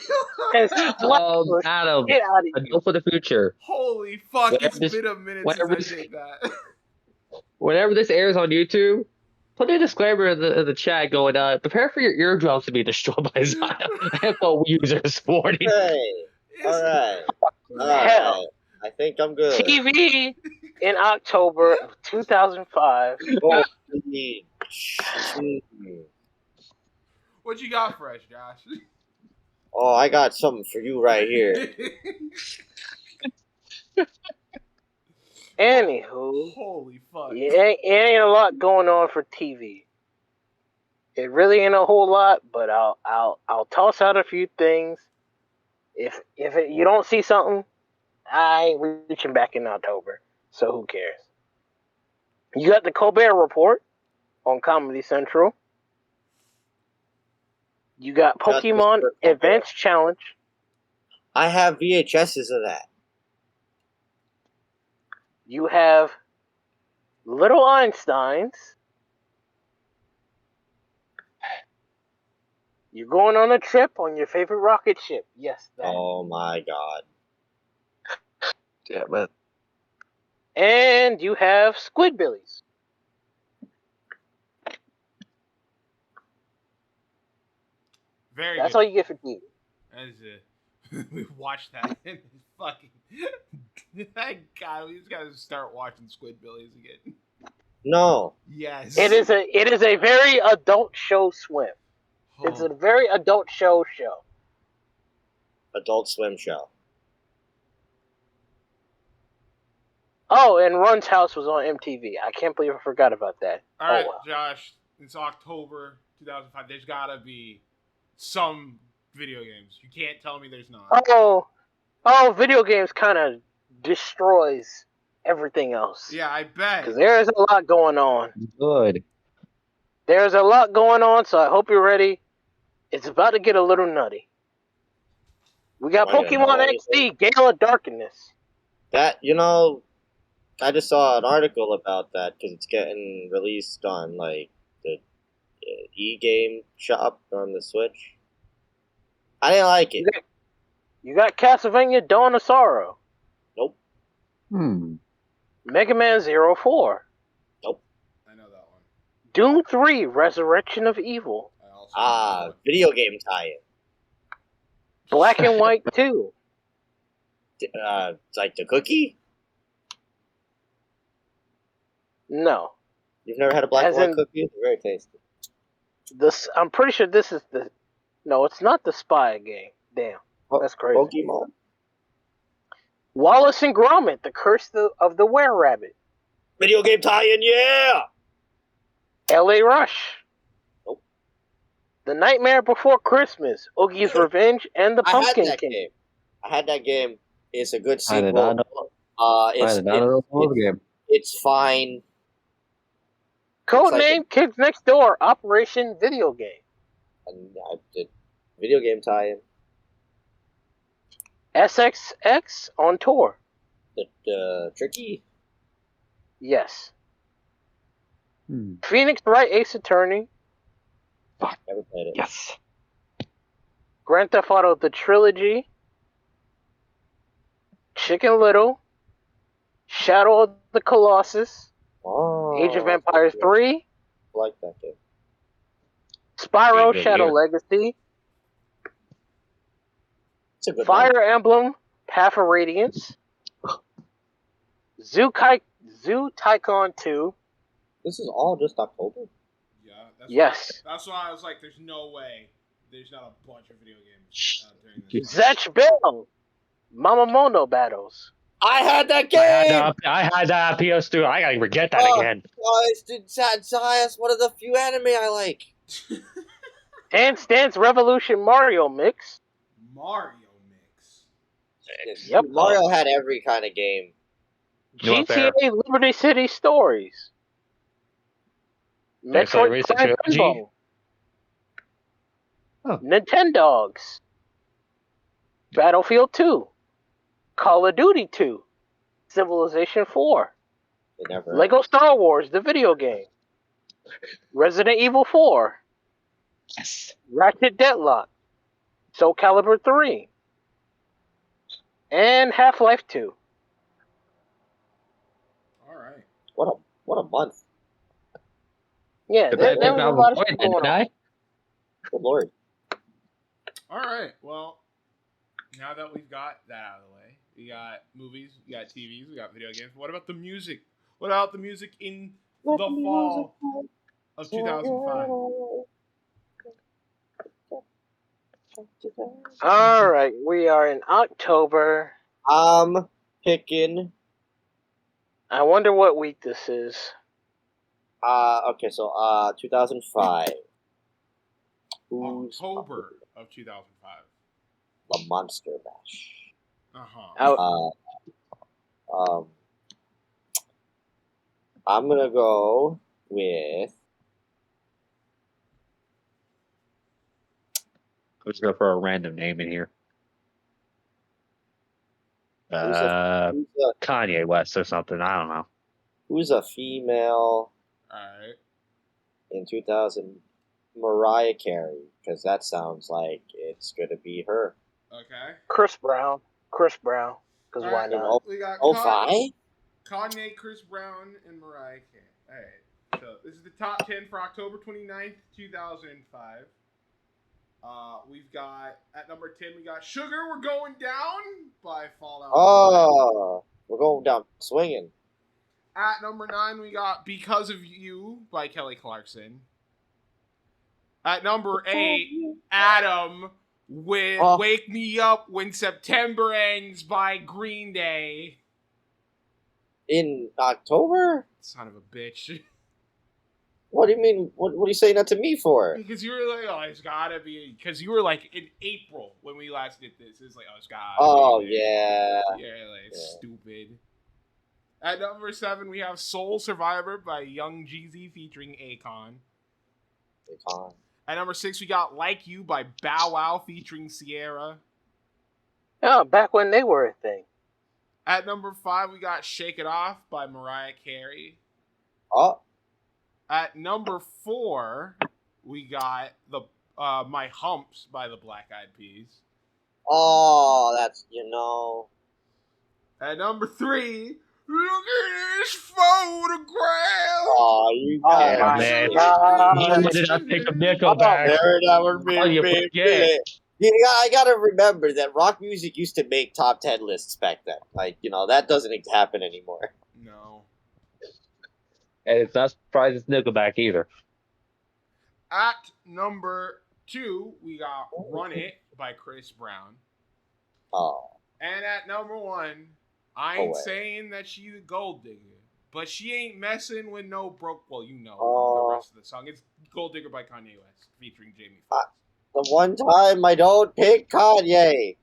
Speaker 4: and splash
Speaker 3: Adam,
Speaker 4: get out of
Speaker 3: a
Speaker 4: here.
Speaker 3: note for the future.
Speaker 1: Holy fuck,
Speaker 3: Whenever
Speaker 1: it's been a minute since I did that.
Speaker 3: Whenever this airs on YouTube, put a disclaimer in the chat going, prepare for your eardrums to be destroyed by Zio users warning.
Speaker 2: Hey, all right.
Speaker 4: Hell.
Speaker 2: I think I'm good.
Speaker 4: TV in October of 2005.
Speaker 1: What you got for us, Josh?
Speaker 2: Oh, I got something for you right here.
Speaker 4: Anywho,
Speaker 1: holy fuck!
Speaker 4: It ain't a lot going on for TV. It really ain't a whole lot, but I'll toss out a few things. If you don't see something, I ain't reaching back in October, so who cares? You got the Colbert Report on Comedy Central. You got Pokemon Advanced Challenge.
Speaker 2: I have VHSs of that.
Speaker 4: You have Little Einsteins. You're going on a trip on your favorite rocket ship. Yes, that.
Speaker 2: Oh my god.
Speaker 3: Damn it.
Speaker 4: And you have Squidbillies. That's all you get for TV.
Speaker 1: That is it. We watched that. Fucking. Thank God, we just gotta start watching Squidbillies again.
Speaker 2: No.
Speaker 1: Yes.
Speaker 4: It is a very adult show swim. Oh. It's a very adult show.
Speaker 2: Adult Swim show.
Speaker 4: Oh, and Run's House was on MTV. I can't believe I forgot about that.
Speaker 1: All right, Josh. It's October 2005. There's gotta be some video games. You can't tell me there's not.
Speaker 4: Oh, video games kind of destroys everything else.
Speaker 1: Yeah, I bet.
Speaker 4: Because there's a lot going on.
Speaker 3: Good.
Speaker 4: There's a lot going on, so I hope you're ready. It's about to get a little nutty. We got Pokemon XD, Gale of Darkness.
Speaker 2: That, I just saw an article about that because it's getting released on, like, the e-game shop on the Switch. I didn't like it.
Speaker 4: You got Castlevania Dawn of Sorrow.
Speaker 2: Nope.
Speaker 4: Mega Man 04.
Speaker 2: Nope.
Speaker 1: I know that one.
Speaker 4: Doom 3 Resurrection of Evil.
Speaker 2: Video game tie-in.
Speaker 4: Black and White 2.
Speaker 2: Like the cookie?
Speaker 4: No.
Speaker 2: You've never had a black and white cookie? They're very tasty.
Speaker 4: I'm pretty sure this is the... No, it's not the Spy game. Damn. That's crazy.
Speaker 2: Pokemon.
Speaker 4: Wallace and Gromit, The Curse of the Were-Rabbit.
Speaker 2: Video game tie-in, yeah!
Speaker 4: L.A. Rush.
Speaker 2: Nope.
Speaker 4: The Nightmare Before Christmas, Oogie's Revenge, and The Pumpkin King.
Speaker 2: I had that game. It's a good sequel.
Speaker 3: I did not know.
Speaker 2: It's fine.
Speaker 4: Codename Kids Next Door, Operation Video Game.
Speaker 2: And I did video game tie-in.
Speaker 4: SXX on tour.
Speaker 2: The Tricky?
Speaker 4: Yes. Phoenix Wright Ace Attorney.
Speaker 2: Never played it.
Speaker 3: Yes.
Speaker 4: Grand Theft Auto The Trilogy. Chicken Little. Shadow of the Colossus. Age of Empires 3.
Speaker 2: I like that game.
Speaker 4: Spyro Shadow Legacy. Fire Emblem Path of Radiance. Zoo Tycoon 2.
Speaker 2: This is all just October?
Speaker 1: Yeah. That's why I was like, there's no way there's not a bunch of video games during this.
Speaker 4: Zatch Bell. Mamamono Battles.
Speaker 2: I had that game!
Speaker 3: I had that PS2. I gotta forget that again.
Speaker 2: That's one of the few anime I like.
Speaker 4: Dance Revolution Mario Mix.
Speaker 1: Mario Mix.
Speaker 4: Yep.
Speaker 2: Mario had every kind of game.
Speaker 4: GTA Liberty City Stories. Metroid Prime Pinball. Nintendogs. Battlefield 2. Call of Duty 2. Civilization 4. Lego Star Wars, the video game. Resident Evil 4.
Speaker 3: Yes.
Speaker 4: Ratchet Deadlock, Soul Calibur 3, and Half-Life 2.
Speaker 1: All right.
Speaker 2: What a month.
Speaker 4: Yeah, there was a lot of shit going on.
Speaker 2: Good lord.
Speaker 1: All right. Well, now that we've got that out of the way, we got movies, we got TVs, we got video games. What about the music? What about the music in the fall of 2005?
Speaker 4: All right, we are in October.
Speaker 2: I'm picking.
Speaker 4: I wonder what week this is.
Speaker 2: Okay, so 2005.
Speaker 1: October of 2005.
Speaker 2: The Monster Mash.
Speaker 1: Uh-huh.
Speaker 2: I'm gonna go with.
Speaker 3: Let's go for a random name in here. Kanye West or something. I don't know.
Speaker 2: Who's a female?
Speaker 1: All right.
Speaker 2: In 2000, Mariah Carey, because that sounds like it's gonna be her.
Speaker 1: Okay.
Speaker 4: Chris Brown. Because why not?
Speaker 1: We got
Speaker 2: 05?
Speaker 1: Kanye, Chris Brown, and Mariah Carey. All right. So this is the top 10 for October 29th, 2005. We've got, at number 10, we got Sugar, We're Going Down by Fallout Boy.
Speaker 2: Oh, we're going down swinging.
Speaker 1: At number 9, we got Because of You by Kelly Clarkson. At number 8, Adam with Wake Me Up When September Ends by Green Day.
Speaker 2: In October?
Speaker 1: Son of a bitch.
Speaker 2: What do you mean? What are you saying that to me for?
Speaker 1: Because you were like, oh, it's gotta be. Because you were like in April when we last did this. It's like, oh, it's gotta be.
Speaker 2: Yeah.
Speaker 1: Yeah, like, stupid. At number 7, we have Soul Survivor by Young Jeezy featuring Akon. At number 6, we got Like You by Bow Wow featuring Sierra.
Speaker 4: Yeah, back when they were a thing.
Speaker 1: At number 5, we got Shake It Off by Mariah Carey.
Speaker 2: Oh.
Speaker 1: At number 4, we got the My Humps by the Black Eyed Peas.
Speaker 2: Oh, that's,
Speaker 1: At number 3, look at this photograph.
Speaker 2: Oh, you got
Speaker 3: man. You did not pick a Nickelback.
Speaker 2: That would be I gotta remember that rock music used to make top 10 lists back then. Like, that doesn't happen anymore.
Speaker 1: No.
Speaker 3: And it's not surprised it's Nickelback either.
Speaker 1: At number 2, we got Run It by Chris Brown.
Speaker 2: Oh.
Speaker 1: And at number 1, I ain't saying that she's a gold digger, but she ain't messing with no broke. Well, the rest of the song. It's Gold Digger by Kanye West featuring Jamie Foxx.
Speaker 2: The one time I don't pick Kanye.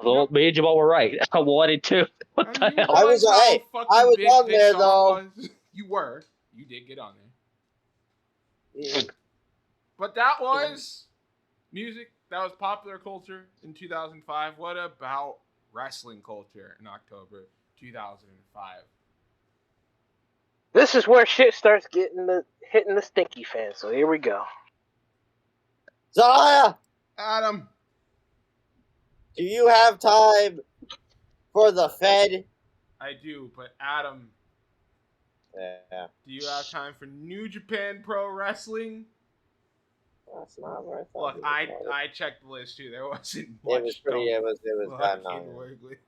Speaker 3: Well, me and Jamal were right. I wanted to. What the hell?
Speaker 2: I was on there though.
Speaker 1: You were. You did get on there. Yeah. But that was music. That was popular culture in 2005. What about wrestling culture in October 2005?
Speaker 4: This is where shit starts hitting the stinky fan. So here we go.
Speaker 2: Zaya!
Speaker 1: Adam.
Speaker 2: Do you have time for the Fed?
Speaker 1: I do, but Adam.
Speaker 2: Yeah.
Speaker 1: Do you have time for New Japan Pro Wrestling?
Speaker 2: That's not what I thought.
Speaker 1: Look, I checked the list too. There wasn't much.
Speaker 2: It was pretty. It was
Speaker 1: bad.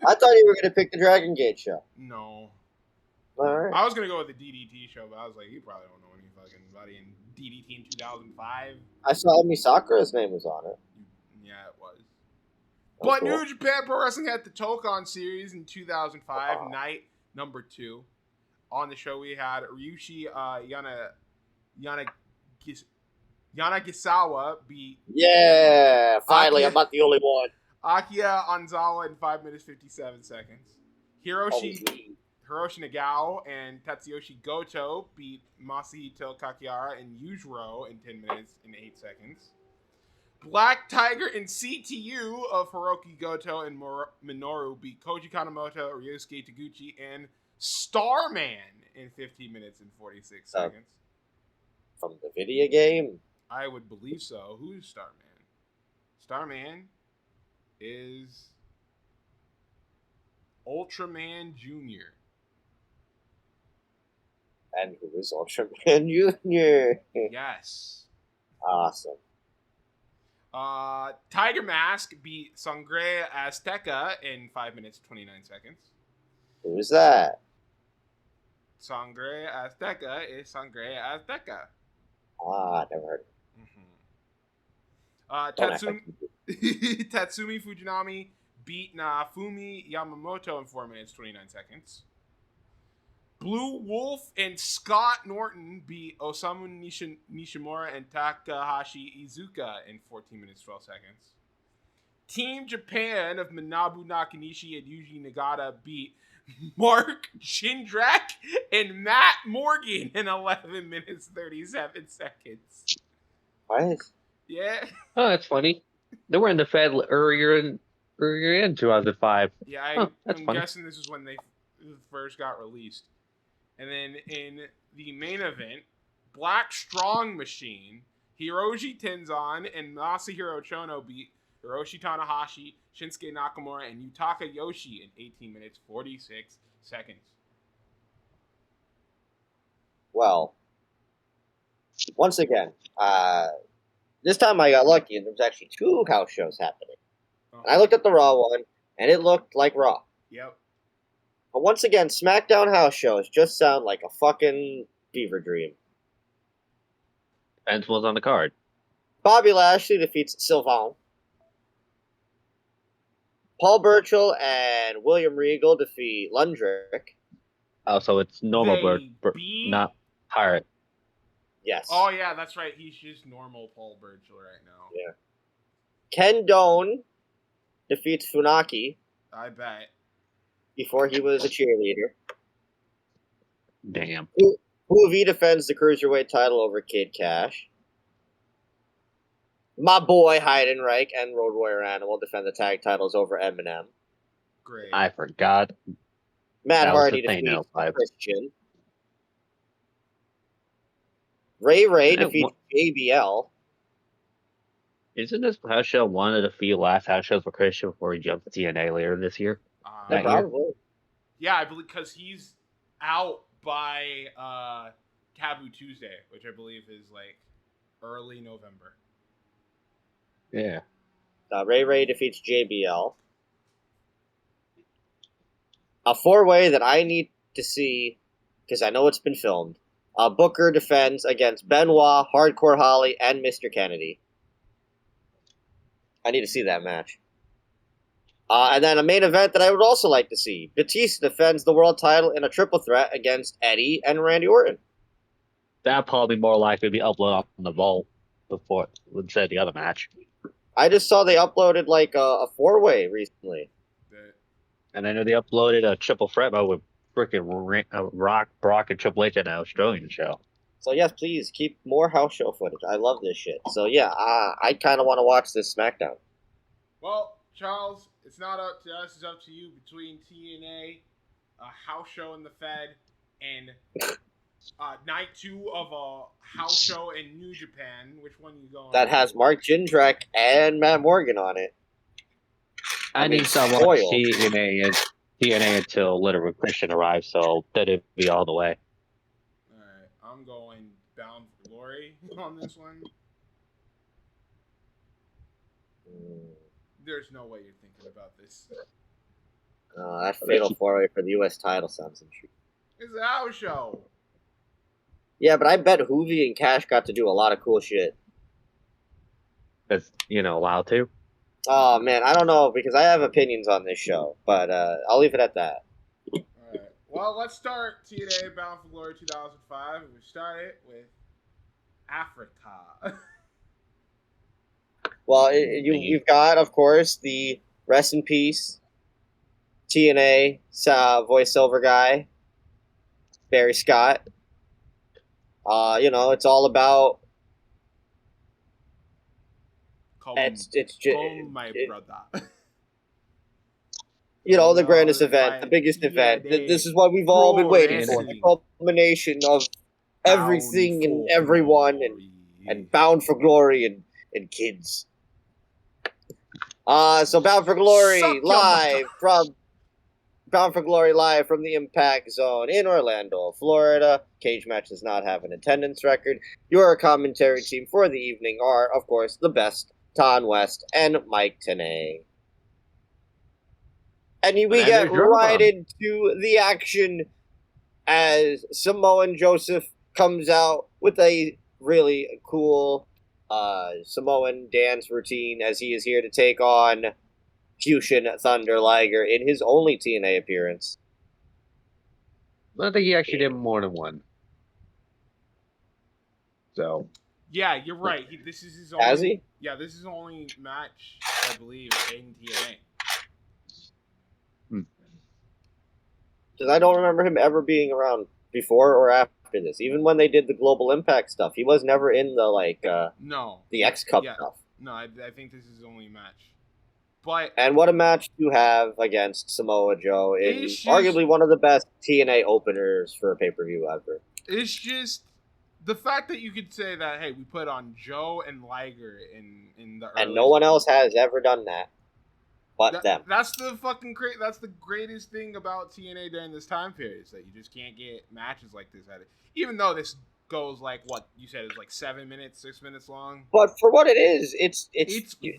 Speaker 2: I thought you were gonna pick the Dragon Gate show.
Speaker 1: No.
Speaker 2: All right.
Speaker 1: I was gonna go with the DDT show, but I was like, you probably don't know any fucking buddy in DDT in 2005.
Speaker 2: I saw Emi Sakura's name was on it.
Speaker 1: Yeah, it was. But cool. New Japan Pro Wrestling had the Tokon series in 2005, night number 2. On the show, we had Ryushi Yanagisawa beat.
Speaker 2: Yeah, finally, I'm not the only one.
Speaker 1: Akiya Anzawa in 5 minutes 57 seconds. Hiroshi Nagao and Tatsuyoshi Goto beat Masahito Kakihara and Yujiro in 10 minutes and 8 seconds. Black Tiger and CTU of Hiroki Goto and Minoru beat Koji Kanemoto, Ryosuke Taguchi, and Starman in 15 minutes and 46 seconds.
Speaker 2: From the video game?
Speaker 1: I would believe so. Who's Starman? Starman is Ultraman Jr.
Speaker 2: And who is Ultraman Jr.?
Speaker 1: Yes.
Speaker 2: Awesome.
Speaker 1: Tiger Mask beat Sangre Azteca in 5 minutes 29 seconds.
Speaker 2: Who's that?
Speaker 1: Sangre Azteca is Sangre Azteca.
Speaker 2: Never heard of it.
Speaker 1: Tatsumi Fujinami beat Nafumi Yamamoto in 4 minutes 29 seconds. Blue Wolf and Scott Norton beat Osamu Nishimura and Takahashi Iizuka in 14 minutes 12 seconds. Team Japan of Manabu Nakanishi and Yuji Nagata beat Mark Jindrak and Matt Morgan in 11 minutes 37 seconds.
Speaker 2: What?
Speaker 1: Yeah.
Speaker 3: Oh, that's funny. They were in the Fed earlier in 2005.
Speaker 1: Yeah,
Speaker 3: that's
Speaker 1: I'm
Speaker 3: funny.
Speaker 1: guessing this is when they first got released. And then in the main event, Black Strong Machine, Hiroshi Tenzan and Masahiro Chono beat Hiroshi Tanahashi, Shinsuke Nakamura, and Yutaka Yoshi in 18 minutes 46 seconds.
Speaker 2: Well, once again, this time I got lucky and there was actually 2 house shows happening.
Speaker 1: Uh-huh.
Speaker 2: And I looked at the Raw one, and it looked like Raw.
Speaker 1: Yep.
Speaker 2: But once again, SmackDown house shows just sound like a fucking fever dream.
Speaker 3: Depends what's on the card.
Speaker 2: Bobby Lashley defeats Sylvain. Paul Burchill and William Regal defeat Lundrick.
Speaker 3: Oh, so it's normal
Speaker 1: They
Speaker 3: bird,
Speaker 1: beat-
Speaker 3: not pirate.
Speaker 2: Yes.
Speaker 1: Oh, yeah, that's right. He's just normal Paul Burchill right now.
Speaker 2: Yeah. Ken Doane defeats Funaki
Speaker 1: I bet.
Speaker 2: before he was a cheerleader.
Speaker 3: Damn.
Speaker 2: Hoovy defends the Cruiserweight title over Kid Cash. My boy Heidenreich and Road Warrior Animal defend the tag titles over Eminem.
Speaker 1: Great.
Speaker 3: I forgot.
Speaker 2: Matt
Speaker 3: That was
Speaker 2: Hardy
Speaker 3: the thing,
Speaker 2: defeats
Speaker 3: no,
Speaker 2: Christian. Ray
Speaker 3: Yeah,
Speaker 2: defeats JBL.
Speaker 3: Isn't this house show one of the few last house shows for Christian before he jumped to TNA later this year?
Speaker 2: Yeah,
Speaker 3: That year?
Speaker 2: probably.
Speaker 1: Yeah, I believe because he's out by Taboo Tuesday, which I believe is like early November.
Speaker 3: Yeah.
Speaker 2: Ray defeats JBL. A 4-way that I need to see, because I know it's been filmed. Booker defends against Benoit, Hardcore Holly, and Mr. Kennedy. I need to see that match. And then a main event that I would also like to see. Batista defends the world title in a triple threat against Eddie and Randy Orton.
Speaker 3: That'd probably be more likely to be uploaded on the Vault before instead of the other match.
Speaker 2: I just saw they uploaded like a 4-way recently.
Speaker 3: And I know they uploaded a triple threat mode with freaking Rock, Brock, and Triple H at an Australian show.
Speaker 2: So yes, please keep more house show footage. I love this shit. So yeah, I kind of want to watch this SmackDown.
Speaker 1: Well, Charles, it's not up to us; it's up to you. Between TNA, a house show in the Fed, and night 2 of a house show in New Japan, which one you going?
Speaker 2: That has Mark Jindrak and Matt Morgan on it.
Speaker 3: I need someone TNA until literally Christian arrives, so that'd be all the way.
Speaker 1: Alright, I'm going Bound for Glory on this one. There's no way you're thinking about this.
Speaker 2: That fatal 4-way for the U.S. title sounds intriguing.
Speaker 1: It's a house show.
Speaker 2: Yeah, but I bet Hoovy and Cash got to do a lot of cool shit.
Speaker 3: That's, allowed to.
Speaker 2: Oh, man, I don't know, because I have opinions on this show, but I'll leave it at that.
Speaker 1: Alright, well, let's start TNA Bound for Glory 2005. We start it with Africa.
Speaker 2: Well, you've got, of course, the rest in peace TNA voiceover guy, Barry Scott. It's all about. It's just
Speaker 1: my brother.
Speaker 2: The grandest event, the biggest event. This is what we've all been waiting for. The culmination of everything and everyone and Bound for Glory and kids. So Bound for Glory live from the Impact Zone in Orlando, Florida. Cage Match does not have an attendance record. Your commentary team for the evening are, of course, the best, Ton West and Mike Tenay. And we get right into the action as Samoan Joseph comes out with a really cool Samoan dance routine as he is here to take on Fusion Thunder Liger in his only TNA appearance.
Speaker 3: I think he actually did more than one. So.
Speaker 1: Yeah, you're right. This is his only.
Speaker 2: Has he?
Speaker 1: Yeah, this is his only match, I believe, in TNA.
Speaker 2: Because I don't remember him ever being around before or after this. Even when they did the Global Impact stuff, he was never in the the X Cup stuff.
Speaker 1: No, I think this is his only match. But
Speaker 2: and what a match to have against Samoa Joe in arguably one of the best TNA openers for a pay-per-view ever.
Speaker 1: It's just the fact that you could say that, hey, we put on Joe and Liger in the early
Speaker 2: and no one else has ever done that. But them.
Speaker 1: That's the greatest thing about TNA during this time period is that you just can't get matches like this at it. Even though this goes like what you said is like 6 minutes long.
Speaker 2: But for what it is, it's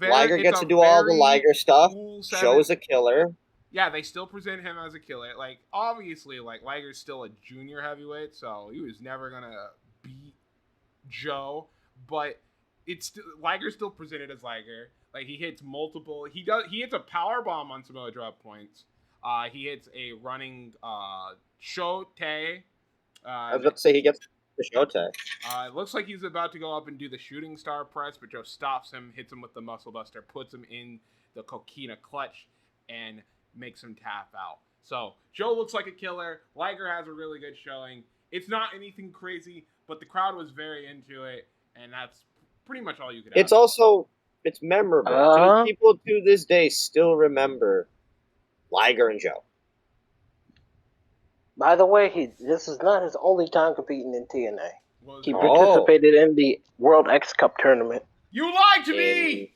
Speaker 2: Liger gets to do all the Liger stuff. Cool Joe's a killer.
Speaker 1: Yeah, they still present him as a killer. Like obviously, like Liger's still a junior heavyweight, so he was never gonna beat Joe. But Liger's still presented as Liger. Like he hits multiple. He hits a power bomb on Samoa Joe at points. He hits a running Shote.
Speaker 2: I was about to say he gets the Shote.
Speaker 1: It looks like he's about to go up and do the shooting star press, but Joe stops him, hits him with the muscle buster, puts him in the coquina clutch, and makes him tap out. So Joe looks like a killer. Liger has a really good showing. It's not anything crazy, but the crowd was very into it, and that's pretty much all you could ask.
Speaker 2: It's memorable. People to this day still remember Liger and Joe.
Speaker 4: By the way, this is not his only time competing in TNA. He participated in the World X Cup tournament.
Speaker 1: You lied to me!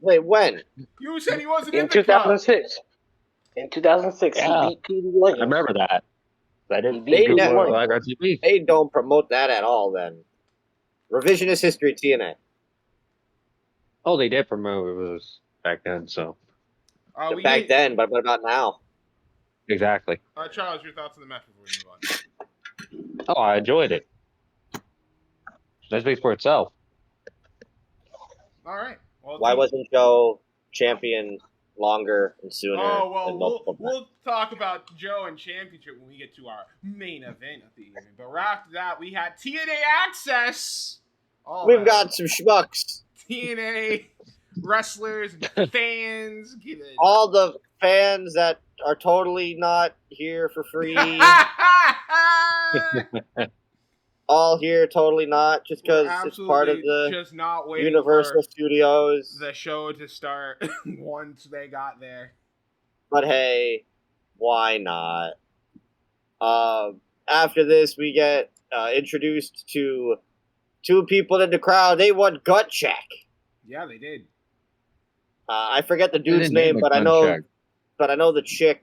Speaker 2: Wait, when?
Speaker 1: You said he wasn't
Speaker 4: in 2006. Cup. In 2006, he beat Petey Williams.
Speaker 3: I remember that.
Speaker 2: They don't promote that at all then. Revisionist history TNA.
Speaker 3: Oh, they did promote it back then, so.
Speaker 2: Back then, but what about now?
Speaker 3: Exactly.
Speaker 1: Charles, your thoughts on the match before we move on?
Speaker 3: Oh, I enjoyed it. That speaks for itself.
Speaker 1: All right. Well,
Speaker 2: why wasn't Joe champion longer and sooner?
Speaker 1: Oh, well, we'll talk about Joe and championship when we get to our main event of the evening. But right after that, we had TNA Access.
Speaker 2: We've got some schmucks.
Speaker 1: TNA wrestlers and fans.
Speaker 2: All the fans that are totally not here for free. All here totally not, just because it's part of the
Speaker 1: just not
Speaker 2: Universal Studios.
Speaker 1: The show to start once they got there.
Speaker 2: But hey, why not? After this, we get introduced to two people in the crowd. They want gut check.
Speaker 1: Yeah, they did.
Speaker 2: I forget the dude's name, but I know the chick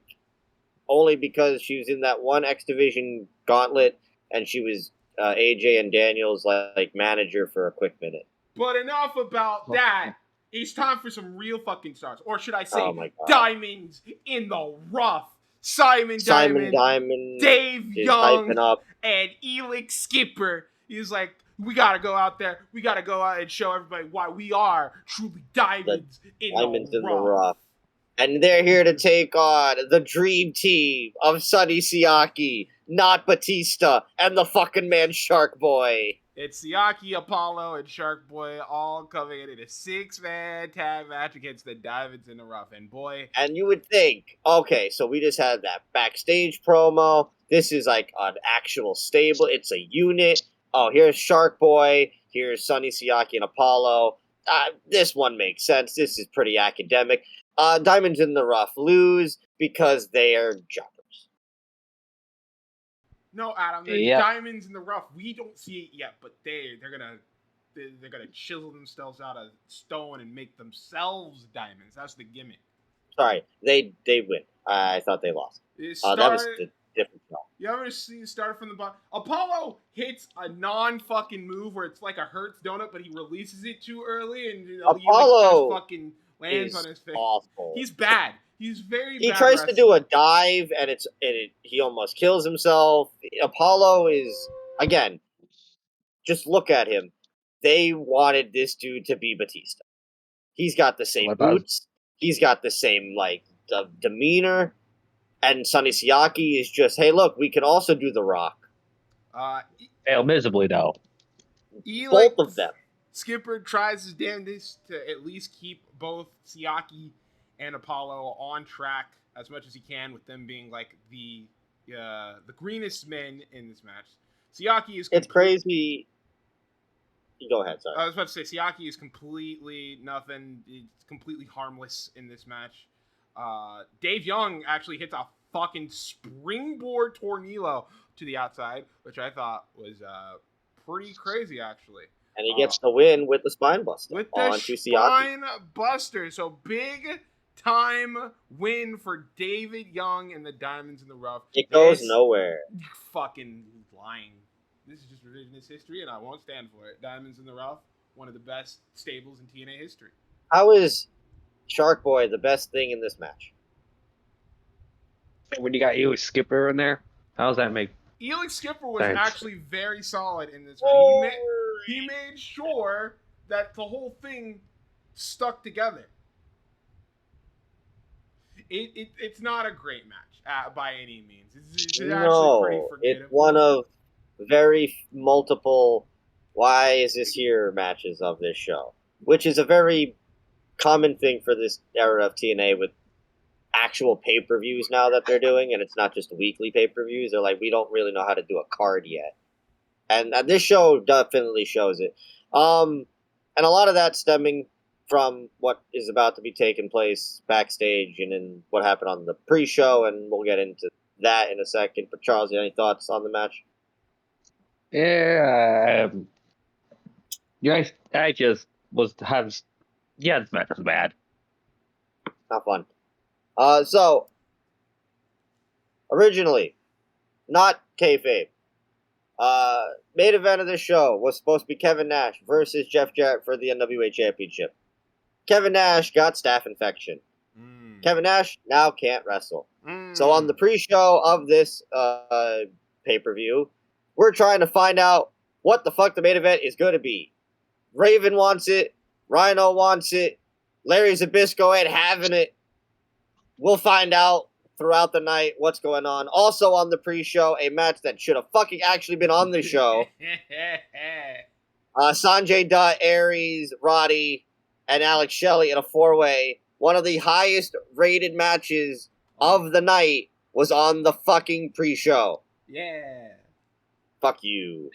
Speaker 2: only because she was in that one X Division gauntlet, and she was AJ and Daniel's like manager for a quick minute.
Speaker 1: But enough about that. It's time for some real fucking stars, or should I say, diamonds in the rough. Simon Diamond, Dave Young, and Elix Skipper. He's like, we gotta go out there. We gotta go out and show everybody why we are truly diamonds in the rough.
Speaker 2: And they're here to take on the dream team of Sonny Siaki, not Batista, and the fucking man Shark Boy.
Speaker 1: It's Siaki, Apollo, and Shark Boy all coming in a 6-man tag match against the Diamonds in the Rough. And boy...
Speaker 2: And you would think, okay, so we just had that backstage promo. This is like an actual stable. It's a unit. Oh, here's Shark Boy. Here's Sonny Siaki and Apollo. This one makes sense. This is pretty academic. Diamonds in the Rough lose because they are jumpers.
Speaker 1: No, Adam, the diamonds in the rough. We don't see it yet, but they're gonna chisel themselves out of stone and make themselves diamonds. That's the gimmick.
Speaker 2: Sorry, they win. I thought they lost. That was a different show.
Speaker 1: You ever see start from the bottom? Apollo hits a non-fucking move where it's like a Hertz donut, but he releases it too early, and
Speaker 2: Apollo
Speaker 1: fucking lands on his face.
Speaker 2: Awful.
Speaker 1: He's bad. He's very bad.
Speaker 2: He tries to do a dive, and he almost kills himself. Apollo is, again, just look at him. They wanted this dude to be Batista. He's got the same boots. He's got the same, demeanor. And Sonny Siaki is just, hey, look, we can also do The Rock.
Speaker 3: Fail miserably, though.
Speaker 2: Both of them.
Speaker 1: Skipper tries his damnedest to at least keep both Siaki and Apollo on track as much as he can, with them being like the greenest men in this match. Siaki is.
Speaker 2: It's crazy. Go ahead. Sorry.
Speaker 1: I was about to say Siaki is completely nothing. It's completely harmless in this match. Dave Young actually hits a fucking springboard tornado to the outside, which I thought was pretty crazy, actually.
Speaker 2: And he gets the win with the spine buster.
Speaker 1: With the spine buster. So big time win for David Young and the Diamonds in the Rough.
Speaker 2: It goes nowhere.
Speaker 1: Fucking lying. This is just revisionist history, and I won't stand for it. Diamonds in the Rough, one of the best stables in TNA history.
Speaker 2: How is Shark Boy the best thing in this match?
Speaker 3: When you got Eli Skipper in there, how does that make?
Speaker 1: Eli Skipper was actually very solid in this match. He made sure that the whole thing stuck together. It's not a great match by any means. It's actually pretty forgettable.
Speaker 2: It's one of very multiple why is this here matches of this show, which is a very common thing for this era of TNA with actual pay-per-views now that they're doing, and it's not just weekly pay-per-views. They're like, we don't really know how to do a card yet. And this show definitely shows it. And a lot of that stemming from what is about to be taking place backstage and in what happened on the pre-show, and we'll get into that in a second. But Charles, you have any thoughts on the match?
Speaker 3: Yeah, I just was this match was bad.
Speaker 2: Not fun. So originally, not kayfabe. Main event of this show was supposed to be Kevin Nash versus Jeff Jarrett for the NWA Championship. Kevin Nash got staph infection. Kevin Nash now can't wrestle. So on the pre-show of this pay-per-view, we're trying to find out what the fuck the main event is going to be. Raven wants it. Rhino wants it. Larry Zbyszko ain't having it. We'll find out throughout the night what's going on. Also on the pre-show, a match that should have fucking actually been on the show. Sanjay Dutt, Aries, Roddy, and Alex Shelley in a four-way. One of the highest rated matches of the night was on the fucking pre-show.
Speaker 1: Yeah.
Speaker 2: Fuck you.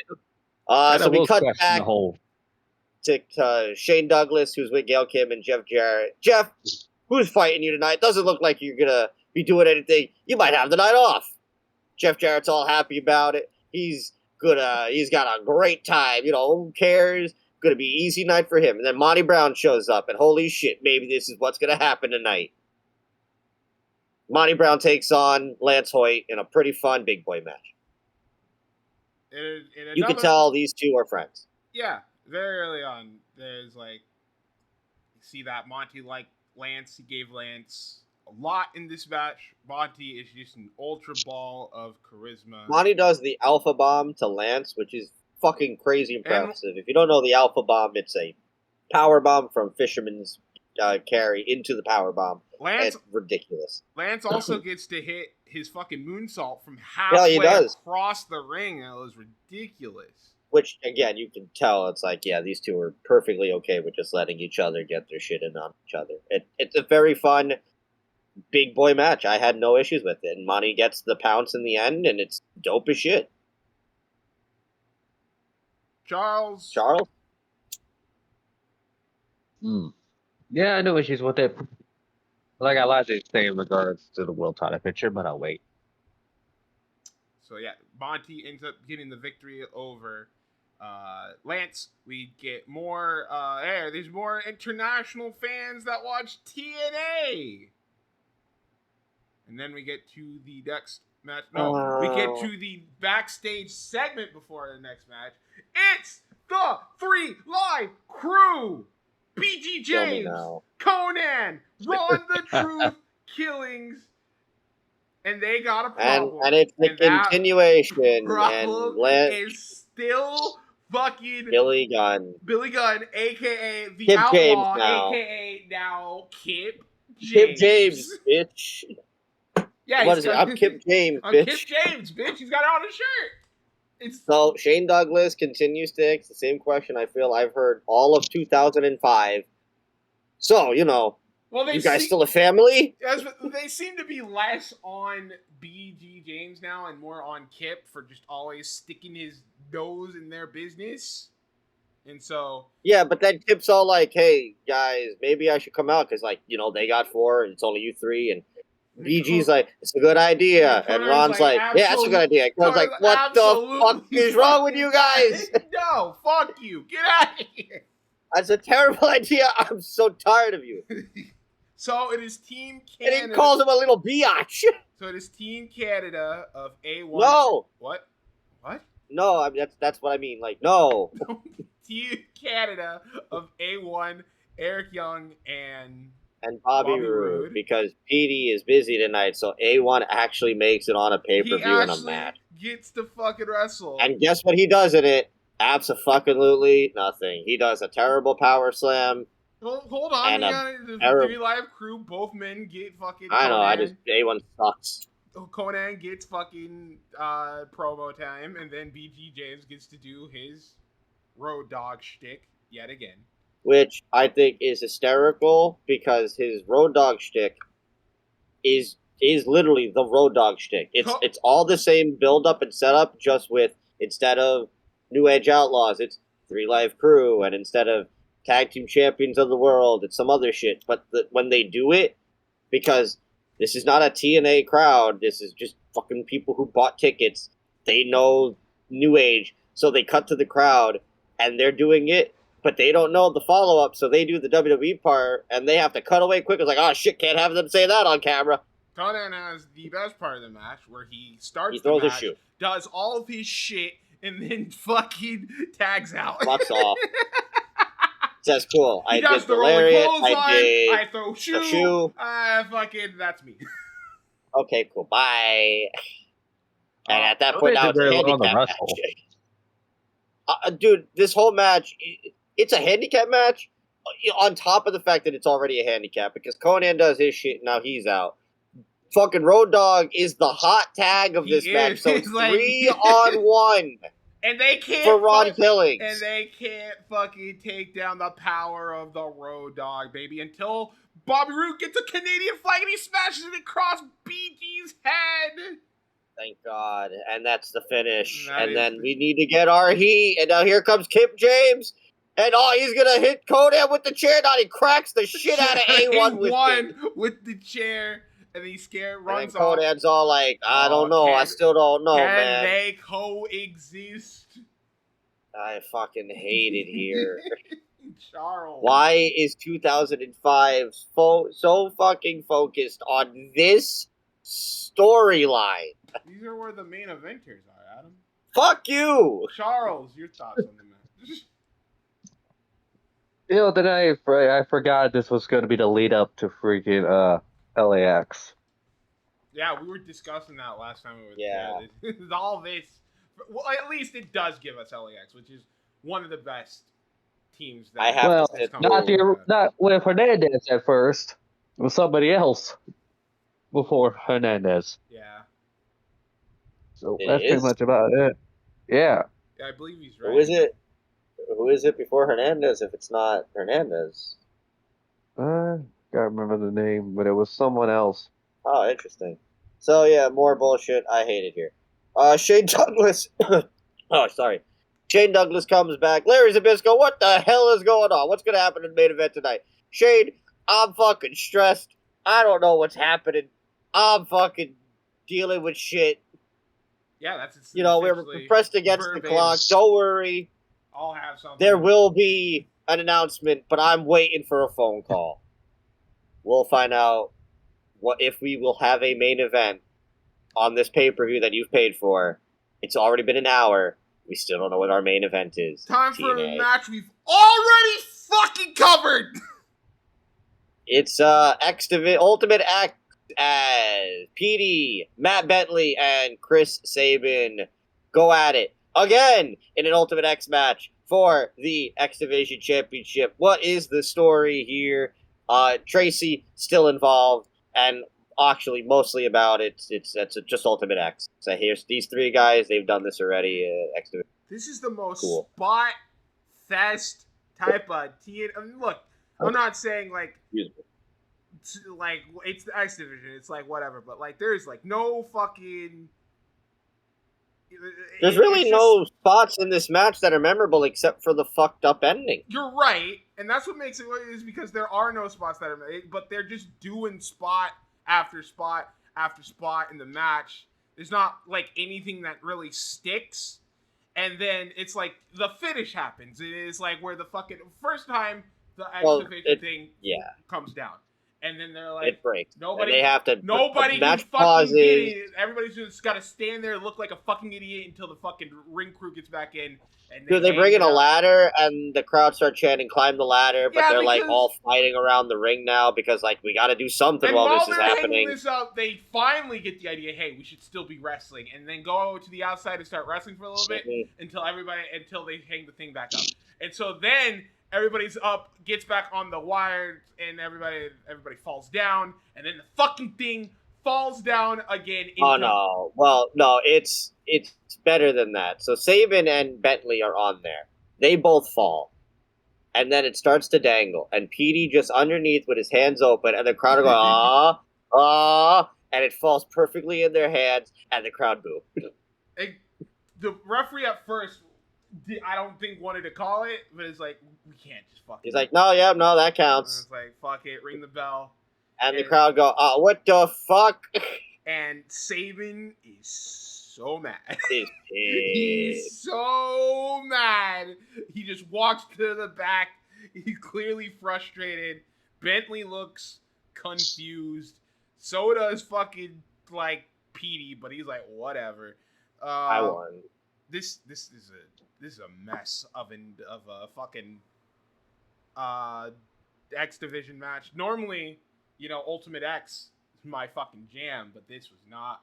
Speaker 2: So we cut back to Shane Douglas, who's with Gail Kim and Jeff Jarrett. Jeff, who's fighting you tonight? Doesn't look like you're gonna be doing anything. You might have the night off. Jeff Jarrett's all happy about it. He's got a great time. Who cares? Gonna be an easy night for him. And then Monty Brown shows up, and holy shit, maybe this is what's gonna happen tonight. Monty Brown takes on Lance Hoyt in a pretty fun big boy match. You can tell these two are friends.
Speaker 1: Yeah, very early on, there's you see that Monty liked Lance. He gave Lance a lot in this match. Monty is just an ultra ball of charisma.
Speaker 2: Monty does the Alpha Bomb to Lance, which is fucking crazy impressive. If you don't know the Alpha Bomb, it's a power bomb from Fisherman's carry into the power bomb. It's ridiculous.
Speaker 1: Lance also gets to hit his fucking moonsault from halfway across the ring. That was ridiculous.
Speaker 2: Which, again, you can tell it's like, yeah, these two are perfectly okay with just letting each other get their shit in on each other. It's a very fun big boy match. I had no issues with it. And Monty gets the pounce in the end, and it's dope as shit.
Speaker 1: Charles?
Speaker 3: Yeah, no issues with it. I got lots to say in regards to the world title picture, but I'll wait.
Speaker 1: So yeah, Monty ends up getting the victory over Lance. We get more. There's more international fans that watch TNA. And then we get to the next match. No, we get to the backstage segment before the next match. It's the 3 Live Crew. BG James, Conan, Ron the Truth, Killings. And they got a problem.
Speaker 2: And it's the continuation.
Speaker 1: Problem
Speaker 2: and
Speaker 1: is still fucking
Speaker 2: Billy Gunn,
Speaker 1: a.k.a. the
Speaker 2: Kip
Speaker 1: Outlaw,
Speaker 2: James now.
Speaker 1: a.k.a. now Kip James.
Speaker 2: Kip James, bitch.
Speaker 1: Yeah,
Speaker 2: what is it? I'm Kip James, bitch.
Speaker 1: I'm Kip James, bitch. He's got it on his shirt.
Speaker 2: So Shane Douglas continues to ask the same question I feel I've heard all of 2005. So, well, you guys still a family?
Speaker 1: They seem to be less on BG James now and more on Kip for just always sticking his nose in their business. And so...
Speaker 2: Yeah, but then Kip's all like, hey, guys, maybe I should come out because, they got 4 and it's only you 3. And BG's like, it's a good idea. And Ron's like, yeah, that's a good idea. Conan's like, what the fuck is wrong with you guys?
Speaker 1: No, fuck you. Get out of here.
Speaker 2: That's a terrible idea. I'm so tired of you.
Speaker 1: So it is Team Canada.
Speaker 2: And he calls him a little biatch.
Speaker 1: So it is Team Canada of A1.
Speaker 2: No.
Speaker 1: What?
Speaker 2: No, I mean, that's what I mean. Like, no.
Speaker 1: Team Canada of A1, Eric Young, and
Speaker 2: Bobby Roode, because Petey is busy tonight, so A1 actually makes it on a pay-per-view in a match.
Speaker 1: Gets to fucking wrestle.
Speaker 2: And guess what he does in it? Abso-fucking-lutely nothing. He does a terrible power slam.
Speaker 1: Well, hold on. The 3 Live Crew, both men get fucking
Speaker 2: I know, A1 sucks.
Speaker 1: Conan gets fucking promo time, and then BG James gets to do his Road Dogg shtick yet again.
Speaker 2: Which I think is hysterical because his Road Dogg shtick is literally the Road Dogg shtick. It's all the same build up and setup, just with instead of New Age Outlaws, it's 3 Live Crew, and instead of Tag Team Champions of the World, it's some other shit. But when they do it, because this is not a TNA crowd, this is just fucking people who bought tickets. They know New Age, so they cut to the crowd, and they're doing it. But they don't know the follow-up, so they do the WWE part, and they have to cut away quick. It's like, oh, shit, can't have them say that on camera.
Speaker 1: Conan has the best part of the match, where he starts
Speaker 2: the match,
Speaker 1: his shoe, does all of his shit, and then fucking tags out.
Speaker 2: Fucks off. Says, cool,
Speaker 1: I
Speaker 2: did the lariat, I
Speaker 1: throw shoe. Fucking, that's me.
Speaker 2: Okay, cool, bye. And at that point, now it's a handicap match. Dude, this whole match... It's a handicap match on top of the fact that it's already a handicap because Conan does his shit and now he's out. Fucking Road Dogg is the hot tag of this match, so it's 3-on-1.
Speaker 1: And they can't
Speaker 2: for Ron Killings.
Speaker 1: And they can't fucking take down the power of the Road Dogg, baby, until Bobby Roode gets a Canadian flag and he smashes it across BG's head.
Speaker 2: Thank God. And that's the finish. Then we need to get our heat. And now here comes Kip James. And he's gonna hit Conan with the chair. Now he cracks the shit out of A1
Speaker 1: with the chair, and he runs
Speaker 2: off. And Conan's all like, I still don't know, man.
Speaker 1: Can they coexist?
Speaker 2: I fucking hate it here.
Speaker 1: Charles.
Speaker 2: Why is 2005 so fucking focused on this storyline?
Speaker 1: These are where the main eventers are, Adam.
Speaker 2: Fuck you!
Speaker 1: Charles, your thoughts on the match?
Speaker 3: Then I forgot this was going to be the lead up to freaking LAX.
Speaker 1: Yeah, we were discussing that last time we were
Speaker 2: there.
Speaker 1: All this, well, at least it does give us LAX, which is one of the best teams. That
Speaker 3: not with Hernandez at first. It was somebody else before Hernandez.
Speaker 1: Yeah.
Speaker 3: So that's pretty much about it. Yeah.
Speaker 1: Yeah, I believe he's right.
Speaker 2: Who is it before Hernandez if it's not Hernandez?
Speaker 3: Can't remember the name, but it was someone else.
Speaker 2: Oh, interesting. So, yeah, more bullshit. I hate it here. Shane Douglas. Shane Douglas comes back. Larry Zbyszko, what the hell is going on? What's going to happen in the main event tonight? Shane, I'm fucking stressed. I don't know what's happening. I'm fucking dealing with shit.
Speaker 1: Yeah, that's
Speaker 2: we're pressed against the clock. Don't worry.
Speaker 1: I'll have something.
Speaker 2: There will be an announcement, but I'm waiting for a phone call. We'll find out if we will have a main event on this pay-per-view that you've paid for. It's already been an hour. We still don't know what our main event is.
Speaker 1: Time for a match we've already fucking covered.
Speaker 2: It's Ultimate X as PD, Matt Bentley, and Chris Sabin go at it again in an Ultimate X match for the X Division Championship. What is the story here? Tracy still involved, and actually mostly about it's just Ultimate X. So here's these three guys. They've done this already. X Division.
Speaker 1: This is the most spot fest type of TNA. I mean, look, I'm not saying like it's the X Division. It's like whatever, but like there's like no fucking.
Speaker 2: There's really no spots in this match that are memorable except for the fucked up ending.
Speaker 1: You're right, and that's what makes it is because there are no spots that are made, but they're just doing spot after spot after spot in the match. There's not like anything that really sticks, and then it's like the finish happens. It is like where the fucking first time the X Division thing comes down. And then they're like,
Speaker 2: it breaks.
Speaker 1: Nobody,
Speaker 2: and they have to.
Speaker 1: Nobody can fucking get it. Everybody's just got to stand there, look like a fucking idiot until the fucking ring crew gets back in. And
Speaker 2: they bring in a ladder, and the crowd start chanting, "Climb the ladder!" But they're like all fighting around the ring now because like we got to do something while this is happening.
Speaker 1: This up, they finally get the idea. Hey, we should still be wrestling, and then go to the outside and start wrestling for a little bit until they hang the thing back up. And so then. Everybody's up, gets back on the wire, and everybody falls down, and then the fucking thing falls down again.
Speaker 2: Oh no! Well, no, it's better than that. So Sabin and Bentley are on there. They both fall, and then it starts to dangle, and PD just underneath with his hands open, and the crowd are going and it falls perfectly in their hands, and the crowd boo.
Speaker 1: The referee at first. I don't think wanted to call it, but it's like we can't just fucking.
Speaker 2: He's like, no, that counts.
Speaker 1: And it's like fuck it, ring the bell,
Speaker 2: and the crowd go, what the fuck?
Speaker 1: And Sabin is so mad.
Speaker 2: He's
Speaker 1: so mad. He just walks to the back. He's clearly frustrated. Bentley looks confused. So does fucking like Petey, but he's like whatever.
Speaker 2: I won.
Speaker 1: This is a mess of a fucking X Division match. Normally, Ultimate X is my fucking jam, but this was not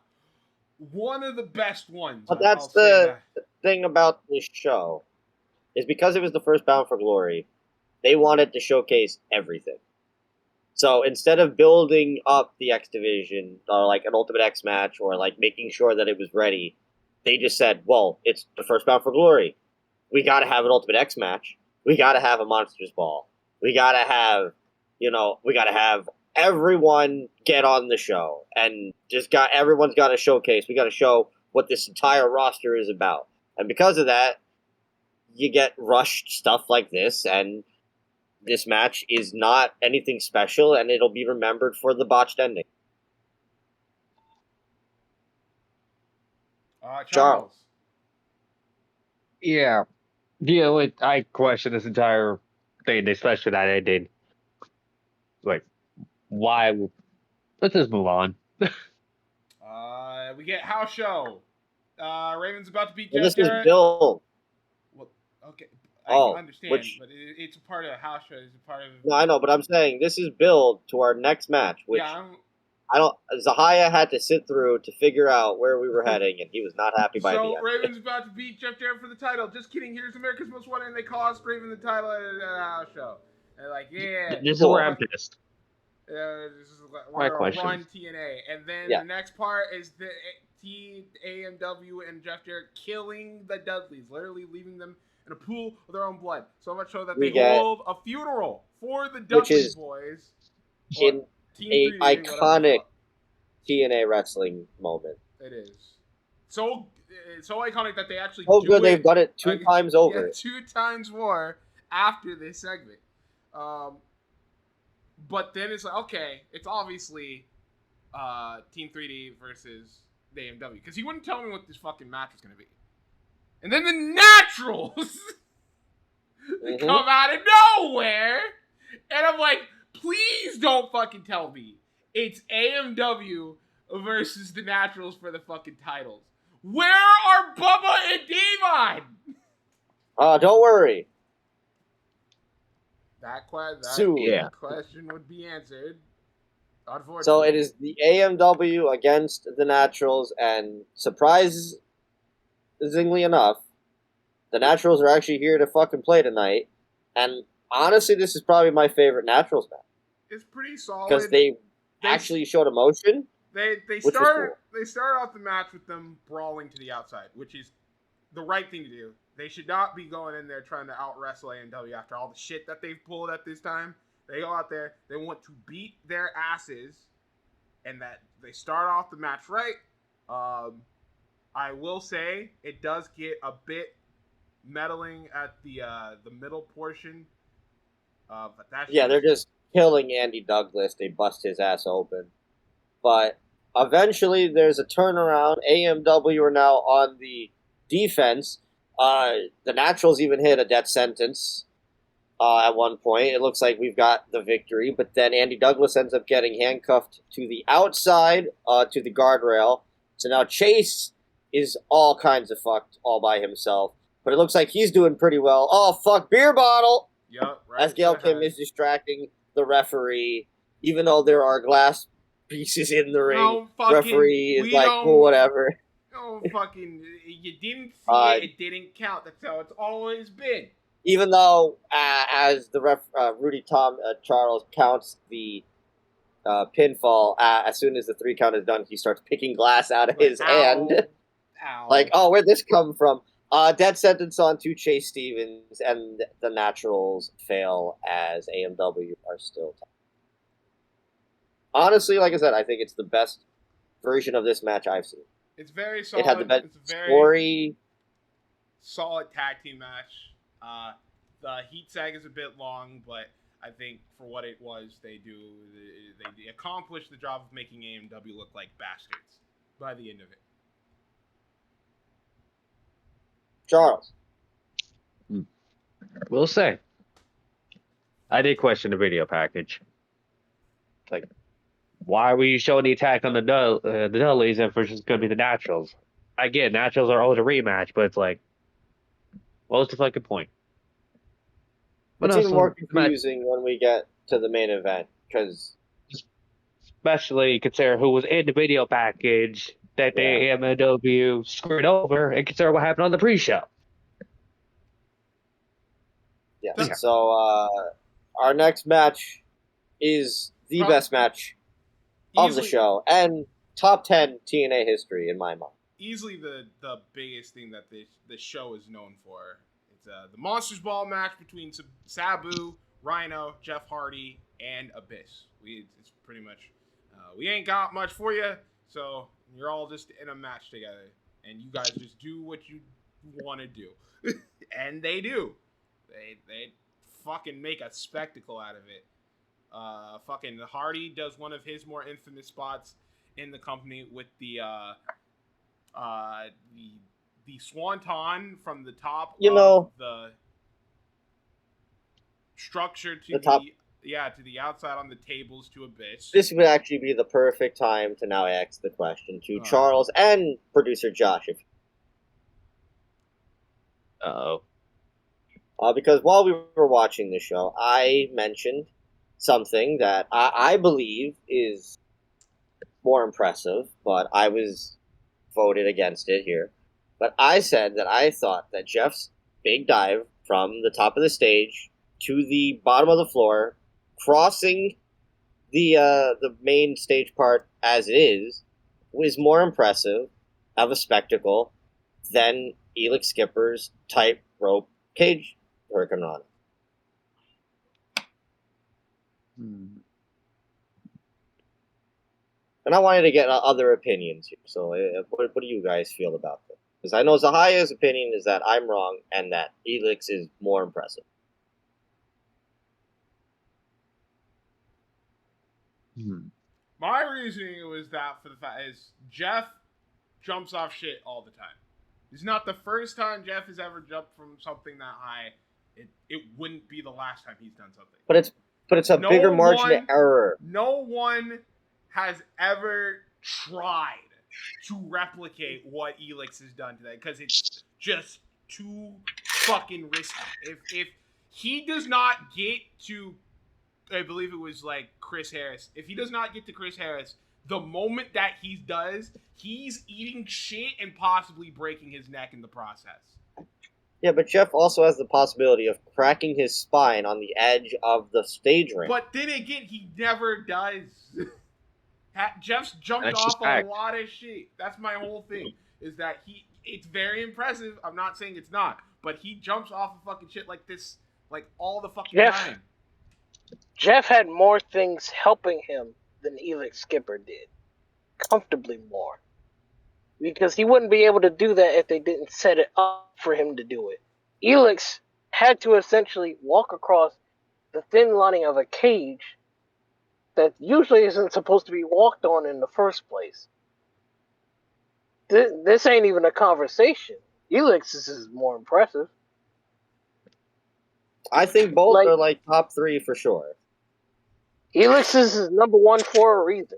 Speaker 1: one of the best ones.
Speaker 2: But that's the thing about this show, is because it was the first Bound for Glory, they wanted to showcase everything. So instead of building up the X Division, or like an Ultimate X match, or like making sure that it was ready, they just said, well, it's the first Bound for Glory. We got to have an Ultimate X match. We got to have a Monsters Ball. We got to have, everyone get on the show. And everyone's got to showcase. We got to show what this entire roster is about. And because of that, you get rushed stuff like this. And this match is not anything special. And it'll be remembered for the botched ending. Charles.
Speaker 3: Yeah. I question this entire thing, especially that ending. Like, why? Let's just move on.
Speaker 1: We get house show. Raven's about to beat
Speaker 2: Jeff
Speaker 1: Jarrett.
Speaker 2: This is Bill.
Speaker 1: Well, okay. I understand, but it's a part of house show. It's a part of.
Speaker 2: No, I know, but I'm saying this is build to our next match, which Zahaya had to sit through to figure out where we were heading, and he was not happy by the end.
Speaker 1: So Raven's about to beat Jeff Jarrett for the title. Just kidding. Here's America's Most Wanted, and they cost Raven the title at a house show. They're like, yeah.
Speaker 3: This is where I'm pissed.
Speaker 1: This is we're on TNA, and then the next part is the TAMW and Jeff Jarrett killing the Dudleys, literally leaving them in a pool of their own blood. So much so that they hold a funeral for the Dudley boys.
Speaker 2: In an iconic TNA wrestling moment.
Speaker 1: It is so iconic that they actually
Speaker 2: they've done it 2 times over.
Speaker 1: Yeah, 2 times more after this segment. But then it's like, okay, it's obviously Team 3D versus the AMW because he wouldn't tell me what this fucking match was gonna be. And then the Naturals come out of nowhere, and I'm like, please don't fucking tell me it's AMW versus the Naturals for the fucking titles. Where are Bubba and Devon?
Speaker 2: Don't worry.
Speaker 1: That question would be answered. Unfortunately.
Speaker 2: So it is the AMW against the Naturals, and surprisingly enough, the Naturals are actually here to fucking play tonight. And honestly, this is probably my favorite Naturals match.
Speaker 1: It's pretty solid
Speaker 2: because they actually showed emotion.
Speaker 1: They started off the match with them brawling to the outside, which is the right thing to do. They should not be going in there trying to out wrestle AMW after all the shit that they've pulled at this time. They go out there, they want to beat their asses, and that they start off the match right. I will say it does get a bit meddling at the middle portion. But
Speaker 2: they're just killing Andy Douglas. They bust his ass open. But eventually there's a turnaround. AMW are now on the defense. The Naturals even hit a death sentence at one point. It looks like we've got the victory, but then Andy Douglas ends up getting handcuffed to the outside, to the guardrail. So now Chase is all kinds of fucked all by himself. But it looks like he's doing pretty well. Oh, fuck, beer bottle!
Speaker 1: Yep, right.
Speaker 2: As Gail Kim is distracting the referee, even though there are glass pieces in the ring. Referee is like, well, whatever.
Speaker 1: No, fucking, you didn't see it didn't count. That's how it's always been.
Speaker 2: Even though, as the Rudy Charles counts the pinfall, as soon as the 3 count is done, he starts picking glass out of his hand.
Speaker 1: Ow.
Speaker 2: Like, oh, where'd this come from? Dead sentence on to Chase Stevens, and the Naturals fail as AMW are still tied. Honestly, like I said, I think it's the best version of this match I've seen.
Speaker 1: It's very solid.
Speaker 2: It had the best story.
Speaker 1: Solid tag team match. The heat sag is a bit long, but I think for what it was, they accomplished the job of making AMW look like bastards by the end of it.
Speaker 2: Charles.
Speaker 3: We'll say. I did question the video package. Like, why were you showing the attack on the Dudleys if it's just going to be the Naturals? I get Naturals are always a rematch, but it's like, what was the fucking point?
Speaker 2: It's even more confusing when we get to the main event, because
Speaker 3: especially consider who was in the video package that the AMW screwed over, and consider what happened on the pre-show.
Speaker 2: Yeah. So our next match is the best match of the show and top 10 TNA history in my mind.
Speaker 1: Easily the biggest thing that the show is known for. It's the Monsters Ball match between Sabu, Rhino, Jeff Hardy, and Abyss. It's pretty much we ain't got much for you, so you're all just in a match together, and you guys just do what you want to do, and they do. They fucking make a spectacle out of it. Fucking Hardy does one of his more infamous spots in the company with the swanton from the top of the structure to to the outside on the tables to Abyss.
Speaker 2: This would actually be the perfect time to now ask the question to Charles and producer Josh. Because while we were watching the show, I mentioned something that I believe is more impressive, but I was voted against it here. But I said that I thought that Jeff's big dive from the top of the stage to the bottom of the floor, crossing the main stage part as it is, was more impressive of a spectacle than Elix Skipper's tightrope cage hurricanrana. And I wanted to get other opinions here. So what do you guys feel about this? Because I know Zahaya's opinion is that I'm wrong and that Elix is more impressive.
Speaker 1: My reasoning was that for the fact is Jeff jumps off shit all the time. It's not the first time Jeff has ever jumped from something that high. It wouldn't be the last time he's done something.
Speaker 2: But it's a bigger margin of error.
Speaker 1: No one has ever tried to replicate what Elix has done today because it's just too fucking risky. If he does not get to, I believe it was like Chris Harris. If he does not get to Chris Harris, the moment that he does, he's eating shit and possibly breaking his neck in the process.
Speaker 2: Yeah, but Jeff also has the possibility of cracking his spine on the edge of the stage ring.
Speaker 1: But then again, he never does. Jeff's jumped off a lot of shit. That's my whole thing. Is that it's very impressive. I'm not saying it's not. But he jumps off of fucking shit like this, like all the fucking time.
Speaker 4: Jeff had more things helping him than Elix Skipper did. Comfortably more. Because he wouldn't be able to do that if they didn't set it up for him to do it. Elix had to essentially walk across the thin lining of a cage that usually isn't supposed to be walked on in the first place. This ain't even a conversation. Elix's is more impressive.
Speaker 2: I think both are like top 3 for sure.
Speaker 4: Elix's is number 1 for a reason.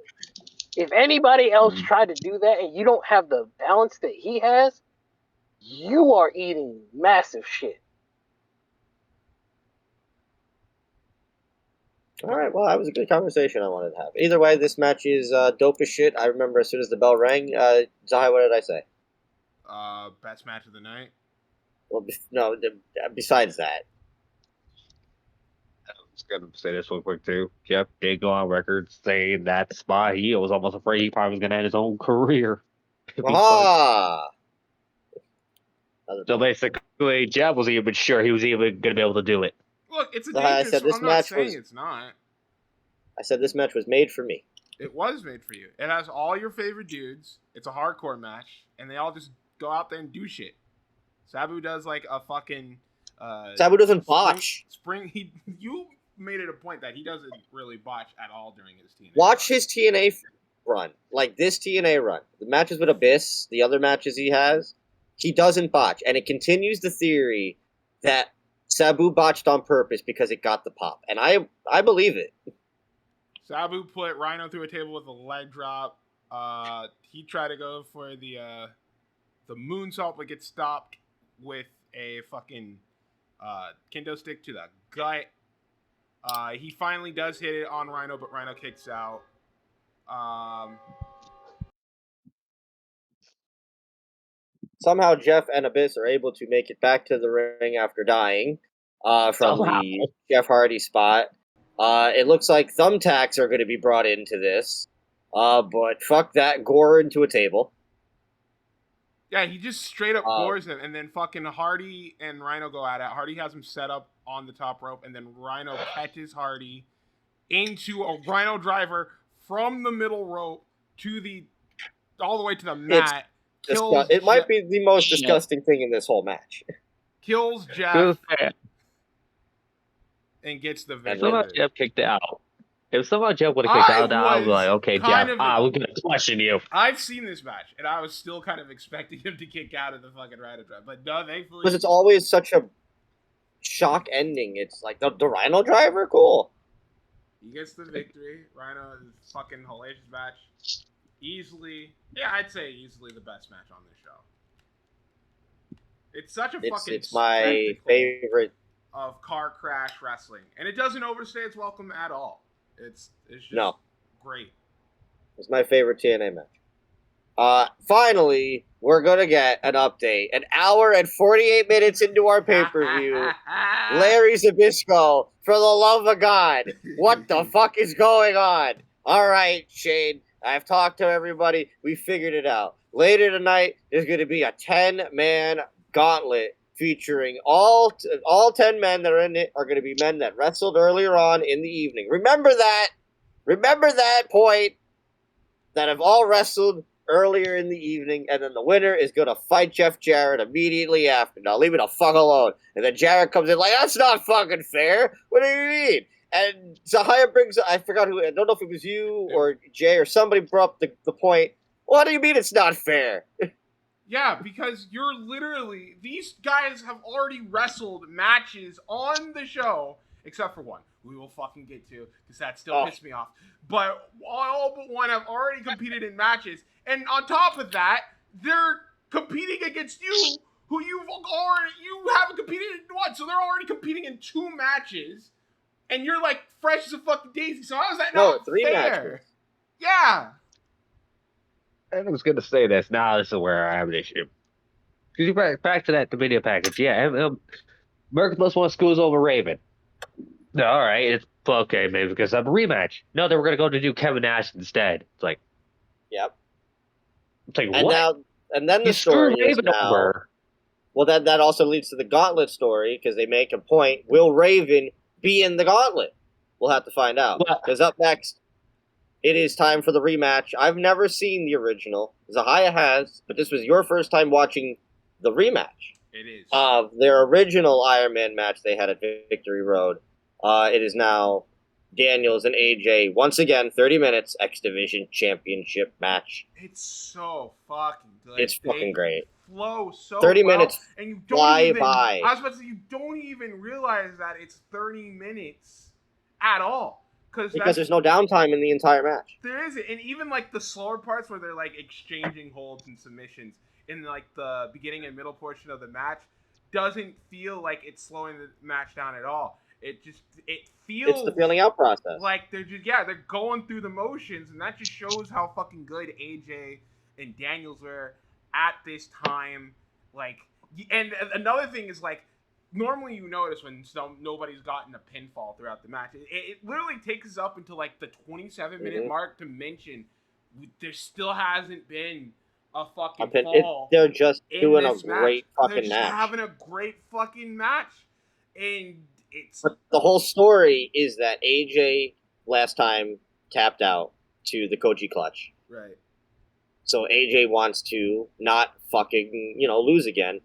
Speaker 4: If anybody else tried to do that and you don't have the balance that he has, you are eating massive shit.
Speaker 2: All right, well, that was a good conversation I wanted to have. Either way, this match is dope as shit. I remember as soon as the bell rang. Zahai, what did I say?
Speaker 1: Best match of the night?
Speaker 2: Well, no, besides that.
Speaker 3: I was going to say this real quick, too. Jeff did go on record saying that spot, he was almost afraid he probably was going to end his own career.
Speaker 2: Ah!
Speaker 3: So basically, Jeff wasn't even sure he was even going to be able to do it.
Speaker 1: Look, it's a dangerous. I'm not saying it's not.
Speaker 2: I said this match was made for me.
Speaker 1: It was made for you. It has all your favorite dudes. It's a hardcore match, and they all just go out there and do shit. Sabu does like a fucking.
Speaker 2: Sabu doesn't botch.
Speaker 1: You made it a point that he doesn't really botch at all during his TNA.
Speaker 2: Watch his TNA run, like this TNA run. The matches with Abyss, the other matches he has, he doesn't botch, and it continues the theory that Sabu botched on purpose because it got the pop, and I believe it.
Speaker 1: Sabu put Rhino through a table with a leg drop. He tried to go for the moonsault, but gets stopped with a fucking kendo stick to the gut. He finally does hit it on Rhino, but Rhino kicks out.
Speaker 2: Somehow Jeff and Abyss are able to make it back to the ring after dying from the Jeff Hardy spot. It looks like thumbtacks are going to be brought into this. But fuck that, gore into a table.
Speaker 1: Yeah, he just straight up gores him, and then fucking Hardy and Rhino go at it. Hardy has him set up on the top rope, and then Rhino catches Hardy into a Rhino driver from the middle rope to all the way to the mat.
Speaker 2: It might be the most disgusting thing in this whole match.
Speaker 1: Kills Jeff and gets the victory.
Speaker 3: Somehow Jeff kicked out. If somehow Jeff would have kicked out, I was like, okay, Jeff, we're going to question you.
Speaker 1: I've seen this match, and I was still kind of expecting him to kick out of the fucking Rhino drive. But no, thankfully.
Speaker 2: Because it's always such a shock ending. It's like, the Rhino driver? Cool.
Speaker 1: He gets the victory. Rhino is fucking hellacious match. Easily, I'd say easily the best match on this show. It's such a fucking.
Speaker 2: It's my favorite
Speaker 1: of car crash wrestling, and it doesn't overstay its welcome at all. It's just great.
Speaker 2: It's my favorite TNA match. Finally, we're gonna get an update. An hour and 48 minutes into our pay-per-view. Larry Zbyszko, for the love of God, what the fuck is going on? All right, Shane. I've talked to everybody. We figured it out. Later tonight, there's going to be a 10-man gauntlet featuring all 10 men that are in it are going to be men that wrestled earlier on in the evening. Remember that. Remember that point that have all wrestled earlier in the evening, and then the winner is going to fight Jeff Jarrett immediately after. Now, leave me the fuck alone. And then Jarrett comes in like, that's not fucking fair. What do you mean? And Zahaya brings, I forgot who, I don't know if it was you or Jay or somebody brought up the point What do you mean it's not fair?
Speaker 1: Yeah, because you're literally... These guys have already wrestled matches on the show, except for one. We will fucking get to, because that still pissed me off. But all but one have already competed in matches. And on top of that, they're competing against you, who you haven't competed in one. So they're already competing in 2 matches. And you're like fresh as a fucking daisy. So how is that not
Speaker 2: 3
Speaker 1: fair?
Speaker 2: matches.
Speaker 1: Yeah.
Speaker 3: I was going to say this. Now this is where I have an issue. Because you back to the video package. Yeah, Merciless wants schools over Raven. No, all right. It's okay, maybe because of a rematch. No, they were going to go to do Kevin Nash instead. It's like...
Speaker 2: Yep.
Speaker 3: It's like,
Speaker 2: and
Speaker 3: what?
Speaker 2: And then the story is now...
Speaker 3: Over.
Speaker 2: Well, that also leads to the Gauntlet story, because they make a point. Will Raven be in the Gauntlet? We'll have to find out. Because up next... It is time for the rematch. I've never seen the original. Zahaya has, but this was your first time watching the rematch.
Speaker 1: It is.
Speaker 2: Of their original Iron Man match they had at Victory Road. It is now Daniels and AJ, once again, 30 minutes, X Division Championship match.
Speaker 1: It's so fucking good.
Speaker 2: It's fucking great.
Speaker 1: Flow so
Speaker 2: 30
Speaker 1: well,
Speaker 2: minutes
Speaker 1: and you don't
Speaker 2: fly
Speaker 1: even,
Speaker 2: by.
Speaker 1: I was about to say, you don't even realize that it's 30 minutes at all.
Speaker 2: Because there's no downtime in the entire match.
Speaker 1: There isn't. And even like the slower parts where they're like exchanging holds and submissions in like the beginning and middle portion of the match doesn't feel like it's slowing the match down at all. It feels...
Speaker 2: It's the feeling out process.
Speaker 1: Like they're going through the motions, and that just shows how fucking good AJ and Daniels were at this time. Like, and another thing is like, normally you notice when nobody's gotten a pinfall throughout the match. It literally takes us up until like the 27-minute mark to mention there still hasn't been a fucking fall.
Speaker 2: They're just doing a
Speaker 1: match.
Speaker 2: great fucking
Speaker 1: They're just
Speaker 2: match.
Speaker 1: having a great fucking match. And it's...
Speaker 2: But the whole story is that AJ last time tapped out to the Koji clutch.
Speaker 1: Right.
Speaker 2: So AJ wants to not fucking, lose again.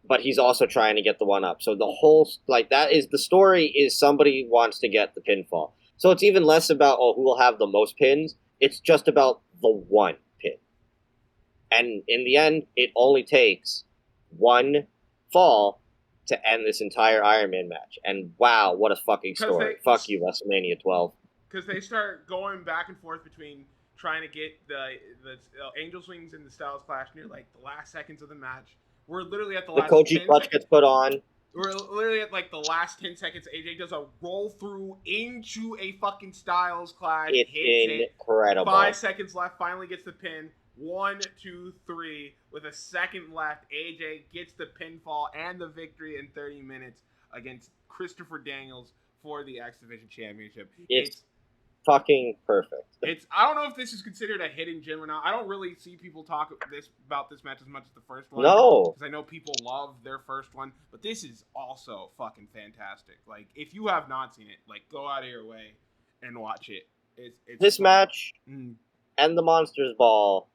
Speaker 2: But he's also trying to get the one up. So the whole, that is, the story is somebody wants to get the pinfall. So it's even less about, who will have the most pins. It's just about the one pin. And in the end, it only takes one fall to end this entire Iron Man match. And wow, what a fucking story. Fuck you, WrestleMania 12.
Speaker 1: Because they start going back and forth between trying to get the Angel Swings and the Styles Clash near, the last seconds of the match. We're literally at the last 10 seconds. The Koji clutch
Speaker 2: gets put on.
Speaker 1: We're literally at, the last 10 seconds. AJ does a roll through into a fucking Styles Clash.
Speaker 2: It's incredible.
Speaker 1: 5 seconds left. Finally gets the pin. 1, 2, 3. With a second left, AJ gets the pinfall and the victory in 30 minutes against Christopher Daniels for the X Division Championship.
Speaker 2: It's fucking perfect.
Speaker 1: I don't know if this is considered a hidden gem or not. I don't really see people talk about this match as much as the first one.
Speaker 2: No.
Speaker 1: Because I know people love their first one. But this is also fucking fantastic. If you have not seen it, go out of your way and watch it. It's
Speaker 2: this match and the Monsters Ball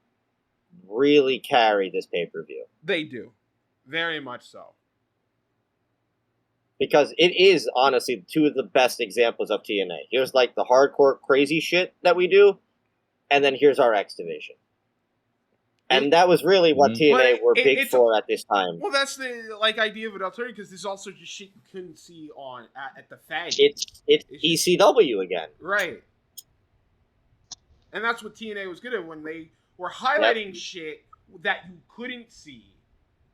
Speaker 2: really carry this pay-per-view.
Speaker 1: They do. Very much so.
Speaker 2: Because it is, honestly, 2 of the best examples of TNA. Here's, the hardcore crazy shit that we do, and then here's our X Division. And that was really what TNA were big for at this time.
Speaker 1: Well, that's the, idea of it alternative, because this is also just shit you couldn't see at the Fag.
Speaker 2: It's ECW again.
Speaker 1: Right. And that's what TNA was good at, when they were highlighting shit that you couldn't see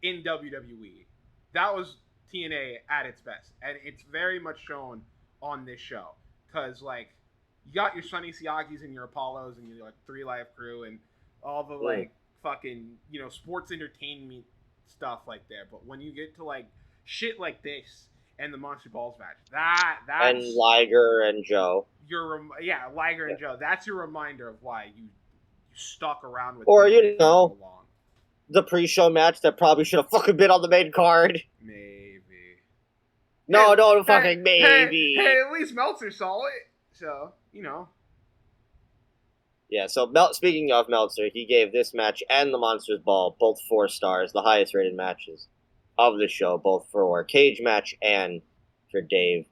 Speaker 1: in WWE. That was TNA at its best, and it's very much shown on this show, because you got your Sonny Siakis and your Apollos and your 3 Live Crew and all the fucking sports entertainment stuff like that. But when you get to shit like this and the Monster Balls match, that's
Speaker 2: and Liger and Joe,
Speaker 1: Liger and Joe, that's your reminder of why you stuck around with
Speaker 2: or
Speaker 1: TNA for so long.
Speaker 2: The pre-show match that probably should have fucking been on the main card.
Speaker 1: Maybe.
Speaker 2: No, fucking maybe.
Speaker 1: Hey, at least Meltzer saw it, so,
Speaker 2: Yeah, so speaking of Meltzer, he gave this match and the Monsters Ball both 4 stars, the highest rated matches of the show, both for Cage Match and for Dave.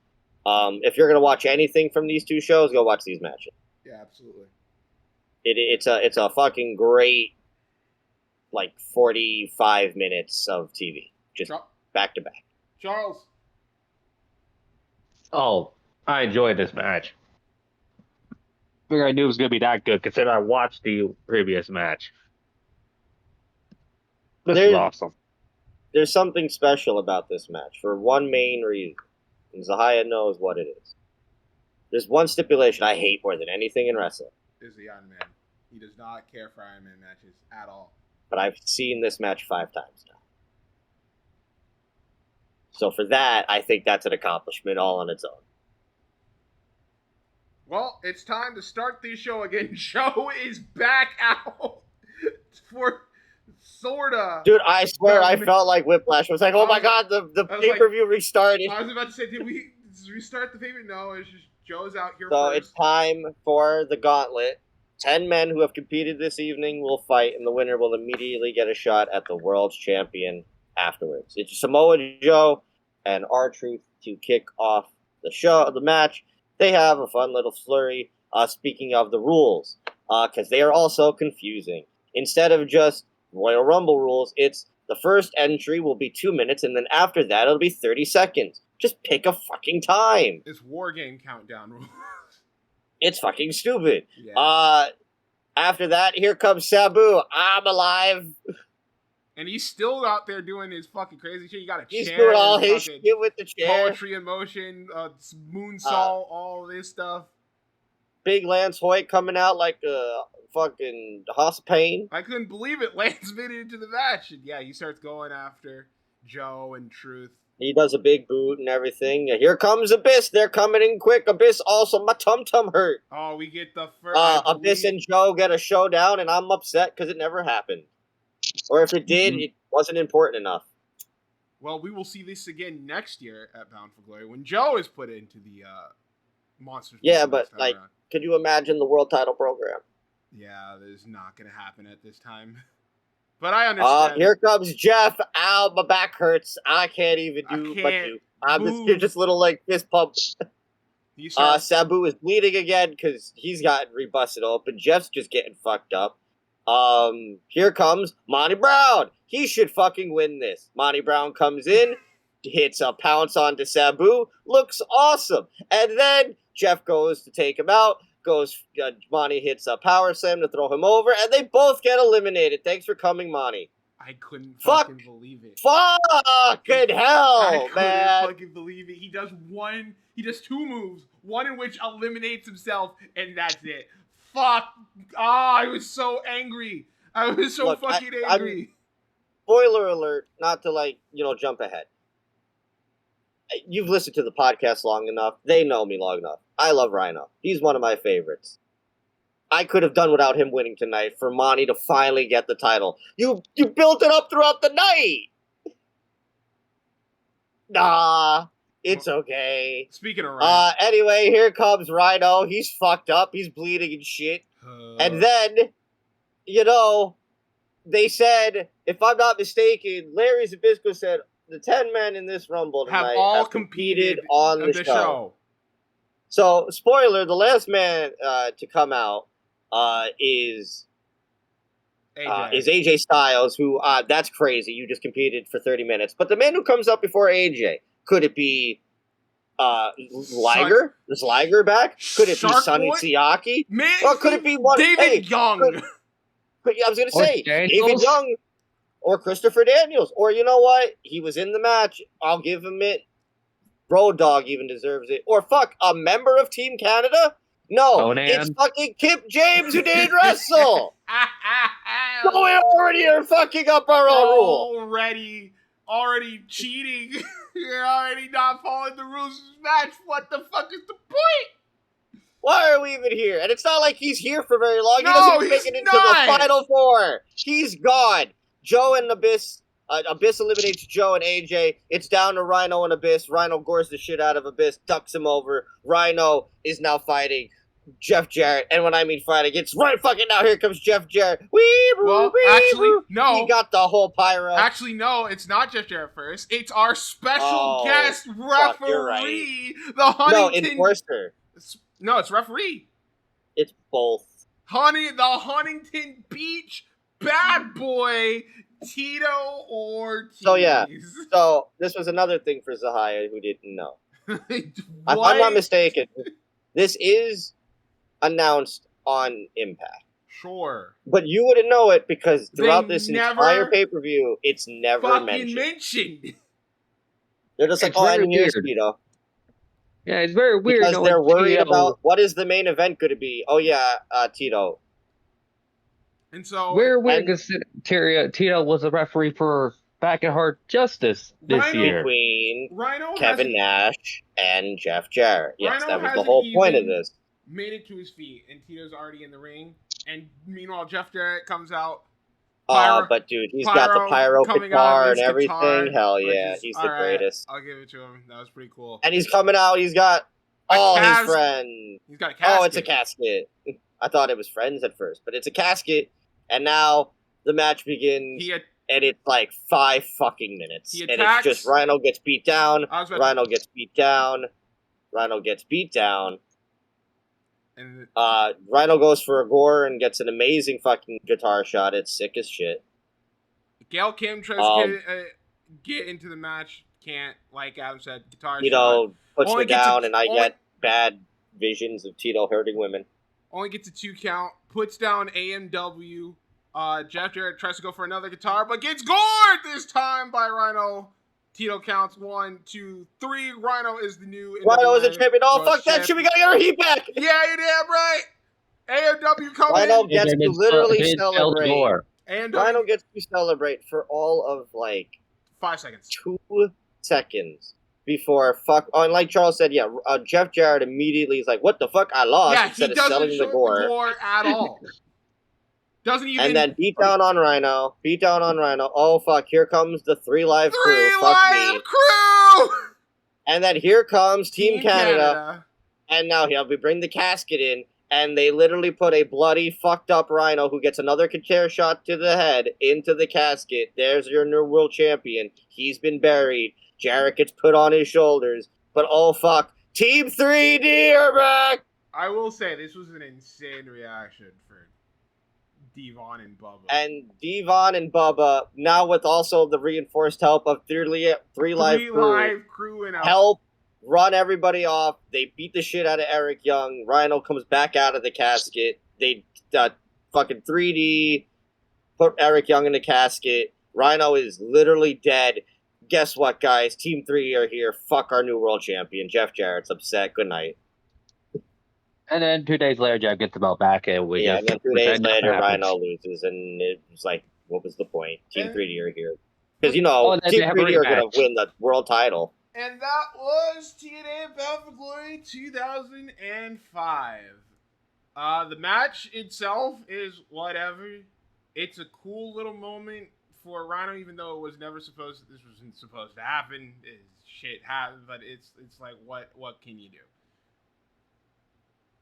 Speaker 2: If you're going to watch anything from these 2 shows, go watch these matches.
Speaker 1: Yeah, absolutely.
Speaker 2: It's a fucking great, like 45 minutes of TV, just back to back.
Speaker 1: Charles.
Speaker 3: Oh, I enjoyed this match. I figured I knew it was gonna be that good, considering I watched the previous match. This is awesome.
Speaker 2: There's something special about this match for one main reason, and Zahaya knows what it is. There's one stipulation I hate more than anything in wrestling.
Speaker 1: Is the Iron Man. He does not care for Iron Man matches at all.
Speaker 2: But I've seen this match 5 times now. So for that, I think that's an accomplishment all on its own.
Speaker 1: Well, it's time to start the show again. Joe is back out for sorta.
Speaker 2: Dude, I swear I felt like Whiplash. I was like, oh my god, the pay-per-view restarted.
Speaker 1: I was about to say, did we restart the pay-per-view? No, it's just Joe's out here
Speaker 2: So
Speaker 1: first.
Speaker 2: it's time for the gauntlet. 10 men who have competed this evening will fight, and the winner will immediately get a shot at the world's champion afterwards. It's Samoa Joe and R-Truth to kick off the match. They have a fun little flurry. Speaking of the rules, because they are also confusing. Instead of just Royal Rumble rules, it's the first entry will be 2 minutes, and then after that it'll be 30 seconds. Just pick a fucking time.
Speaker 1: It's War Game countdown rules.
Speaker 2: It's fucking stupid.
Speaker 1: Yeah.
Speaker 2: After that, here comes Sabu. I'm alive.
Speaker 1: And he's still out there doing his fucking crazy shit. You got a chair.
Speaker 2: He's doing all his shit with the chair.
Speaker 1: Poetry in motion, moonsault, all this stuff.
Speaker 2: Big Lance Hoyt coming out like a fucking house of pain.
Speaker 1: I couldn't believe it. Lance made it into the match. And yeah, he starts going after Joe and Truth.
Speaker 2: He does a big boot and everything. Here comes Abyss. They're coming in quick. Abyss also, my tum-tum hurt.
Speaker 1: Oh, we get the first...
Speaker 2: Abyss and Joe get a showdown, and I'm upset because it never happened. Or if it did, it wasn't important enough.
Speaker 1: Well, we will see this again next year at Bound for Glory when Joe is put into the Monsters.
Speaker 2: Yeah, but, like, could you imagine the world title program?
Speaker 1: Yeah, that is not going to happen at this time. But I understand.
Speaker 2: Here comes Jeff. Ow, my back hurts. I can't even do but do. You're just little, like, fist pumps. Sabu is bleeding again because he's gotten rebusted open. Jeff's just getting fucked up. Here comes Monty Brown. He should fucking win this. Monty Brown comes in, hits a pounce onto Sabu, looks awesome. And then Jeff goes to take him out. Monty hits a power slam to throw him over, and they both get eliminated. Thanks for coming, Monty.
Speaker 1: I couldn't fucking believe it.
Speaker 2: Fucking hell, man.
Speaker 1: I couldn't fucking believe it. He does 2 moves, one in which eliminates himself, and that's it. Fuck. I was so angry. I was so fucking angry.
Speaker 2: Spoiler alert, not to jump ahead. You've listened to the podcast long enough. They know me long enough. I love Rhino. He's one of my favorites. I could have done without him winning tonight for Monty to finally get the title. You built it up throughout the night. Nah, it's okay.
Speaker 1: Speaking of Rhino.
Speaker 2: Anyway, here comes Rhino. He's fucked up. He's bleeding and shit. And then, they said, if I'm not mistaken, Larry Zbyszko said, the 10 men in this Rumble tonight
Speaker 1: have competed
Speaker 2: on the show. So, spoiler, the last man to come out is AJ Styles, who, that's crazy. You just competed for 30 minutes. But the man who comes up before AJ, could it be Liger? Is Liger back? Could it be Sonny Siaki? Or could it be
Speaker 1: David Young?
Speaker 2: I was going to say, David Young or Christopher Daniels. Or you know what? He was in the match. I'll give him it. Road Dogg even deserves it. Or a member of Team Canada? No, it's fucking Kip James who didn't wrestle. So we already are fucking up our own rule.
Speaker 1: Already cheating. You're already not following the rules of this match. What the fuck is the point?
Speaker 2: Why are we even here? And it's not like he's here for very long. He doesn't even make it into the Final 4. He's gone. Joe and Abyss. Abyss eliminates Joe and AJ. It's down to Rhino and Abyss. Rhino gores the shit out of Abyss, ducks him over. Rhino is now fighting Jeff Jarrett. And when I mean fighting, it's right fucking now. Here comes Jeff Jarrett.
Speaker 1: Actually, no.
Speaker 2: He got the whole pyro.
Speaker 1: Actually, no. It's not Jeff Jarrett first. It's our special guest referee, the Huntington.
Speaker 2: No, enforcer.
Speaker 1: No, it's referee.
Speaker 2: It's both.
Speaker 1: The Huntington Beach bad boy, Tito Ortiz.
Speaker 2: So yeah, so this was another thing for Zahaya who didn't know. If I'm not mistaken, this is announced on Impact.
Speaker 1: Sure.
Speaker 2: But you wouldn't know it because throughout this entire pay-per-view, it's never mentioned. They're just like, and here's Tito.
Speaker 3: Yeah, it's very weird.
Speaker 2: Because they're worried about what is the main event going to be. Oh, yeah, Tito.
Speaker 1: And so...
Speaker 3: Very weird because Tito was a referee for Back and Hard Justice this year.
Speaker 2: Between Kevin Nash and Jeff Jarrett. Yes, that was the whole point of this.
Speaker 1: Made it to his feet, and Tito's already in the ring. And meanwhile, Jeff Jarrett comes out.
Speaker 2: But dude, he's got the pyro guitar and everything. Hell yeah, he's the greatest.
Speaker 1: I'll give it to him. That was pretty cool.
Speaker 2: And he's coming out. He's got all his friends.
Speaker 1: He's got a casket.
Speaker 2: Oh, it's a casket. I thought it was friends at first, but it's a casket. And now the match begins. And it's like 5 fucking minutes. And it's just Rhino gets beat down. Rhino gets beat down. Rhino gets beat down. And Rhino goes for a gore and gets an amazing fucking guitar shot. It's sick as shit.
Speaker 1: Gail Kim tries to get into the match. Can't, like Adam said, guitar shot.
Speaker 2: Puts me down and I get bad visions of Tito hurting women.
Speaker 1: Only gets a 2 count. Puts down AMW. Jeff Jarrett tries to go for another guitar, but gets gored this time by Rhino. Tito counts 1, 2, 3. Rhino is the new...
Speaker 2: Rhino is a champion. Oh, fuck that shit. We gotta get our heat back.
Speaker 1: Yeah, you damn right. AMW coming
Speaker 2: Rhino gets to literally celebrate. Rhino gets to celebrate for all of,
Speaker 1: 5 seconds.
Speaker 2: 2 seconds before and like Charles said, Jeff Jarrett immediately is like, what the fuck? I lost.
Speaker 1: Yeah, he doesn't show the gore at all. Doesn't even.
Speaker 2: And then beat down on Rhino. Oh fuck! Here comes the 3 Live crew.
Speaker 1: Crew.
Speaker 2: And then here comes Team Canada. And now we bring the casket in, and they literally put a bloody, fucked up Rhino who gets another chair shot to the head into the casket. There's your new world champion. He's been buried. Jarrett gets put on his shoulders. But oh fuck! Team 3D are back.
Speaker 1: I will say this was an insane reaction for Devon and Bubba.
Speaker 2: And Devon and Bubba, now with also the reinforced help of 3 Live crew and help run everybody off. They beat the shit out of Eric Young. Rhino comes back out of the casket. They fucking 3D put Eric Young in the casket. Rhino is literally dead. Guess what, guys? Team 3 are here. Fuck our new world champion. Jeff Jarrett's upset. Good night.
Speaker 3: And then 2 days later, Jeff gets the belt back, and
Speaker 2: and then 2 days later, Rhino loses, and it was like, what was the point? Team 3D are here. Because, Team 3D are going to win the world title.
Speaker 1: And that was TNA Bound for Glory 2005. The match itself is whatever. It's a cool little moment for Rhino, even though this wasn't supposed to happen. Shit happened, but it's like, what can you do?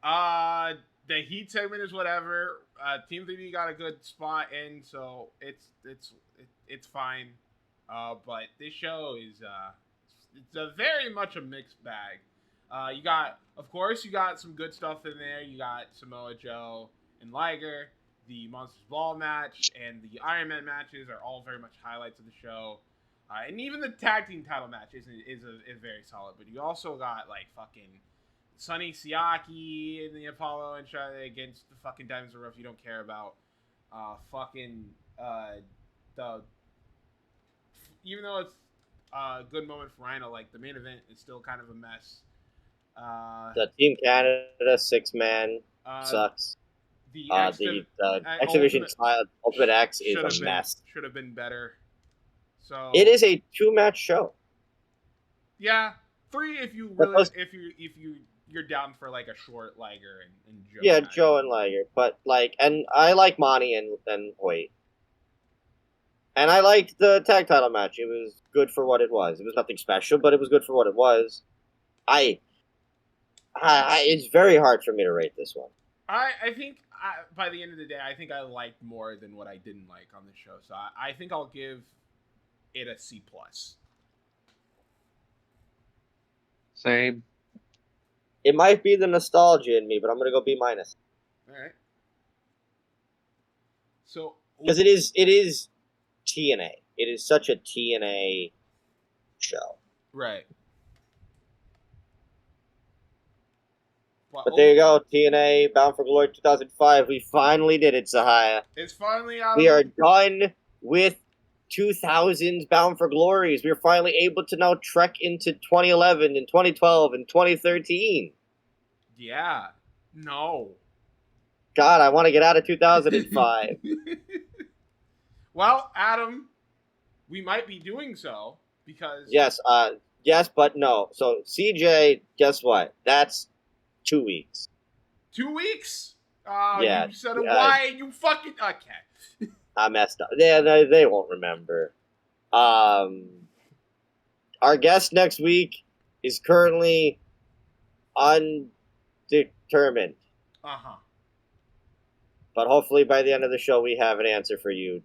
Speaker 1: The heat segment is whatever. Team 3D got a good spot in, so it's fine. But this show is it's a very much a mixed bag. You got some good stuff in there. You got Samoa Joe and Liger. The Monsters Ball match and the Iron Man matches are all very much highlights of the show. And even the tag team title match is very solid. But you also got fucking Sonny Siaki in the Apollo and against the fucking Diamonds of Rough you don't care about. Even though it's a good moment for Rhino, the main event is still kind of a mess.
Speaker 2: The Team Canada 6-man sucks. The X-Division Ultimate X is a mess.
Speaker 1: Should have been better. So
Speaker 2: it is a 2-match show.
Speaker 1: Yeah, 3 if you really you're down for a short Liger and Joe.
Speaker 2: Yeah, Joe and Liger, but and I like Monty and Hoyt. And I liked the tag title match. It was good for what it was. It was nothing special, but it was good for what it was. It's very hard for me to rate this one.
Speaker 1: I think by the end of the day, I think I liked more than what I didn't like on the show. So I think I'll give it a C+.
Speaker 3: Same.
Speaker 2: It might be the nostalgia in me, but I'm going to go B-.
Speaker 1: All right. So
Speaker 2: because it is TNA. It is such a TNA show.
Speaker 1: Right.
Speaker 2: But there you go, TNA Bound for Glory 2005. We finally did it, Sahaya.
Speaker 1: It's finally out.
Speaker 2: We are done with 2000s Bound for Glories. We're finally able to now trek into 2011 and 2012 and 2013.
Speaker 1: Yeah. No.
Speaker 2: God, I want to get out of 2005.
Speaker 1: Well, Adam, we might be doing so because
Speaker 2: yes, but no. So CJ, guess what? That's 2 weeks.
Speaker 1: 2 weeks?
Speaker 2: Yeah.
Speaker 1: You said why? You fucking okay.
Speaker 2: I messed up. Yeah, they won't remember. Our guest next week is currently undetermined.
Speaker 1: Uh-huh.
Speaker 2: But hopefully by the end of the show we have an answer for you.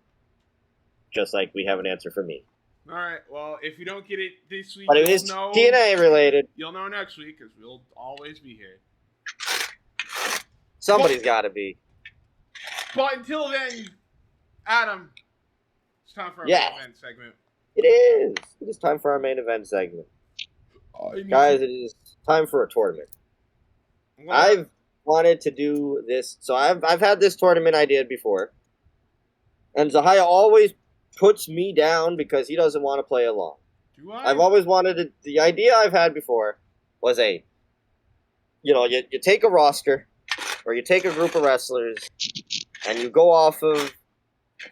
Speaker 2: Just like we have an answer for me.
Speaker 1: All right. Well, if you don't get it this week,
Speaker 2: but it is TNA related.
Speaker 1: You'll know next week because we'll always be here.
Speaker 2: Somebody's got to be.
Speaker 1: But until then, Adam, it's time for our main event segment.
Speaker 2: It is. It is time for our main event segment. Guys, it is time for a tournament. I've wanted to do this. So I've had this tournament idea before. And Zahaya always puts me down because he doesn't want to play along.
Speaker 1: Do I?
Speaker 2: I've always wanted to. The idea I've had before was you take a roster or you take a group of wrestlers and you go off of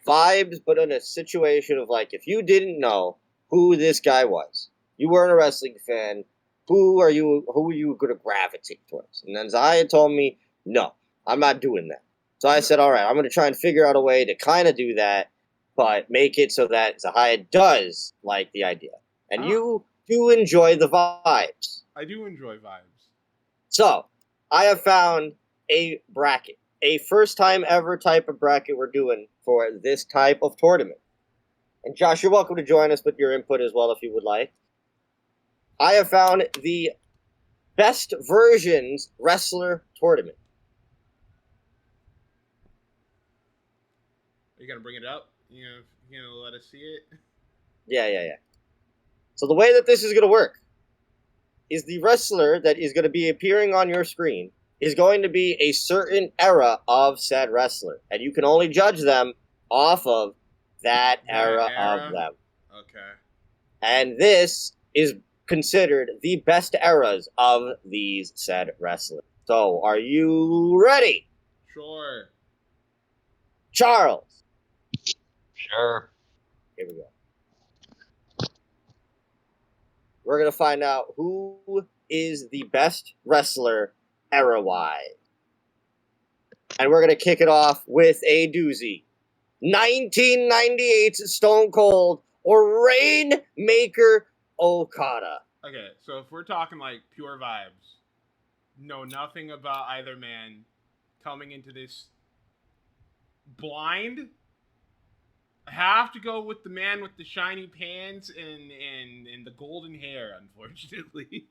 Speaker 2: vibes, but in a situation of like, if you didn't know who this guy was, you weren't a wrestling fan, who are you going to gravitate towards? And then Zahaya told me, no, I'm not doing that. So I said, all right, I'm going to try and figure out a way to kind of do that, but make it so that Zahaya does like the idea. And you do enjoy the vibes.
Speaker 1: I do enjoy vibes.
Speaker 2: So I have found a bracket, a first time ever type of bracket we're doing for this type of tournament. And Josh, you're welcome to join us with your input as well if you would like. I have found the Best Versions Wrestler Tournament.
Speaker 1: Are you going to bring it up? You going to let us see it?
Speaker 2: Yeah. So the way that this is going to work is the wrestler that is going to be appearing on your screen is going to be a certain era of said wrestler. And you can only judge them off of that era of them.
Speaker 1: Okay.
Speaker 2: And this is considered the best eras of these said wrestlers. So, are you ready?
Speaker 1: Sure.
Speaker 2: Charles.
Speaker 3: Sure.
Speaker 2: Here we go. We're going to find out who is the best wrestler era-wise. And we're going to kick it off with a doozy. 1998's Stone Cold or Rainmaker Okada.
Speaker 1: Okay, so if we're talking like pure vibes, know nothing about either man, coming into this blind, I have to go with the man with the shiny pants and the golden hair, unfortunately.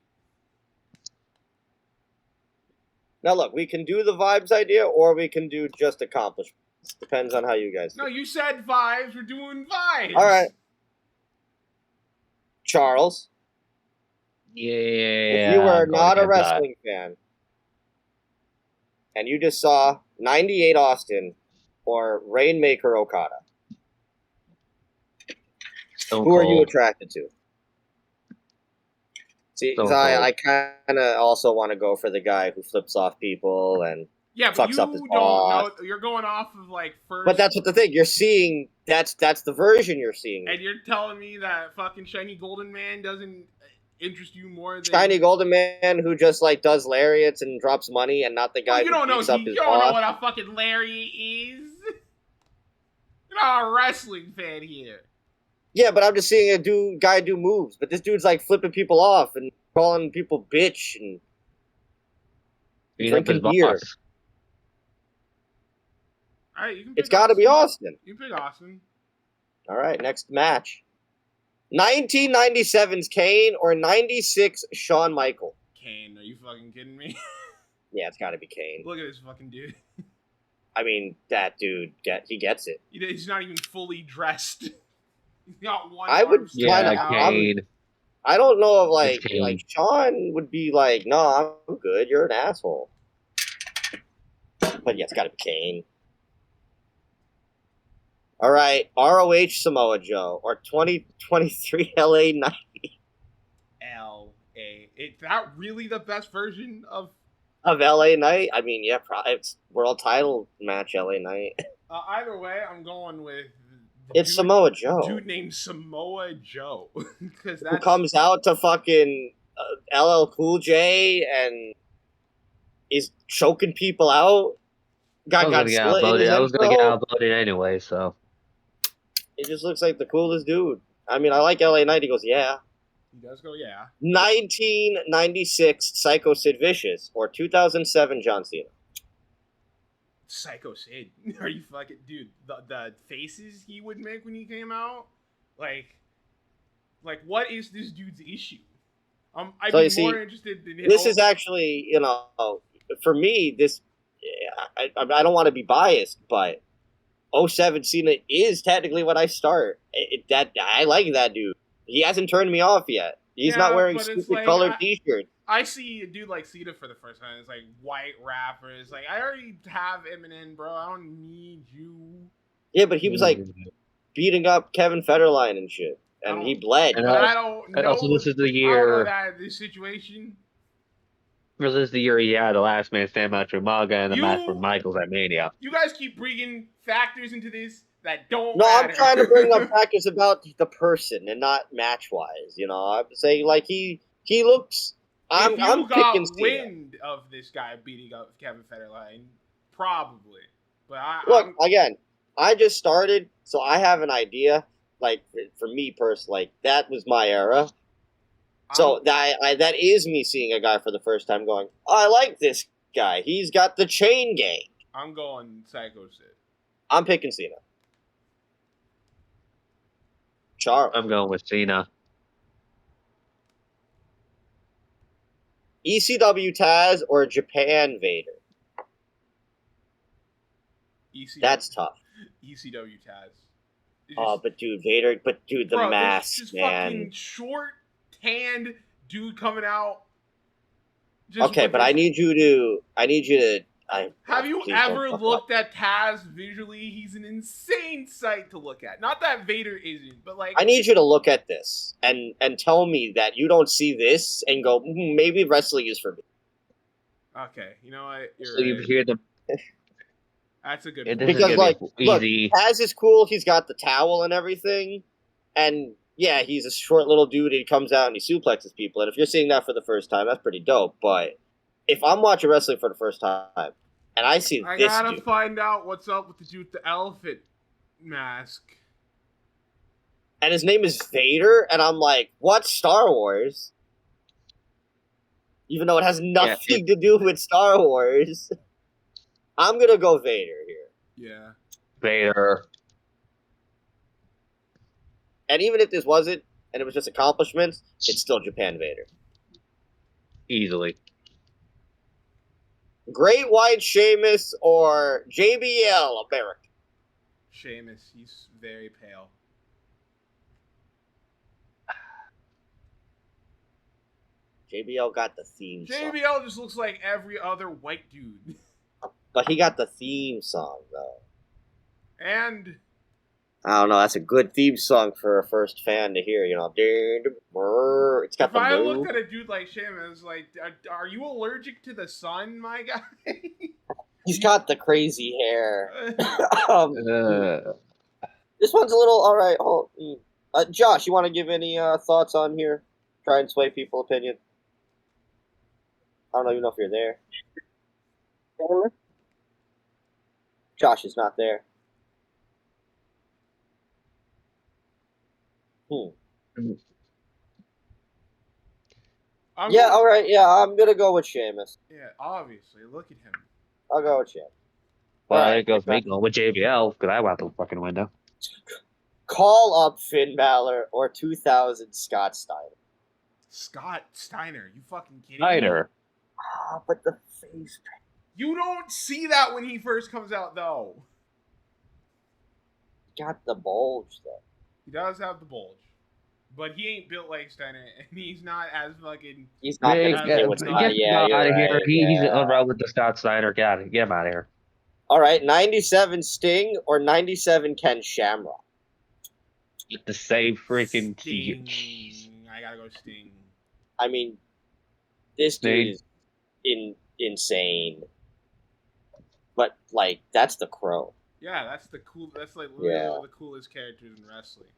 Speaker 2: Now look, we can do the vibes idea or we can do just accomplishments. Depends on how you guys do.
Speaker 1: No, you said vibes. We're doing vibes.
Speaker 2: All right. Charles.
Speaker 3: Yeah.
Speaker 2: If you are not a wrestling fan and you just saw 98 Austin or Rainmaker Okada, who are you attracted to? See, I kind of also want to go for the guy who flips off people and fucks up his boss.
Speaker 1: Know. You're going off of like first.
Speaker 2: But that's what the thing you're seeing. That's the version you're seeing.
Speaker 1: And you're telling me that fucking shiny golden man doesn't interest you more than
Speaker 2: shiny golden man who just like does lariats and drops money, and not the guy who beats up his boss. You
Speaker 1: don't know what a fucking lariat is. You're not a wrestling fan here.
Speaker 2: Yeah, but I'm just seeing a guy do moves. But this dude's like flipping people off and calling people bitch and drinking beer.
Speaker 1: All right, you can pick
Speaker 2: it's got to be Austin.
Speaker 1: You pick Austin.
Speaker 2: All right, next match. 1997's Kane or 96 Shawn Michael?
Speaker 1: Kane, are you fucking kidding me?
Speaker 2: Yeah, it's got to be Kane.
Speaker 1: Look at this fucking dude.
Speaker 2: I mean, that dude, he gets it.
Speaker 1: He's not even fully dressed. He's got one
Speaker 2: I would
Speaker 1: arm
Speaker 2: kinda-
Speaker 3: Kane.
Speaker 2: I don't know if like
Speaker 3: Kane.
Speaker 2: Sean would be like, no, I'm good. You're an asshole. But yeah, it's got to be Kane. All right, ROH Samoa Joe or 2023 LA Knight.
Speaker 1: LA. Is that really the best version of
Speaker 2: LA Knight? I mean, yeah, it's world title match LA Knight.
Speaker 1: Either way, I'm going with.
Speaker 2: It's Samoa Joe.
Speaker 1: Dude named Samoa Joe.
Speaker 2: Who comes out to fucking LL Cool J and is choking people out.
Speaker 3: I was gonna get outvoted anyway, so.
Speaker 2: It just looks like the coolest dude. I mean, I like LA Knight. He goes, yeah.
Speaker 1: He does go, yeah.
Speaker 2: 1996 Psycho Sid Vicious or 2007 John Cena.
Speaker 1: Psycho Sid. Are you fucking dude? The faces he would make when he came out, like what is this dude's issue? I'd be more interested in.
Speaker 2: This is actually, for me, this. I don't want to be biased, but 07 Cena is technically when I start. I like that dude. He hasn't turned me off yet. He's not wearing stupid colored t-shirts.
Speaker 1: I see a dude like Cena for the first time. It's like white rappers. Like, I already have Eminem, bro. I don't need you.
Speaker 2: Yeah, but he was like beating up Kevin Federline and shit, and he bled.
Speaker 1: But I don't know.
Speaker 3: Also, this is the year.
Speaker 1: This situation.
Speaker 3: This is the year he had the last man stand match with Maga and the match with Michaels at Mania.
Speaker 1: You guys keep bringing factors into this that don't.
Speaker 2: No,
Speaker 1: matter.
Speaker 2: I'm trying to bring up factors about the person and not match wise. I'm saying like he looks. I'm picking
Speaker 1: wind of this guy beating up Kevin Federline, probably. But
Speaker 2: again, I just started, so I have an idea. Like for me personally, like that was my era. So that is me seeing a guy for the first time going, oh, I like this guy. He's got the chain gang.
Speaker 1: I'm going Psycho Sid.
Speaker 2: I'm picking Cena. Charles.
Speaker 3: I'm going with Cena.
Speaker 2: ECW Taz or Japan Vader?
Speaker 1: ECW.
Speaker 2: That's tough.
Speaker 1: ECW Taz.
Speaker 2: But dude, the mask,
Speaker 1: this
Speaker 2: man.
Speaker 1: Fucking short, tanned dude coming out.
Speaker 2: Okay, but I need you to.
Speaker 1: Have you ever looked at Taz visually? He's an insane sight to look at. Not that Vader isn't, but like.
Speaker 2: I need you to look at this and tell me that you don't see this and go, maybe wrestling is for me.
Speaker 1: Okay, you know what?
Speaker 3: So you hear the.
Speaker 1: That's a good
Speaker 3: point.
Speaker 2: Because look, Taz is cool. He's got the towel and everything, and yeah, he's a short little dude. And he comes out and he suplexes people. And if you're seeing that for the first time, that's pretty dope. But if I'm watching wrestling for the first time and I see
Speaker 1: I
Speaker 2: this
Speaker 1: gotta
Speaker 2: dude,
Speaker 1: find out what's up with the dude with the elephant mask.
Speaker 2: And his name is Vader, and I'm like, what, Star Wars? Even though it has nothing to do with Star Wars. I'm gonna go Vader here.
Speaker 1: Yeah.
Speaker 3: Vader.
Speaker 2: And even if this wasn't, and it was just accomplishments, it's still Japan Vader.
Speaker 3: Easily.
Speaker 2: Great White Sheamus or JBL America?
Speaker 1: Sheamus, he's very pale.
Speaker 2: JBL got the theme song.
Speaker 1: JBL just looks like every other white dude.
Speaker 2: But he got the theme song, though.
Speaker 1: And
Speaker 2: I don't know. That's a good theme song for a first fan to hear. It's got
Speaker 1: if
Speaker 2: the
Speaker 1: I
Speaker 2: move.
Speaker 1: looked at a dude like Sheamus, like, are you allergic to the sun, my guy?
Speaker 2: He's got the crazy hair. This one's a little all right. Josh, you want to give any thoughts on here? Try and sway people's opinion. I don't even know if you're there. Josh is not there. Yeah, all right. Yeah, I'm going to go with Sheamus.
Speaker 1: Yeah, obviously. Look at him.
Speaker 2: I'll go with Sheamus.
Speaker 3: Well, it goes me going with JBL, because I went out the fucking window.
Speaker 2: Call up Finn Balor or 2000 Scott Steiner.
Speaker 1: Scott Steiner? You fucking kidding me?
Speaker 3: Steiner.
Speaker 2: But the face.
Speaker 1: You don't see that when he first comes out, though.
Speaker 2: Got the bulge, though.
Speaker 1: He does have the bulge. But he ain't built like Steiner, and he's not as fucking...
Speaker 2: He's not going to
Speaker 3: get
Speaker 2: what's
Speaker 3: him
Speaker 2: not. Yeah, you're
Speaker 3: out of
Speaker 2: right.
Speaker 3: here. He's irrelevant to Scott Steiner. Get him out of here.
Speaker 2: All right, 97 Sting or 97 Ken Shamrock?
Speaker 3: The same freaking...
Speaker 1: Sting. I gotta go Sting.
Speaker 2: I mean, this dude is insane. But, like, that's the Crow.
Speaker 1: Yeah, that's like literally one of the coolest characters in wrestling.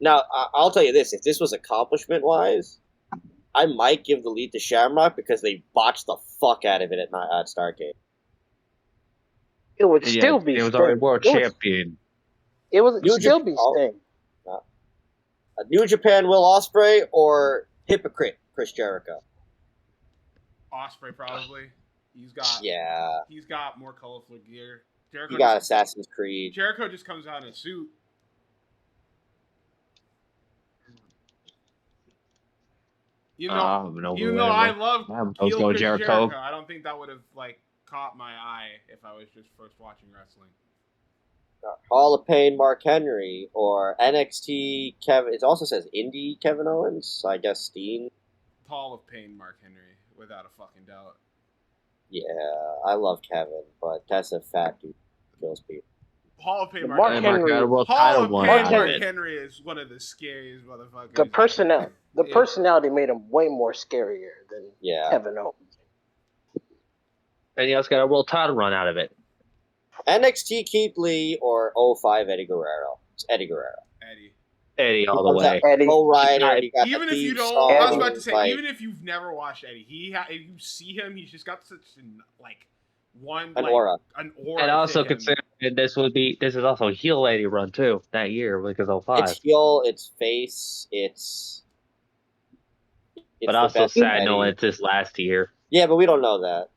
Speaker 2: Now, I'll tell you this. If this was accomplishment-wise, I might give the lead to Shamrock because they botched the fuck out of it at Starrcade.
Speaker 4: It would still be.
Speaker 3: It was already world champion.
Speaker 4: It would still be Sting.
Speaker 2: New Japan Will Ospreay or Hypocrite Chris Jericho?
Speaker 1: Ospreay probably. He's got more colorful gear.
Speaker 2: He got Assassin's Creed.
Speaker 1: Jericho just comes out in a suit. Even though I love heel Chris Jericho, I don't think that would have caught my eye if I was just first watching wrestling.
Speaker 2: Hall of Pain Mark Henry or NXT Kevin. It also says Indie Kevin Owens. So I guess Steen.
Speaker 1: Hall of Pain Mark Henry, without a fucking doubt.
Speaker 2: Yeah, I love Kevin, but that's a fat dude who kills people.
Speaker 1: Hall of Pain Mark Henry. Hall of Pain Mark Henry is one of the scariest motherfuckers.
Speaker 4: The personality made him way more scarier than Kevin Owens.
Speaker 3: And he also got a world title run out of it.
Speaker 2: NXT Keith Lee or 05 Eddie Guerrero. It's Eddie Guerrero.
Speaker 3: Eddie all the way.
Speaker 2: Eddie.
Speaker 1: Even if you don't, I was about to say, even if you've never watched Eddie, if you see him, he's just got such an
Speaker 2: aura.
Speaker 1: An aura.
Speaker 3: And also consider this is also a heel Eddie run too that year because 05.
Speaker 2: It's heel, it's face, it's
Speaker 3: but also sad knowing it's his last year.
Speaker 2: Yeah, but we don't know that.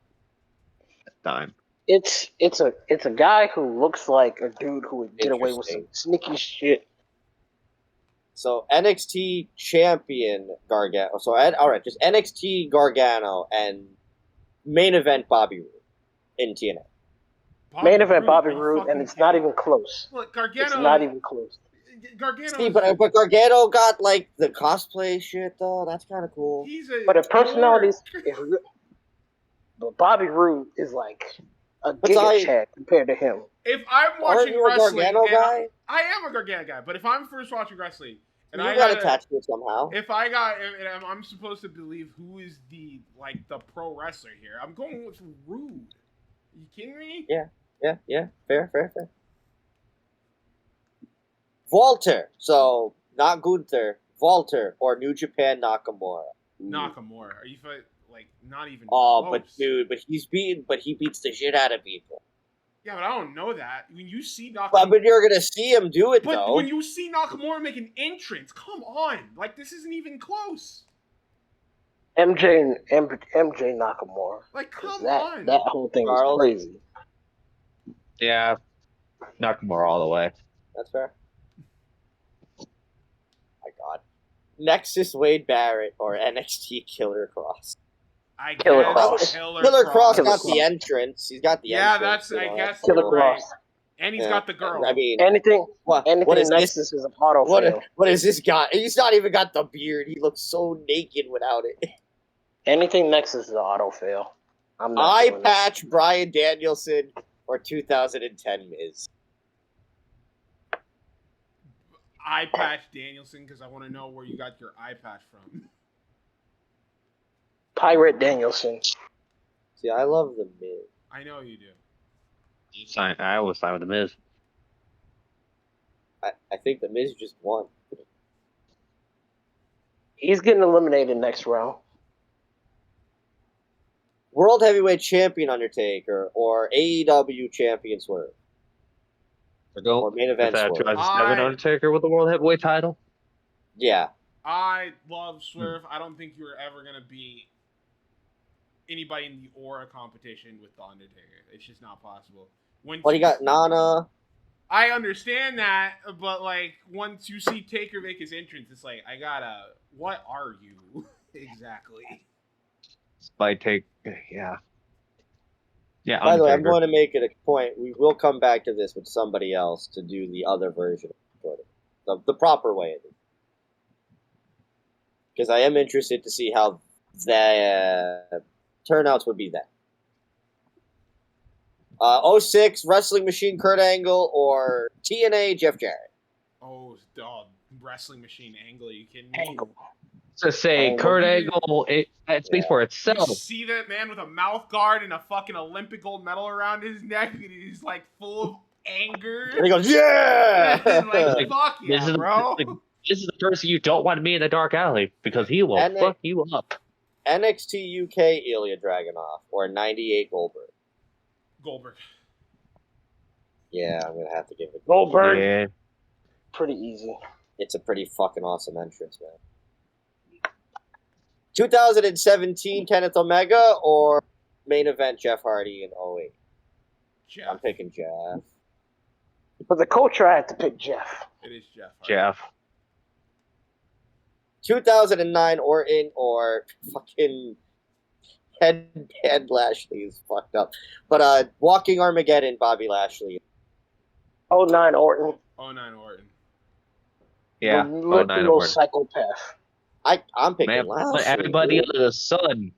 Speaker 3: Time.
Speaker 4: It's a guy who looks like a dude who would get away with some sneaky shit.
Speaker 2: So NXT champion Gargano. So all right, just NXT Gargano and main event Bobby Roode in TNA.
Speaker 4: Main event Bobby Roode, and it's not even close.
Speaker 1: Look, Gargano.
Speaker 4: It's not even close.
Speaker 1: Gargano.
Speaker 2: See, but Gargano got the cosplay shit though. That's kind of cool.
Speaker 4: But the personalities. But Bobby Roode is a Giga Chad compared to him.
Speaker 1: If I'm watching wrestling,
Speaker 2: Gargano guy?
Speaker 1: I am a Gargano guy. But if I'm first watching wrestling, and
Speaker 2: you got attached to it somehow.
Speaker 1: If I'm supposed to believe who is the pro wrestler here, I'm going with Roode. Are you kidding me?
Speaker 2: Yeah. Fair. Walter. So not Gunther. Walter or New Japan Nakamura.
Speaker 1: Nakamura. Are you not even?
Speaker 2: Oh,
Speaker 1: close.
Speaker 2: but he beats the shit out of people.
Speaker 1: Yeah, but I don't know that. When you see Nakamura,
Speaker 2: but you're gonna see him do it though.
Speaker 1: But when you see Nakamura make an entrance, come on, this isn't even close.
Speaker 4: MJ Nakamura.
Speaker 1: Come on.
Speaker 4: That whole thing is crazy.
Speaker 3: Yeah, Nakamura all the way.
Speaker 2: That's fair. My God. Nexus Wade Barrett or NXT Killer Cross.
Speaker 4: Killer Cross.
Speaker 2: Killer Cross got the entrance. He's got the entrance.
Speaker 1: Yeah, I guess.
Speaker 4: Killer Cross.
Speaker 1: And he's got the girl.
Speaker 2: I mean,
Speaker 4: anything
Speaker 2: is
Speaker 4: Nexus is an auto fail.
Speaker 2: What is this guy? He's not even got the beard. He looks so naked without it.
Speaker 4: Anything Nexus is an auto fail.
Speaker 2: Eye patch Bryan Danielson or 2010 Miz.
Speaker 1: Eye patch Danielson because I want to know where you got your eye patch from.
Speaker 4: Pirate Danielson.
Speaker 2: See, I love the Miz.
Speaker 1: I know you do.
Speaker 3: I always sign with the Miz.
Speaker 2: I think the Miz just won.
Speaker 4: He's getting eliminated next round.
Speaker 2: World Heavyweight Champion Undertaker or AEW Champion Swerve. Or main event Swerve.
Speaker 3: 2007 Undertaker with the World Heavyweight title?
Speaker 2: Yeah.
Speaker 1: I love Swerve. I don't think you were ever going to be anybody in the Aura competition with the Undertaker. It's just not possible.
Speaker 2: But he got Nana.
Speaker 1: I understand that, but once you see Taker make his entrance, it's what are you exactly?
Speaker 3: Spy Take, yeah. Yeah.
Speaker 2: By the way, I'm
Speaker 3: Undertaker.
Speaker 2: going to make it a point. We will come back to this with somebody else to do the other version of it, the proper way of it. Because I am interested to see how the turnouts would be then. 06 Wrestling Machine Kurt Angle or TNA Jeff Jarrett.
Speaker 1: Oh, dog. Wrestling Machine Angle. Are you kidding me?
Speaker 4: Angle.
Speaker 3: To say Kurt Angle, it speaks for
Speaker 1: You
Speaker 3: itself.
Speaker 1: see that man with a mouth guard and a fucking Olympic gold medal around his neck, and he's like full of anger.
Speaker 2: And he goes, yeah!
Speaker 1: like, fuck yeah, bro.
Speaker 3: This is the person you don't want to be in the dark alley because he will fuck you up.
Speaker 2: NXT UK Ilya Dragunov or 98 Goldberg.
Speaker 1: Goldberg.
Speaker 2: Yeah, I'm going to have to give it
Speaker 4: Goldberg.
Speaker 3: Yeah.
Speaker 4: Pretty easy.
Speaker 2: It's a pretty fucking awesome entrance, man. 2017 Kenneth Omega or main event Jeff Hardy in 08?
Speaker 1: Jeff.
Speaker 2: I'm picking Jeff.
Speaker 4: For the culture, I had to pick Jeff.
Speaker 1: It is Jeff Hardy.
Speaker 3: Jeff.
Speaker 2: 2009 Orton or fucking headband Lashley is fucked up. But Walking Armageddon Bobby Lashley.
Speaker 4: 09 Orton.
Speaker 1: 09 Orton.
Speaker 3: Yeah.
Speaker 4: Little psychopath.
Speaker 2: I'm picking
Speaker 3: Man,
Speaker 2: Lashley.
Speaker 3: everybody under the sun.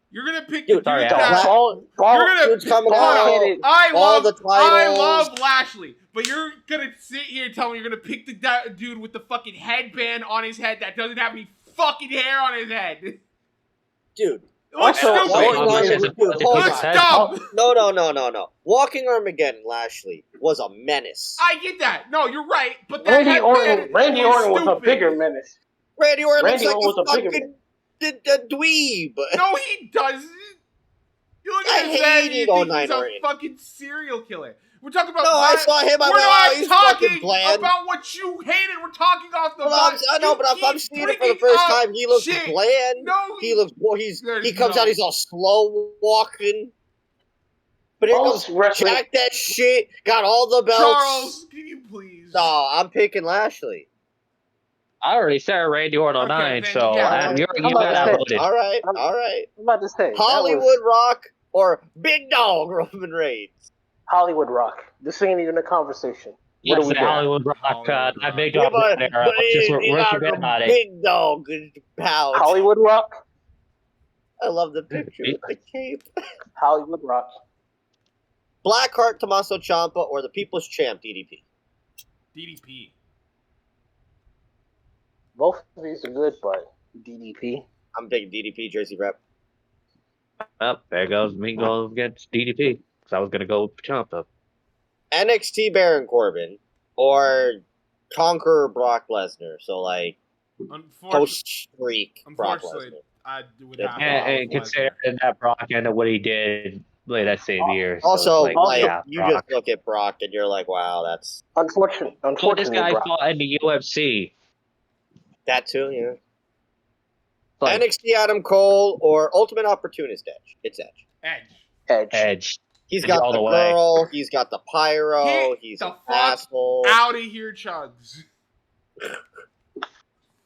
Speaker 1: You're gonna pick
Speaker 2: Dude,
Speaker 1: the
Speaker 3: sorry,
Speaker 1: dude
Speaker 3: Al.
Speaker 1: that...
Speaker 2: Dude's coming
Speaker 1: Hold on.
Speaker 2: out.
Speaker 1: I
Speaker 2: the titles.
Speaker 1: love Lashley, but you're gonna sit here and tell me you're gonna pick the dude with the fucking headband on his head that doesn't have any fucking hair on his head.
Speaker 2: Dude.
Speaker 1: Looks
Speaker 4: Also,
Speaker 1: stupid. Looks dumb.
Speaker 2: No. Walking Armageddon Lashley was a menace.
Speaker 1: I get that. No, you're right, but that
Speaker 4: Randy Orton was a bigger menace.
Speaker 2: Randy Orton looks
Speaker 4: Randy
Speaker 2: like
Speaker 4: Orton was a
Speaker 2: a
Speaker 4: bigger
Speaker 2: fucking dweeb.
Speaker 1: No, he doesn't. You look at
Speaker 2: I
Speaker 1: his head,
Speaker 2: hated
Speaker 1: you think
Speaker 2: 09
Speaker 1: he's a
Speaker 2: Orton.
Speaker 1: fucking serial killer. We're talking about.
Speaker 2: No, I saw him. I
Speaker 1: We're
Speaker 2: went,
Speaker 1: not
Speaker 2: he's fucking
Speaker 1: talking
Speaker 2: bland.
Speaker 1: about what you hated. We're talking off the.
Speaker 2: I know, but if I'm seeing it for the first time, he looks bland.
Speaker 1: No,
Speaker 2: he looks. Well, he comes out. He's all slow walking. But here goes Jack that shit. Got all the belts.
Speaker 1: Charles, can you please?
Speaker 2: No, I'm picking Lashley.
Speaker 3: I already said Randy Orton 09, so you got outvoted.
Speaker 2: All right.
Speaker 4: I'm about to say
Speaker 2: Hollywood Rock or Big Dog Roman Reigns.
Speaker 4: Hollywood Rock. This ain't even a conversation.
Speaker 3: Yes, Hollywood Rock. That big dog there.
Speaker 2: Big Dog pouch.
Speaker 4: Hollywood Rock.
Speaker 2: I love the picture with the cape.
Speaker 4: Hollywood Rock.
Speaker 2: Blackheart Tommaso Ciampa or the People's Champ DDP.
Speaker 1: DDP.
Speaker 4: Both of these are good, but DDP.
Speaker 2: I'm big DDP Jersey rep.
Speaker 3: Oh, there goes me going against DDP. Because I was going to go with Ciampa.
Speaker 2: NXT Baron Corbin or Conqueror Brock Lesnar. So, like, post-streak Brock Lesnar.
Speaker 1: I would have
Speaker 3: and considering that Brock and what he did that same year.
Speaker 2: Also,
Speaker 3: so
Speaker 2: you just look at Brock and you're like, wow, that's...
Speaker 4: Unfortunately,
Speaker 3: this guy fought in the UFC.
Speaker 2: That too, yeah. Like, NXT Adam Cole or Ultimate Opportunist Edge. It's
Speaker 3: Edge.
Speaker 2: He's got the girl. He's got the pyro. He's an asshole.
Speaker 1: Out of here, Chugs.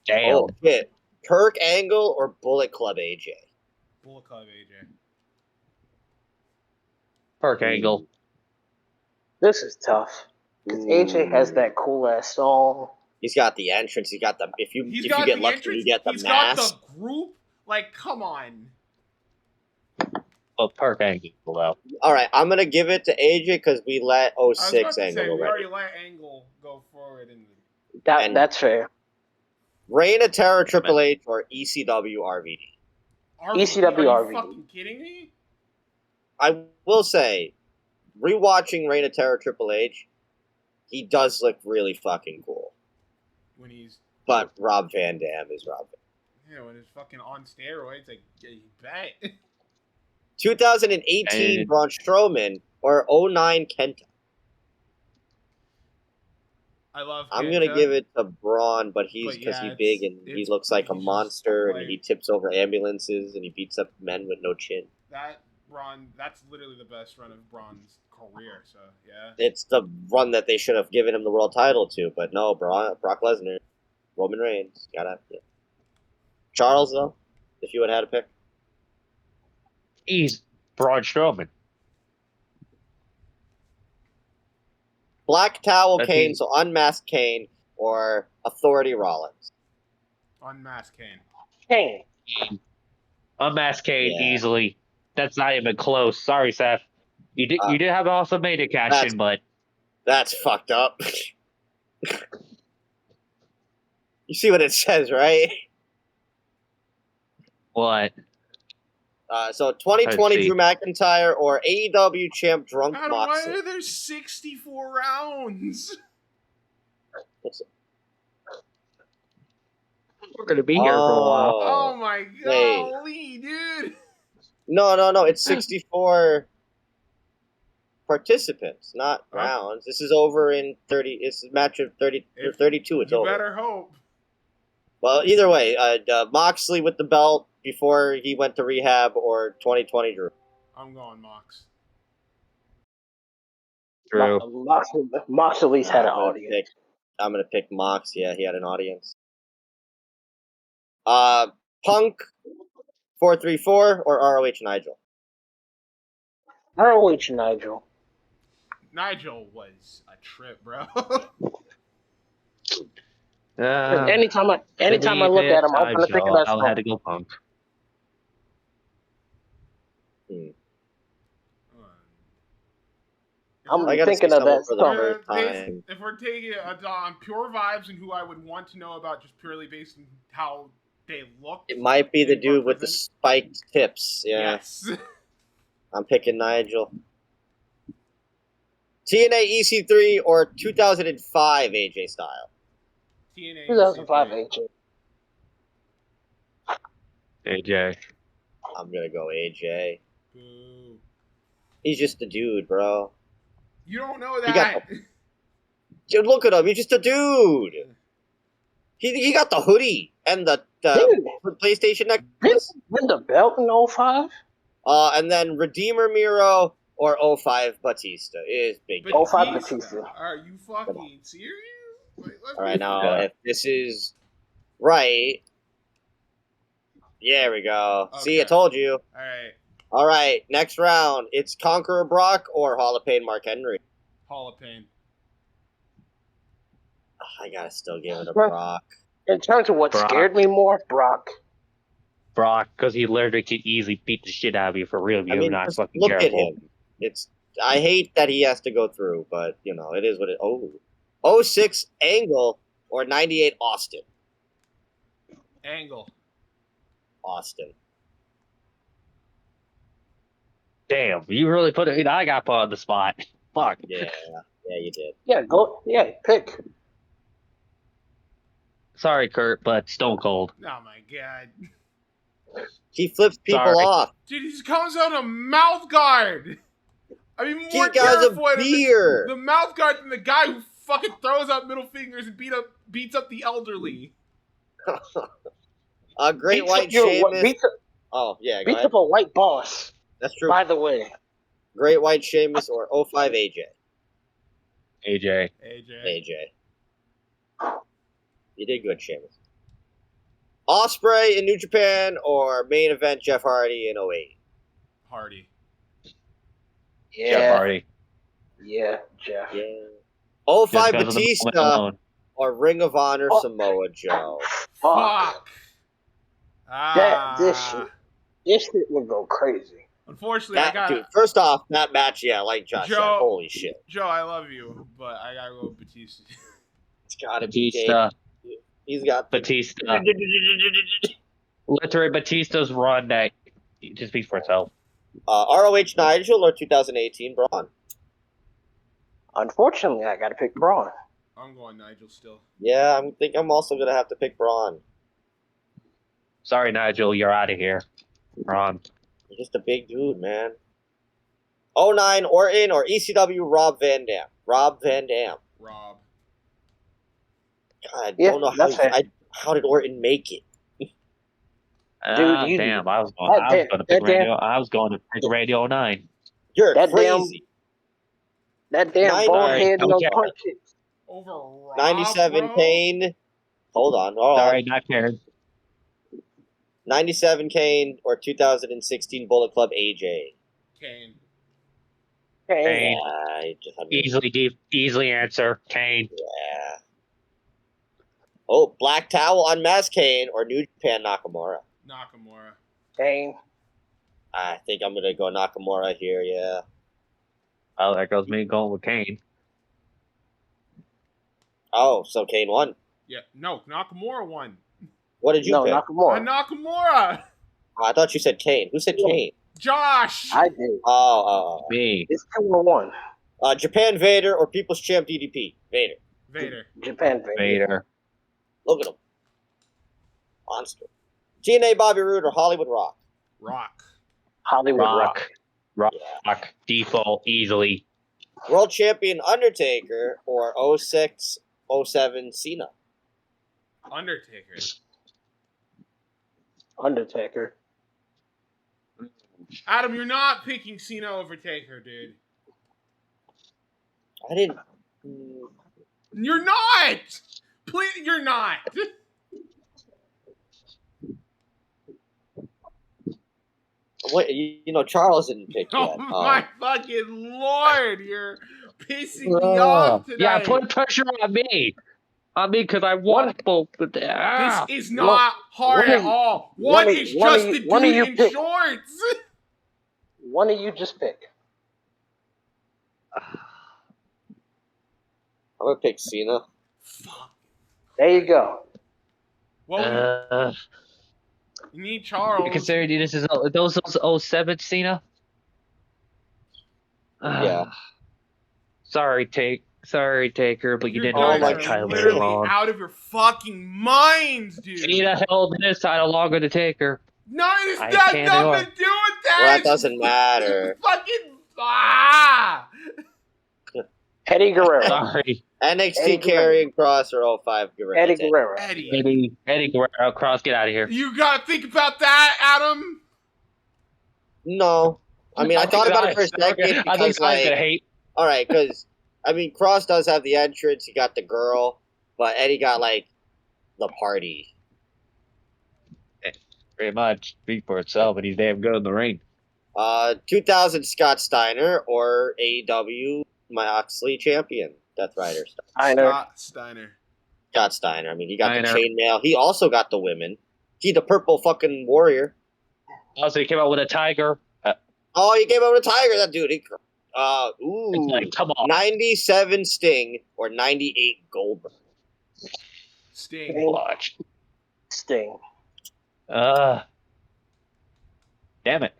Speaker 3: Damn.
Speaker 2: Oh, shit. Kurt Angle or Bullet Club AJ?
Speaker 1: Bullet Club AJ.
Speaker 3: Kurt Angle.
Speaker 4: This is tough. Because AJ has that cool ass song.
Speaker 2: He's got the entrance. He got the if you get lucky, you get the mask.
Speaker 1: He's got the group. Like, come on.
Speaker 3: Well, Kurt Angle though.
Speaker 2: All right, I'm gonna give it to AJ because we let 06 Angle
Speaker 1: we
Speaker 2: already.
Speaker 1: already let Angle go forward in
Speaker 4: that's fair.
Speaker 2: Reign of Terror Triple H or ECW RVD.
Speaker 4: ECW RVD.
Speaker 1: Are you fucking kidding me?
Speaker 2: I will say, rewatching Reign of Terror Triple H, he does look really fucking cool. But Rob Van Dam is Rob Van Dam.
Speaker 1: Yeah, when he's fucking on steroids, like, yeah, you bet.
Speaker 2: 2018 Braun Strowman or 09 Kenta.
Speaker 1: I love Kenta.
Speaker 2: I'm gonna give it to Braun, but he's big and he looks like a monster and he tips over ambulances and he beats up men with no chin.
Speaker 1: That's literally the best run of Braun's career, so yeah.
Speaker 2: It's the run that they should have given him the world title to, but no, Brock Lesnar, Roman Reigns, yeah. Charles, though, if you had to pick?
Speaker 3: He's Braun Strowman.
Speaker 2: Black Towel
Speaker 3: That's
Speaker 2: Kane,
Speaker 3: easy.
Speaker 2: so Unmasked Kane, or Authority Rollins.
Speaker 1: Unmasked Kane.
Speaker 4: Kane.
Speaker 3: Unmasked Kane
Speaker 2: Yeah.
Speaker 3: easily. That's not even close. Sorry, Seth. You did have also made a cash in, but
Speaker 2: That's fucked up. You see what it says, right?
Speaker 3: what?
Speaker 2: So 2020
Speaker 3: Let's see.
Speaker 2: Drew McIntyre or AEW champ Drunk
Speaker 1: Adam, why
Speaker 2: Moxley.
Speaker 1: are there 64 rounds?
Speaker 3: We're gonna be here for a while.
Speaker 1: Oh my
Speaker 2: Hey.
Speaker 1: golly, dude.
Speaker 2: No. It's 64 participants, not rounds. This is over in 30. It's a match of 30 or 32. It's
Speaker 1: You
Speaker 2: over.
Speaker 1: better hope.
Speaker 2: Well, either way, Moxley with the belt before he went to rehab, or 2020 Drew.
Speaker 1: I'm going Mox.
Speaker 3: True.
Speaker 4: Mox at least had an audience.
Speaker 2: I'm gonna pick Mox. Yeah, he had an audience. Punk 434 or ROH Nigel.
Speaker 4: ROH Nigel.
Speaker 1: Nigel was a trip, bro.
Speaker 4: Anytime I look at him, I'm gonna think of that
Speaker 3: I'll
Speaker 4: song.
Speaker 3: have to go Punk.
Speaker 4: I'm
Speaker 2: I gotta
Speaker 4: thinking
Speaker 2: see
Speaker 4: of that
Speaker 2: someone for the
Speaker 4: song.
Speaker 2: first time.
Speaker 1: If we're taking it on pure vibes and who I would want to know about just purely based on how they look.
Speaker 2: It might be the
Speaker 1: they
Speaker 2: dude with the
Speaker 1: represent-
Speaker 2: spiked tips. Yeah,
Speaker 1: Yes.
Speaker 2: I'm picking Nigel. TNA EC3 or 2005 AJ Style.
Speaker 1: TNA
Speaker 4: 2005
Speaker 1: EC3.
Speaker 4: AJ.
Speaker 3: AJ.
Speaker 2: I'm gonna go AJ.
Speaker 1: Boo.
Speaker 2: He's just a dude, bro.
Speaker 1: You don't know
Speaker 2: He
Speaker 1: that.
Speaker 2: Dude, look at him. He's just a dude. He got the hoodie and the PlayStation necklace.
Speaker 4: Win the belt in 05?
Speaker 2: And then Redeemer Miro or 05 Batista is big.
Speaker 1: Batista?
Speaker 4: 05 Batista.
Speaker 1: Are you fucking serious? Like,
Speaker 2: All right, now if this is right, there we go.
Speaker 1: Okay.
Speaker 2: See, I told you.
Speaker 1: Alright.
Speaker 2: All right, next round. It's Conqueror Brock or Hall of Pain Mark Henry.
Speaker 1: Hall of Pain.
Speaker 2: I gotta still give it to Brock.
Speaker 4: In terms of what
Speaker 3: Brock.
Speaker 4: scared me more, Brock.
Speaker 3: Brock, because he literally could easily beat the shit out of you for real if
Speaker 2: I
Speaker 3: you're
Speaker 2: mean,
Speaker 3: not
Speaker 2: just
Speaker 3: fucking
Speaker 2: look at
Speaker 3: careful.
Speaker 2: him. I hate that he has to go through, but you know, it is what it. 06 Angle or 98 Austin.
Speaker 1: Angle.
Speaker 2: Austin.
Speaker 3: Damn, you really put it. I got put on the spot. Fuck.
Speaker 2: Yeah, you did.
Speaker 4: Yeah, go. Yeah, pick.
Speaker 3: Sorry, Kurt, but Stone Cold.
Speaker 1: Oh my god.
Speaker 2: He flips people
Speaker 3: Sorry.
Speaker 2: off.
Speaker 1: Dude, he just comes out a mouth guard. I mean,
Speaker 2: He
Speaker 1: more
Speaker 2: got a
Speaker 1: terrified of
Speaker 2: beer.
Speaker 1: the mouth guard than the guy who fucking throws out middle fingers and beats up the elderly.
Speaker 2: Great White Sheamus. Oh yeah, go
Speaker 4: Beats
Speaker 2: ahead.
Speaker 4: up a white boss.
Speaker 2: That's true.
Speaker 4: By the way,
Speaker 2: Great White Sheamus or 05 AJ.
Speaker 3: AJ.
Speaker 2: AJ. You did good, Sheamus. Ospreay in New Japan or main event Jeff Hardy in 08.
Speaker 1: Hardy.
Speaker 4: yeah,
Speaker 3: Jeff Hardy.
Speaker 4: yeah, Jeff.
Speaker 2: Yeah.
Speaker 3: Just
Speaker 2: 05
Speaker 3: because of the moment
Speaker 2: Batista
Speaker 3: alone.
Speaker 2: or Ring of Honor Samoa Joe.
Speaker 4: Fuck. This shit would go crazy.
Speaker 1: Unfortunately,
Speaker 2: Dude, first off, that match, yeah, like Josh said,
Speaker 1: Joe-
Speaker 2: holy shit.
Speaker 1: Joe, I love you, but I gotta go with Batista.
Speaker 2: It's gotta be
Speaker 3: Batista.
Speaker 2: Dave. He's got
Speaker 3: Batista. Literally, Batista's run that just speaks for itself.
Speaker 2: ROH Nigel or 2018 Braun.
Speaker 4: Unfortunately, I gotta pick Braun.
Speaker 1: I'm going Nigel still.
Speaker 2: Yeah, I think I'm also gonna have to pick Braun.
Speaker 3: Sorry, Nigel, you're out of here. Ron.
Speaker 2: He's just a big dude, man. 09 Orton or ECW Rob Van Dam.
Speaker 1: Rob.
Speaker 2: God, I
Speaker 4: Yeah,
Speaker 2: don't know
Speaker 4: that's fair.
Speaker 2: how did Orton make it.
Speaker 4: Dude,
Speaker 3: Damn, I was going to pick Radio. I was going to pick Radio 09.
Speaker 2: You're
Speaker 4: That
Speaker 2: crazy.
Speaker 4: That damn
Speaker 2: Nine-
Speaker 4: bald head and those
Speaker 3: Okay.
Speaker 4: punches.
Speaker 1: Over Rob,
Speaker 2: 97
Speaker 1: bro?
Speaker 2: Kane. Hold on.
Speaker 3: Sorry, not Karen.
Speaker 2: 97 Kane or 2016 Bullet Club AJ.
Speaker 1: Kane.
Speaker 3: Kane.
Speaker 2: Yeah,
Speaker 3: Easily answer. Kane.
Speaker 2: Yeah. Oh, Black Towel Unmasked Kane or New Japan Nakamura?
Speaker 1: Nakamura.
Speaker 4: Kane.
Speaker 2: I think I'm gonna go Nakamura here. Yeah.
Speaker 3: Oh, that goes me going with Kane.
Speaker 2: Oh, so Kane won.
Speaker 1: Yeah, no, Nakamura won.
Speaker 2: What did you pick?
Speaker 4: Nakamura.
Speaker 1: Nakamura.
Speaker 2: Oh, I thought you said Kane. Who said Kane?
Speaker 1: Josh.
Speaker 4: I did.
Speaker 2: Oh.
Speaker 3: Me.
Speaker 4: It's 2-1.
Speaker 2: Japan Vader or People's Champ DDP?
Speaker 1: Vader.
Speaker 4: Japan
Speaker 3: Vader.
Speaker 2: Look at him. Monster. TNA Bobby Roode or Hollywood Rock?
Speaker 1: Rock.
Speaker 4: Hollywood Rock.
Speaker 3: Rock.
Speaker 2: Yeah.
Speaker 3: Default easily.
Speaker 2: World Champion Undertaker or 06, 07 Cena?
Speaker 1: Undertaker. Adam, you're not picking Cena over Taker, dude.
Speaker 2: I didn't.
Speaker 1: You're not. Please, you're not.
Speaker 2: What Charles didn't pick yet.
Speaker 1: Oh my fucking lord! You're pissing me off today.
Speaker 3: Yeah, put pressure on me. Because I want both.
Speaker 1: This is not hard at all. One is just the dude in shorts.
Speaker 4: One of you just pick.
Speaker 2: I'm gonna pick Cena.
Speaker 1: Fuck.
Speaker 4: There you go.
Speaker 1: Well, you need Charles.
Speaker 3: You consider this is those 07 Cena?
Speaker 2: Yeah.
Speaker 3: Sorry, Taker, but you didn't
Speaker 1: guys
Speaker 3: like
Speaker 1: are
Speaker 3: title very
Speaker 1: literally
Speaker 3: long.
Speaker 1: out of your fucking minds, dude.
Speaker 3: Cena held this title longer than Taker.
Speaker 1: No, it's got nothing to do with that.
Speaker 2: Well, that doesn't matter.
Speaker 4: Eddie Guerrero.
Speaker 3: Sorry.
Speaker 2: NXT Karrion Kross or 05 Guerrero.
Speaker 4: Eddie Guerrero.
Speaker 3: Eddie Guerrero. Cross, get out of here.
Speaker 1: You gotta think about that, Adam.
Speaker 2: No. I mean, I thought about it for a second because,
Speaker 3: I think I could hate.
Speaker 2: All right, because, I mean, Kross does have the entrance. He got the girl. But Eddie got, the party.
Speaker 3: Pretty much. Speak for itself, and he's damn good in the ring.
Speaker 2: 2000 Scott Steiner or AEW Moxley champion. Death Rider. Scott Steiner. I mean, he got the chainmail. He also got the women. He the purple fucking warrior.
Speaker 3: Also, he came out with a tiger.
Speaker 2: He came out with a tiger. That dude.
Speaker 3: Come on.
Speaker 2: 97 Sting or 98 Goldberg.
Speaker 1: Sting.
Speaker 3: Watch.
Speaker 4: Sting.
Speaker 3: Damn it.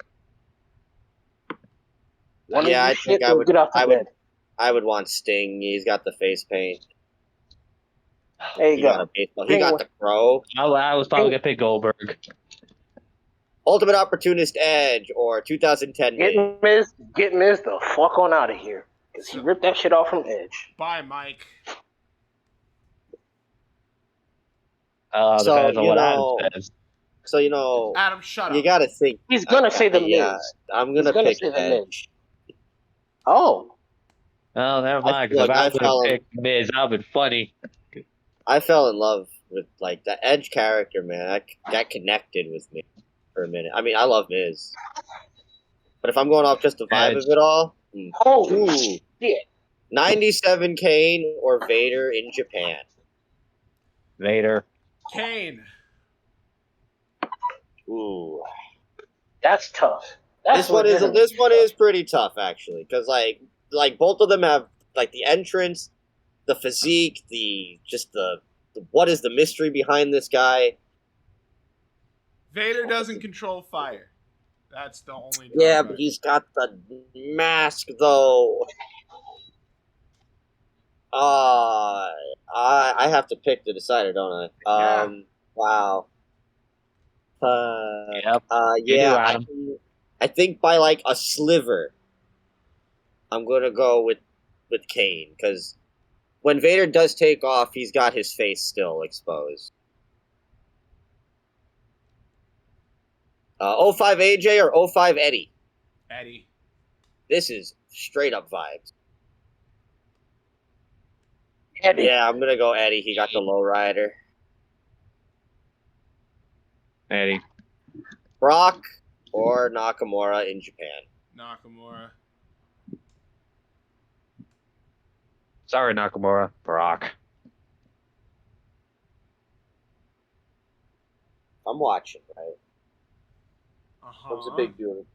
Speaker 2: I think I would want Sting. He's got the face paint.
Speaker 4: There you go.
Speaker 2: He got the crow.
Speaker 3: I was probably gonna pick Goldberg.
Speaker 2: Ultimate Opportunist Edge or 2010
Speaker 4: Get Miz the fuck on out of here. Because he ripped that shit off from Edge.
Speaker 1: Bye, Mike.
Speaker 3: Depends on what Adam says.
Speaker 2: So,
Speaker 1: Adam, shut up.
Speaker 2: You gotta think.
Speaker 4: He's gonna say the Miz.
Speaker 2: Yeah, I'm gonna pick Edge.
Speaker 4: Oh,
Speaker 3: never mind. Because if I would have picked Miz, that would have been funny.
Speaker 2: I fell in love with the Edge character, man. That connected with me for a minute. I mean, I love Miz, but if I'm going off just the vibe of it all,
Speaker 4: shit.
Speaker 2: 97 Kane or Vader in Japan.
Speaker 3: Vader.
Speaker 1: Kane.
Speaker 2: Ooh,
Speaker 4: that's tough.
Speaker 2: This one is pretty tough actually, because like both of them have the entrance, the physique, the what is the mystery behind this guy?
Speaker 1: Vader doesn't control fire. That's the only.
Speaker 2: Yeah, but he's got the mask though. I have to pick the decider, don't I? Wow.
Speaker 3: Yep.
Speaker 2: Yeah. I think by a sliver, I'm gonna go with Kane, because when Vader does take off, he's got his face still exposed. 05 AJ or 05 Eddie?
Speaker 1: Eddie.
Speaker 2: This is straight up vibes.
Speaker 4: Eddie.
Speaker 2: Yeah, I'm gonna go Eddie. He got the lowrider.
Speaker 3: Eddie.
Speaker 2: Brock or Nakamura in Japan?
Speaker 1: Nakamura.
Speaker 3: Sorry, Nakamura. Brock.
Speaker 2: I'm watching, right? What's a big deal?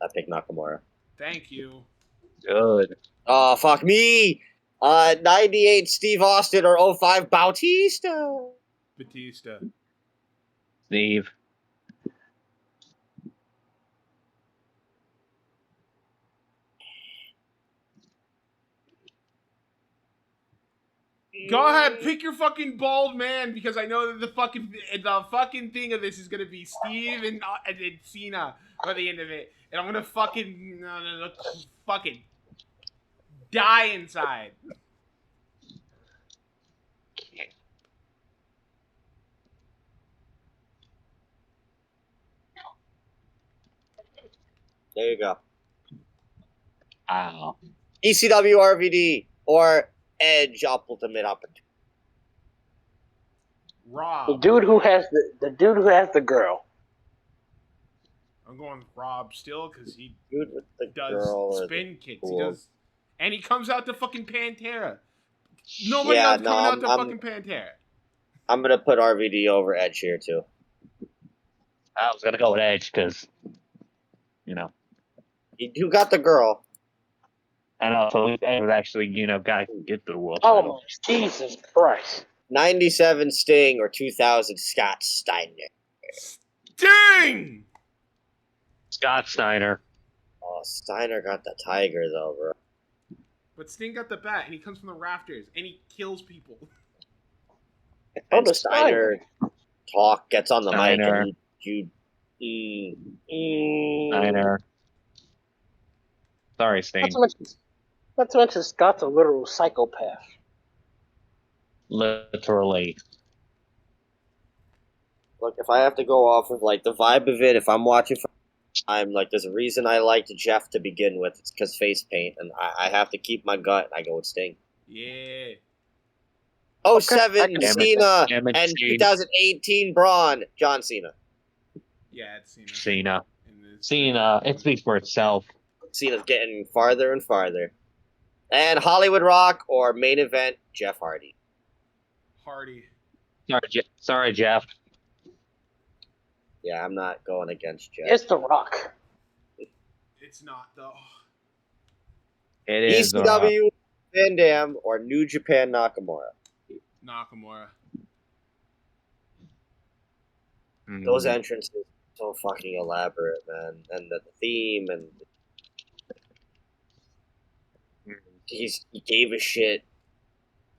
Speaker 2: I pick Nakamura.
Speaker 1: Thank you.
Speaker 3: Good.
Speaker 2: Oh, fuck me! 98 Steve Austin or 05 Bautista.
Speaker 1: Batista.
Speaker 3: Steve.
Speaker 1: Go ahead, pick your fucking bald man, because I know that the fucking thing of this is gonna be Steve and Cena by the end of it, and I'm gonna fucking die inside.
Speaker 2: There you go.
Speaker 3: Wow.
Speaker 2: ECW RVD or Edge Ultimate Opportunity.
Speaker 1: Rob.
Speaker 4: The dude who has the girl.
Speaker 1: I'm going with Rob still, because he
Speaker 2: Dude with the
Speaker 1: does
Speaker 2: girl
Speaker 1: spin kicks.
Speaker 2: cool.
Speaker 1: He does, and he comes out to fucking Pantera. Nobody else coming out to fucking Pantera.
Speaker 2: I'm gonna put RVD over Edge here too.
Speaker 3: I was gonna go with Edge because,
Speaker 2: You got the girl.
Speaker 3: and also Edge would actually, guy can get the world
Speaker 4: Oh
Speaker 3: title.
Speaker 4: Jesus Christ!
Speaker 2: 97 Sting or 2000 Scott Steiner.
Speaker 1: Ding!
Speaker 3: Scott Steiner.
Speaker 2: Oh, Steiner got the tiger though, bro.
Speaker 1: But Sting got the bat, and he comes from the rafters, and he kills people.
Speaker 2: And Steiner gets on the mic and
Speaker 3: Steiner. Sorry, Sting.
Speaker 4: Not to mention Scott's a literal psychopath.
Speaker 3: Literally.
Speaker 2: Look, if I have to go off of like the vibe of it, if I'm watching, I'm like, there's a reason I liked Jeff to begin with. It's because face paint, and I have to keep my gut. I go with Sting.
Speaker 1: Yeah.
Speaker 2: 07 Cena and 2018 Braun, John Cena.
Speaker 1: Yeah, it's
Speaker 3: Cena. Cena. It speaks for itself.
Speaker 2: Cena's getting farther and farther. And Hollywood Rock or main event, Jeff Hardy.
Speaker 1: Hardy.
Speaker 3: Sorry, Jeff.
Speaker 2: Yeah, I'm not going against Jeff.
Speaker 4: It's The Rock.
Speaker 1: It's not, though.
Speaker 3: It is
Speaker 2: ECW Van Dam or New Japan Nakamura.
Speaker 1: Nakamura.
Speaker 2: Those entrances are so fucking elaborate, man. And the theme and he gave a shit.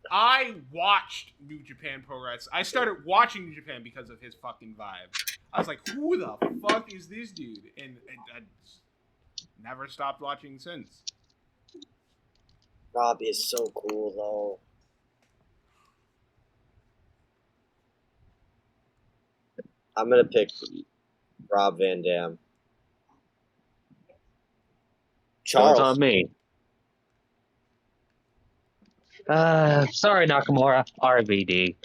Speaker 1: I watched New Japan Progress. I started watching New Japan because of his fucking vibe. I was like, who the fuck is this dude? And I never stopped watching since.
Speaker 2: Rob is so cool, though. I'm going to pick Rob Van Dam. Charles.
Speaker 3: on me. Sorry, Nakamura. RVD.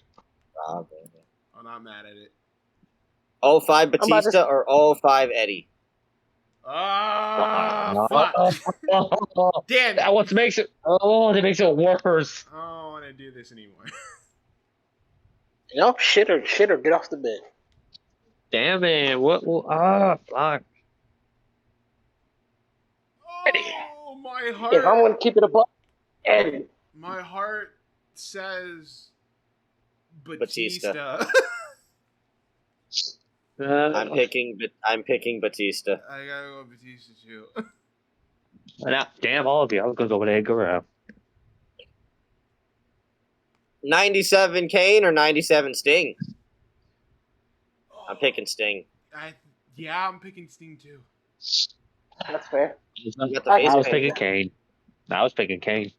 Speaker 2: Rob Van Dam.
Speaker 1: I'm not mad at it.
Speaker 2: 05 Batista or 05 Eddie?
Speaker 1: Fuck. Damn.
Speaker 3: That what makes it. Oh, that makes it worse.
Speaker 1: I don't want to do this anymore.
Speaker 4: Shit or get off the bed.
Speaker 3: Damn it! Fuck.
Speaker 1: Oh, my heart.
Speaker 4: If I'm gonna keep it above, Eddie.
Speaker 1: My heart says Batista.
Speaker 2: I'm picking Batista.
Speaker 1: I gotta go with Batista too.
Speaker 3: Damn all of you! I was gonna go with Edgar Guerrero.
Speaker 2: 97 Kane or 97 Sting? I'm picking Sting.
Speaker 1: I'm picking Sting too.
Speaker 4: That's fair.
Speaker 3: I was picking Kane.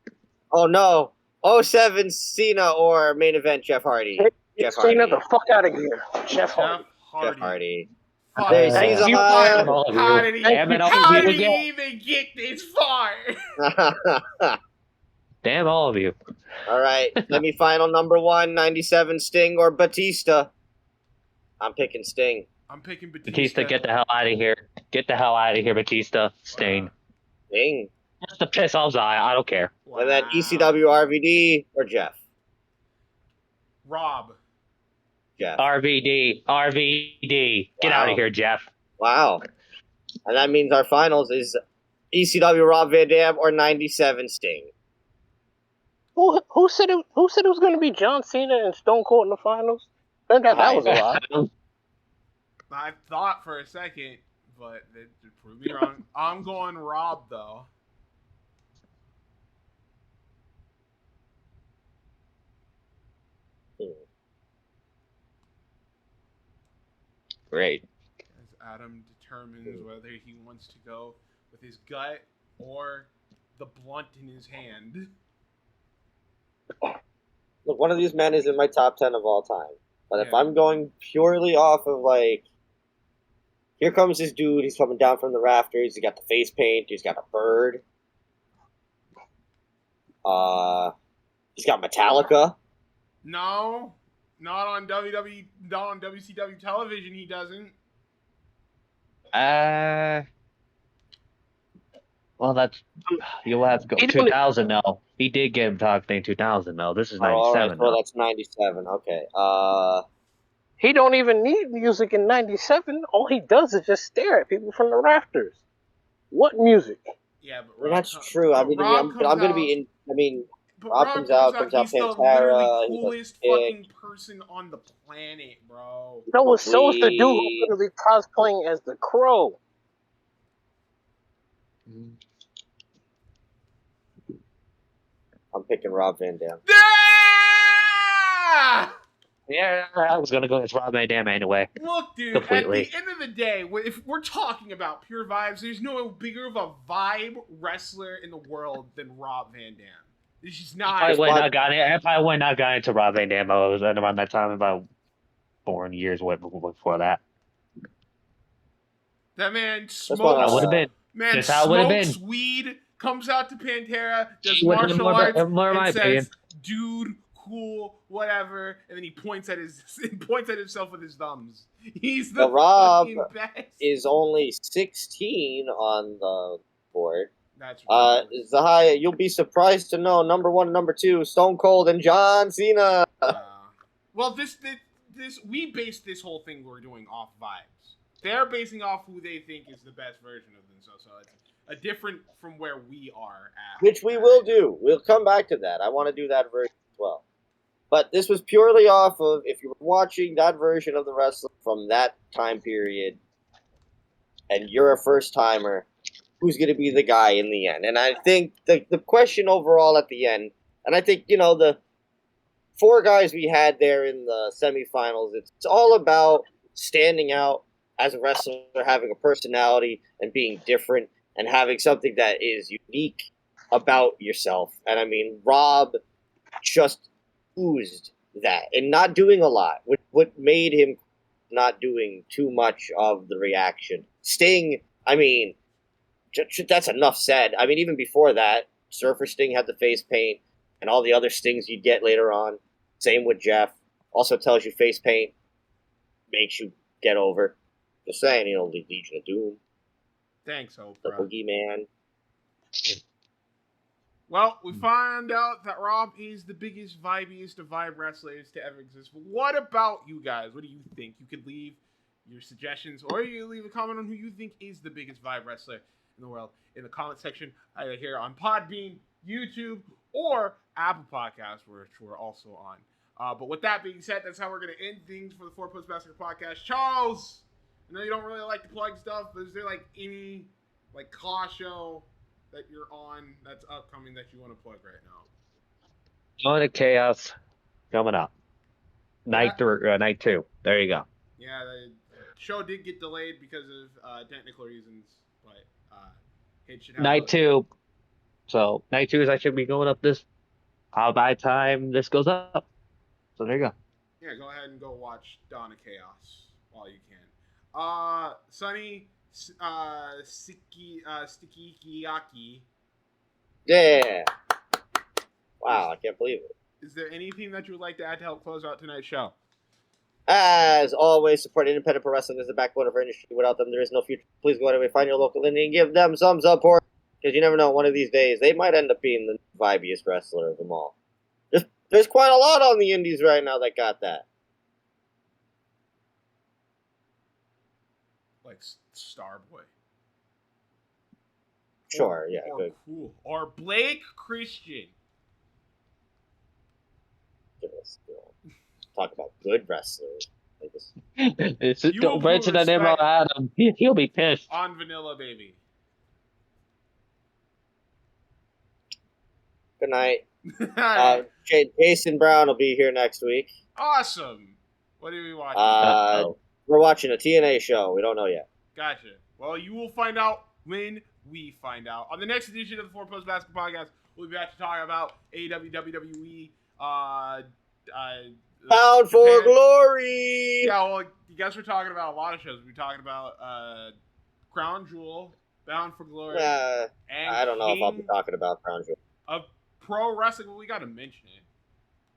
Speaker 2: Oh no! 07 Cena or main event Jeff Hardy?
Speaker 4: Get Cena the fuck out of here. Jeff Hardy.
Speaker 2: Jeff Hardy.
Speaker 1: How did he even get this far?
Speaker 3: Damn all of you.
Speaker 2: All right, semi-final number 1, 97 Sting or Batista? I'm picking Sting.
Speaker 1: I'm picking Batista.
Speaker 3: Batista, get the hell out of here. Get the hell out of here, Batista. Sting.
Speaker 2: Sting.
Speaker 3: Just to piss off Zai. I don't care.
Speaker 1: Wow.
Speaker 2: And then ECW RVD or Jeff.
Speaker 1: Rob.
Speaker 2: Jeff.
Speaker 3: RVD. Get out of here, Jeff.
Speaker 2: Wow. And that means our finals is ECW Rob Van Dam or 97 Sting.
Speaker 4: Who said it was going to be John Cena and Stone Cold in the finals? Turned out that was a lie.
Speaker 1: I thought for a second, but it proved me wrong. I'm going Rob, though.
Speaker 3: Great.
Speaker 1: As Adam determines whether he wants to go with his gut or the blunt in his hand.
Speaker 2: Look, one of these men is in my top 10 of all time. But if I'm going purely off of, like, here comes this dude, he's coming down from the rafters, he's got the face paint, he's got a bird. He's got Metallica.
Speaker 1: No, not on WWE, not on WCW television, he doesn't.
Speaker 3: Well, you'll have to go 2000 though. He did get him talking in 2000 though. This is 97.
Speaker 2: All right, well, that's 97. Okay.
Speaker 4: He don't even need music in 97. All he does is just stare at people from the rafters. What music?
Speaker 1: Yeah, but
Speaker 2: well, that's true. I mean, I'm going to be in. I mean, Rob comes out
Speaker 1: he's
Speaker 2: Pantera.
Speaker 1: The coolest fucking person on the planet, bro.
Speaker 4: No, so is the dude who's literally cosplaying as the Crow.
Speaker 2: I'm picking Rob Van Dam.
Speaker 3: Yeah, I was gonna go with Rob Van Dam anyway.
Speaker 1: Look, dude,
Speaker 3: completely.
Speaker 1: At the end of the day, if we're talking about pure vibes, there's no bigger of a vibe wrestler in the world than Rob Van Dam. It's just not.
Speaker 3: If I would not got into Rob Van Dam, I was around that time, about 4 years before that.
Speaker 1: That man smokes.
Speaker 3: I would have been.
Speaker 1: Man smokes weed, comes out to Pantera, does martial arts, and says, "Dude, cool, whatever," and then he points at himself with his thumbs. He's the fucking best.
Speaker 2: Is only 16 on the board.
Speaker 1: That's right.
Speaker 2: Zahaya, you'll be surprised to know number 1 and number 2, Stone Cold and John Cena.
Speaker 1: Well, this we based this whole thing we're doing off vibes. They're basing off who they think is the best version of themselves, so it's a different from where we are at.
Speaker 2: Which we will do. We'll come back to that. I want to do that version as well. But this was purely off of, if you were watching that version of the wrestling from that time period, and you're a first-timer, who's going to be the guy in the end? And I think the question overall at the end, and I think, the 4 guys we had there in the semifinals, it's all about standing out as a wrestler, having a personality and being different and having something that is unique about yourself. And I mean, Rob just oozed that and not doing a lot. What made him not doing too much of the reaction. Sting, I mean, that's enough said. I mean, even before that, Surfer Sting had the face paint and all the other Stings you'd get later on. Same with Jeff. Also tells you face paint makes you get over. Just saying, Legion of Doom.
Speaker 1: Thanks, Oprah.
Speaker 2: The Boogeyman.
Speaker 1: Well, we find out that Rob is the biggest, vibiest of vibe wrestlers to ever exist. But what about you guys? What do you think? You could leave your suggestions, or you leave a comment on who you think is the biggest vibe wrestler in the world in the comment section, either here on Podbean, YouTube, or Apple Podcasts, which we're also on. But with that being said, that's how we're going to end things for the Four Post Massacre Podcast. Charles, I know you don't really like to plug stuff, but is there any car show that you're on that's upcoming that you want to plug right now?
Speaker 3: Going to Chaos coming up. Night 2. There you go.
Speaker 1: Yeah, the show did get delayed because of technical reasons, but it should have
Speaker 3: Night 2. So Night 2 is actually be going up by time this goes up. So there you go.
Speaker 1: Yeah, go ahead and go watch Dawn of Chaos while you can. Sonny Stikiyaki.
Speaker 2: Yeah. Wow, I can't believe it.
Speaker 1: Is there anything that you would like to add to help close out tonight's show?
Speaker 2: As always, support independent pro wrestling is the backbone of our industry. Without them, there is no future. Please go out and find your local indie and give them some support. Because you never know, one of these days, they might end up being the vibiest wrestler of them all. There's quite a lot on the indies right now that got that.
Speaker 1: Like Starboy.
Speaker 2: Sure, yeah,
Speaker 1: or
Speaker 2: good.
Speaker 1: Cool. Or Blake Christian.
Speaker 2: Talk about good wrestlers.
Speaker 3: Don't mention the name of Adam. He'll be pissed.
Speaker 1: On Vanilla, baby.
Speaker 2: Good night. Jason Brown will be here next week.
Speaker 1: Awesome. What are we watching?
Speaker 2: We're watching a TNA show. We don't know yet.
Speaker 1: Gotcha. Well, you will find out when we find out. On the next edition of the Four Post Massacre Podcast, we'll be back to talk about AEW, WWE,
Speaker 2: Bound for Glory!
Speaker 1: Yeah, well, you guys were talking about a lot of shows. We were talking about Crown Jewel, Bound for Glory.
Speaker 2: And I don't know if I'll be talking about Crown Jewel.
Speaker 1: Of Pro Wrestling, well, we got to mention it.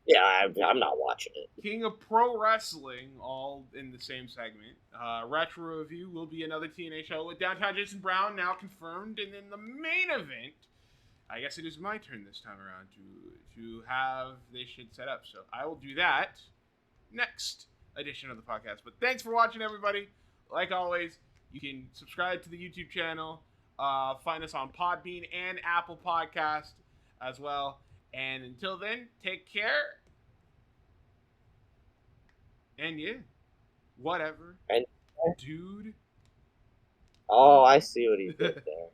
Speaker 2: Yeah, I'm not watching it.
Speaker 1: King of Pro Wrestling, all in the same segment. Retro Review will be another TNA show with Downtown Jason Brown now confirmed. And then the main event, I guess it is my turn this time around to have this shit set up. So I will do that next edition of the podcast. But thanks for watching, everybody. Like always, you can subscribe to the YouTube channel. Find us on Podbean and Apple Podcast as well. And until then, take care. And yeah, whatever.
Speaker 2: And
Speaker 1: dude.
Speaker 2: Oh, I see what he did there.